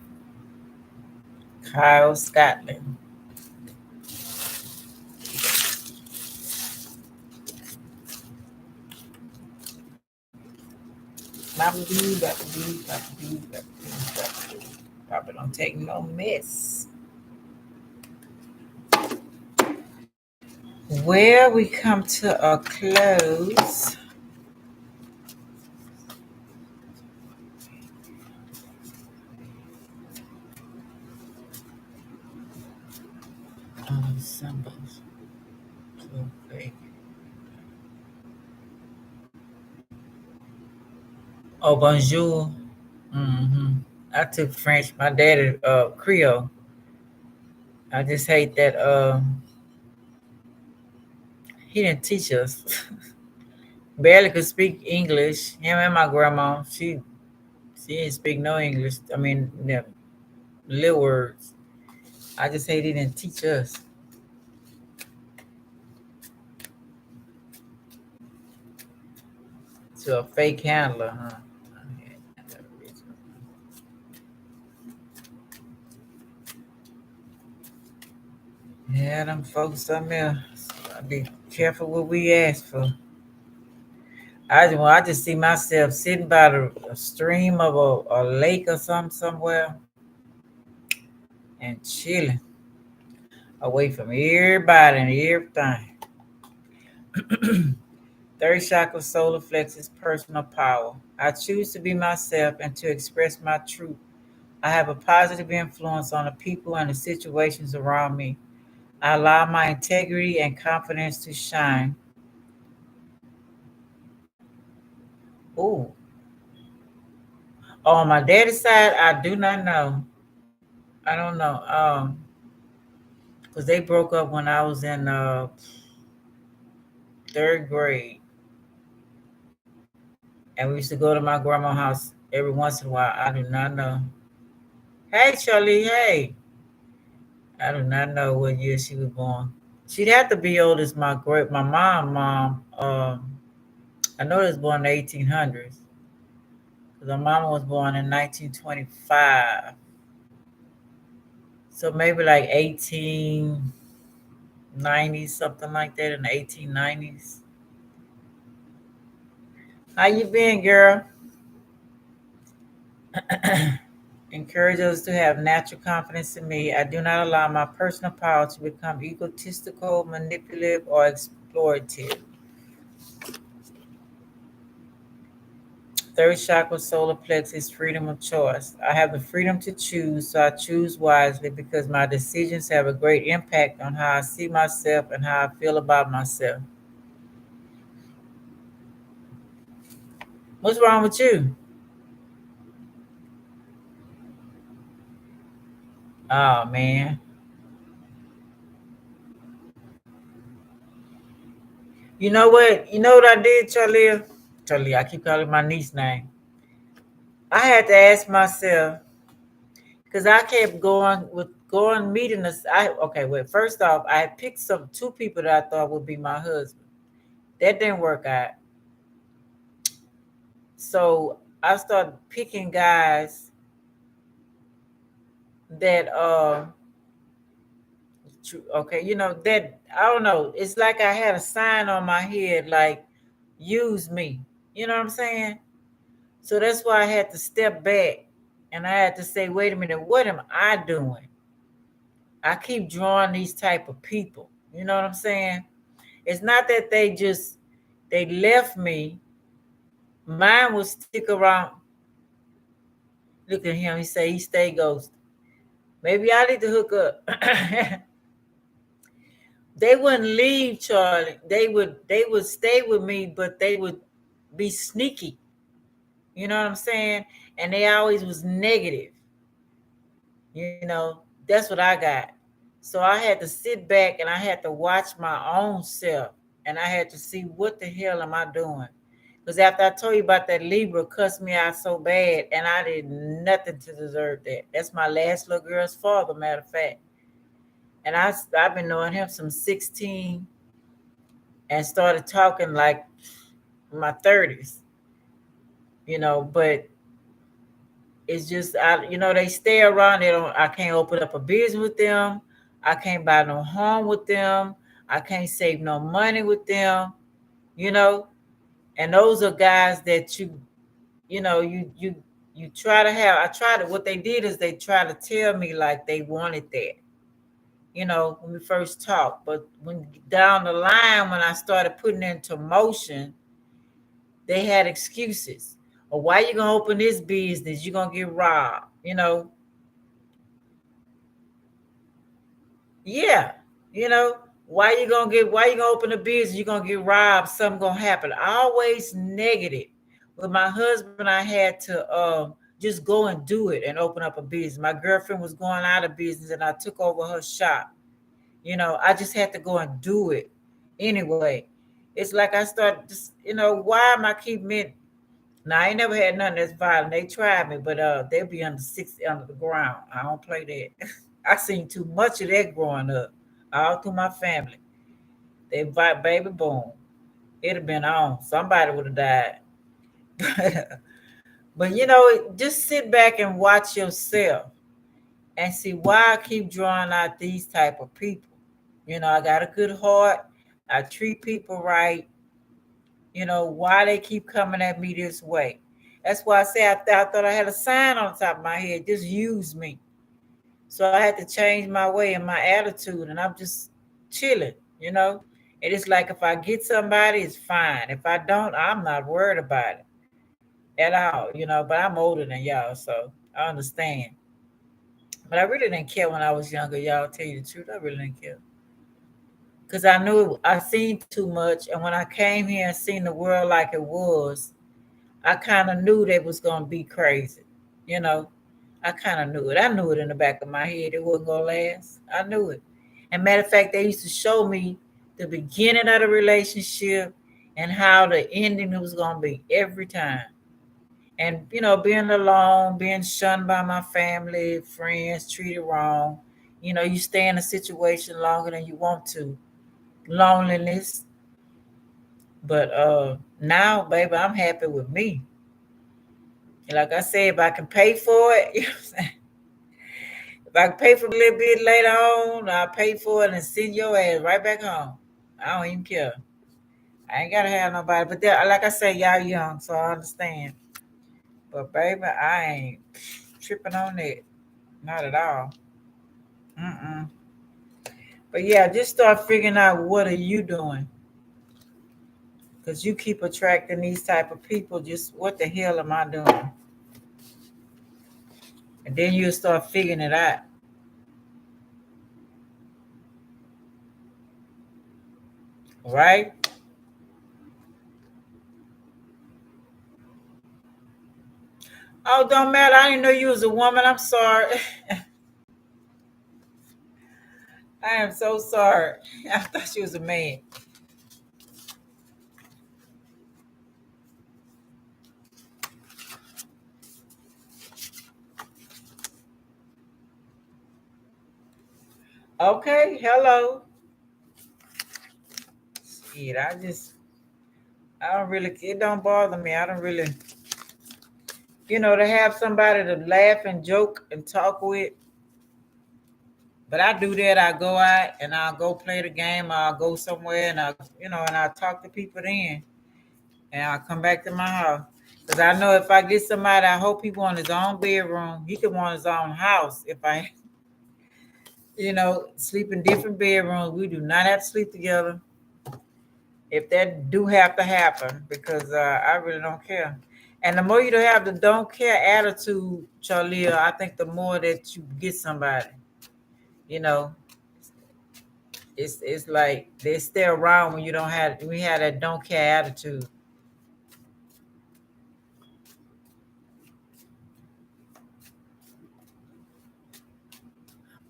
Kyle Scotland. Bobby, Bobby, Bobby, Bobby. Papa don't take no mess. Well, we come to a close. Symbols. Okay. Oh, bonjour. Mm-hmm. I took French. My daddy, Creole. I just hate that. He didn't teach us. Barely could speak English. Him and my grandma, she didn't speak no English. I mean, little words. I just hate he didn't teach us. To a fake handler, huh? Yeah, them folks up there. I be careful what we ask for. I just see myself sitting by a stream of a lake or something somewhere and chilling away from everybody and everything. Third chakra, solar plexus, personal power. I choose to be myself and to express my truth. I have a positive influence on the people and the situations around me. I allow my integrity and confidence to shine. Ooh. On my daddy's side, I do not know. I don't know. Because they broke up when I was in third grade. And we used to go to my grandma's house every once in a while. I do not know. Hey, Charlie, hey. I do not know what year she was born. She'd have to be old as my mom. I know it was born in the 1800s. Because my mama was born in 1925. So maybe like 1890s, something like that, in the 1890s. How you been, girl? Encourage us to have natural confidence in me. I do not allow my personal power to become egotistical, manipulative, or exploitative. Third chakra, solar plexus, freedom of choice. I have the freedom to choose, so I choose wisely because my decisions have a great impact on how I see myself and how I feel about myself. What's wrong with you? Oh, man. You know what? You know what I did, Charlie? Charlie, I keep calling my niece name. I had to ask myself, because I kept going meeting us. Okay, well, first off, I had picked two people that I thought would be my husband. That didn't work out. So I started picking guys that okay, that I don't know. It's like I had a sign on my head like use me. You know what I'm saying? So that's why I had to step back and I had to say, wait a minute, what am I doing? I keep drawing these type of people. You know what I'm saying? It's not that they left me. Mine will stick around. Look at him. He say he stay ghost. Maybe I need to hook up. They wouldn't leave, Charlie. They would stay with me, but they would be sneaky. You know what I'm saying? And they always was negative. That's what I got. So I had to sit back and I had to watch my own self. And I had to see what the hell am I doing? Because after I told you about that Libra cussed me out so bad, and I did nothing to deserve that. That's my last little girl's father, matter of fact. And I've been knowing him since 16 and started talking like my 30s. But it's just they stay around. They don't. I can't open up a business with them. I can't buy no home with them. I can't save no money with them. You know, and those are guys that you try to have. I tried to. What they did is they tried to tell me like they wanted that. When we first talked, but when down the line when I started putting it into motion, they had excuses. Or why you gonna open this business? You're gonna get robbed. Yeah, you know, why you gonna open a business, you're gonna get robbed, something gonna happen. Always negative. With my husband, I had to just go and do it and open up a business. My girlfriend was going out of business and I took over her shop. I just had to go and do it anyway. It's like I started just, why am I keep me? Now I ain't never had nothing that's violent. They tried me, but they'll be under 60 under the ground. I don't play that. I seen too much of that growing up, all through my family. They bite baby boom. It'd have been on. Somebody would have died. But just sit back and watch yourself and see why I keep drawing out these type of people. I got a good heart. I treat people right. Why they keep coming at me this way. That's why I say I thought I had a sign on top of my head. Just use me. So I had to change my way and my attitude, and I'm just chilling. And it's like if I get somebody, it's fine. If I don't, I'm not worried about it at all. But I'm older than y'all, so I understand. But I really didn't care when I was younger, y'all. Tell you the truth, I really didn't care because I knew I seen too much, and when I came here and seen the world like it was, I kind of knew they was gonna be crazy. You know, I kind of knew it. I knew it in the back of my head. It wasn't gonna last. I knew it. And matter of fact, they used to show me the beginning of the relationship and how the ending was gonna be every time. And being alone, being shunned by my family, friends, treated wrong. You stay in a situation longer than you want to. Loneliness. But now, baby, I'm happy with me. And like I said, if I can pay for it, you know what I'm saying? If I can pay for a little bit later on, I'll pay for it and send your ass right back home. I don't even care. I ain't gotta have nobody. But like I say, y'all young, so I understand. But baby, I ain't tripping on it. Not at all. Mm-mm. But yeah, just start figuring out what are you doing. Because you keep attracting these type of people. Just what the hell am I doing? And then you'll start figuring it out. Right? Oh, don't matter. I didn't know you was a woman. I'm sorry. I am so sorry. I thought she was a man. Okay, hello. Shit, I don't really, it don't bother me. I don't really, to have somebody to laugh and joke and talk with. But I do that. I go out and I'll go play the game. I'll go somewhere and I'll talk to people then. And I'll come back to my house. Because I know if I get somebody, I hope he want his own bedroom. He could want his own house if I, sleep in different bedrooms. We do not have to sleep together if that do have to happen because I really don't care. And the more you have the don't care attitude, Charlia, I think the more that you get somebody. You know, it's like they stay around when you don't have we have that don't care attitude.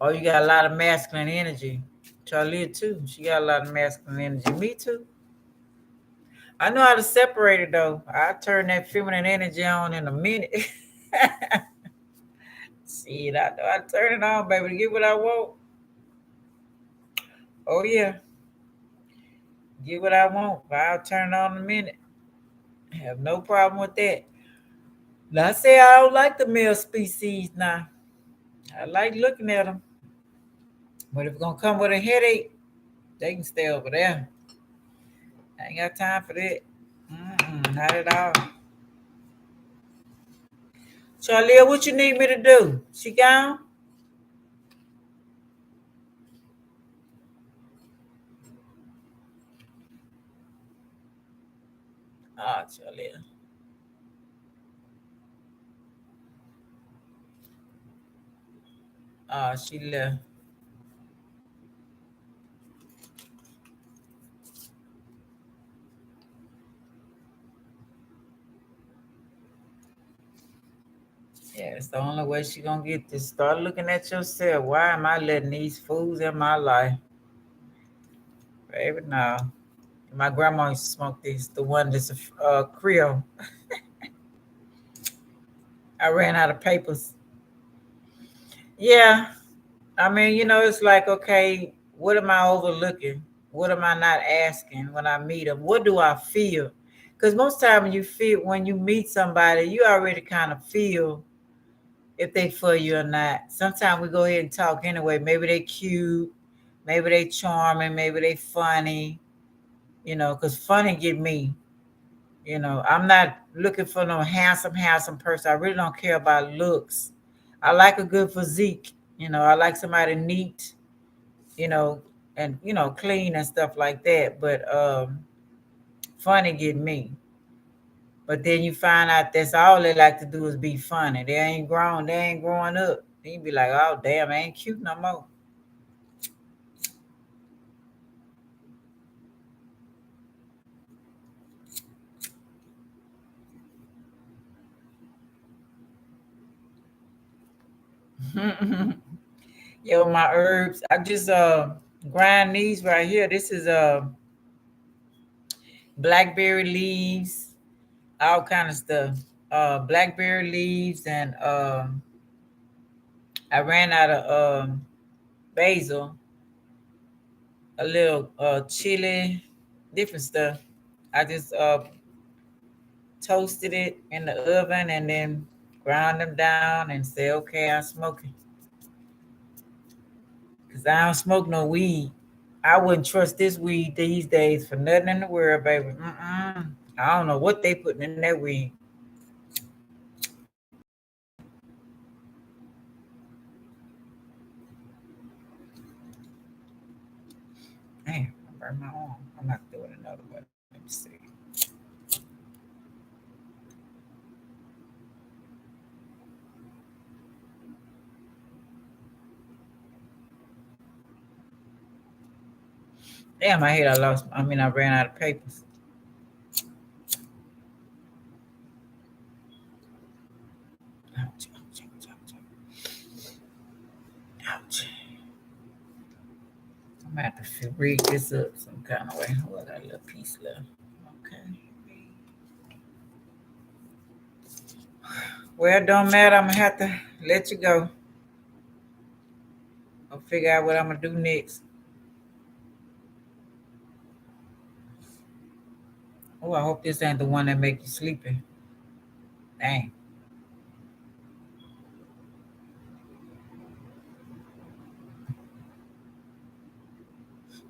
Oh, you got a lot of masculine energy. Charlia too. She got a lot of masculine energy. Me too. I know how to separate it though. I turn that feminine energy on in a minute. See, I know I turn it on, baby, to get what I want. Oh yeah, get what I want. I'll turn it on in a minute. I have no problem with that. Now, I say I don't like the male species now. I like looking at them. But if it's going to come with a headache, they can stay over there. I ain't got time for that. Not at all. Charlie, what you need me to do? She gone? Ah, Charlie. Ah, she left. Yeah, it's the only way she gonna get this. Start looking at yourself. Why am I letting these fools in my life? Baby, no. My grandma used to smoke this, the one that's a Creole. I ran out of papers. Yeah, I mean, it's like, okay, what am I overlooking? What am I not asking when I meet them? What do I feel? Because most time when you meet somebody, you already kind of feel if they for you or not. Sometimes we go ahead and talk anyway. Maybe they cute, maybe they charming, maybe they funny, because funny get me. I'm not looking for no handsome person. I really don't care about looks. I like a good physique. I like somebody neat, you know, and clean and stuff like that. But funny get me. But then you find out that's all they like to do is be funny. They ain't grown. They ain't growing up. Then you be like, oh damn, I ain't cute no more. Yo, my herbs. I just grind these right here. This is blackberry leaves, all kind of stuff. Blackberry leaves and I ran out of basil, a little chili, different stuff. I just toasted it in the oven and then ground them down and say, okay, I'm smoking. Because I don't smoke no weed. I wouldn't trust this weed these days for nothing in the world, baby. I don't know what they putting in that weed. Damn, I burned my arm. I'm not doing another one. Let me see. Damn, I hate I lost. I ran out of papers. Ouch, ouch, ouch, ouch, ouch. I'm gonna have to read this up some kind of way. Oh, I got a little piece left. Okay. Well, it don't matter. I'm gonna have to let you go. I'll figure out what I'm gonna do next. Oh, I hope this ain't the one that make you sleepy. Dang.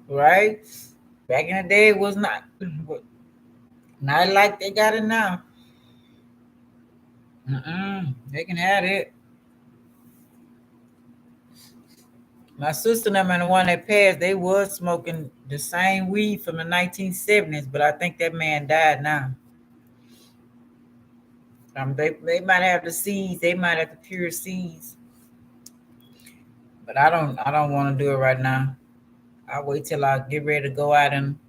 Right? Back in the day, it was not like they got it now. They can have it. My sister and them and the one that passed, they was smoking the same weed from the 1970s, but I think that man died now. They might have the seeds, they might have the pure seeds, but I don't want to do it right now. I'll wait till I get ready to go out and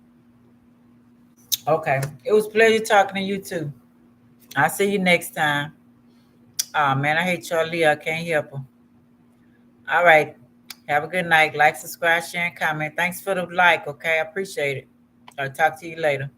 okay. It was a pleasure talking to you too. I'll see you next time. Oh man, I hate Charlie. I can't help her. All right. Have a good night. Like, subscribe, share, and comment. Thanks for the like. Okay, I appreciate it. I'll talk to you later.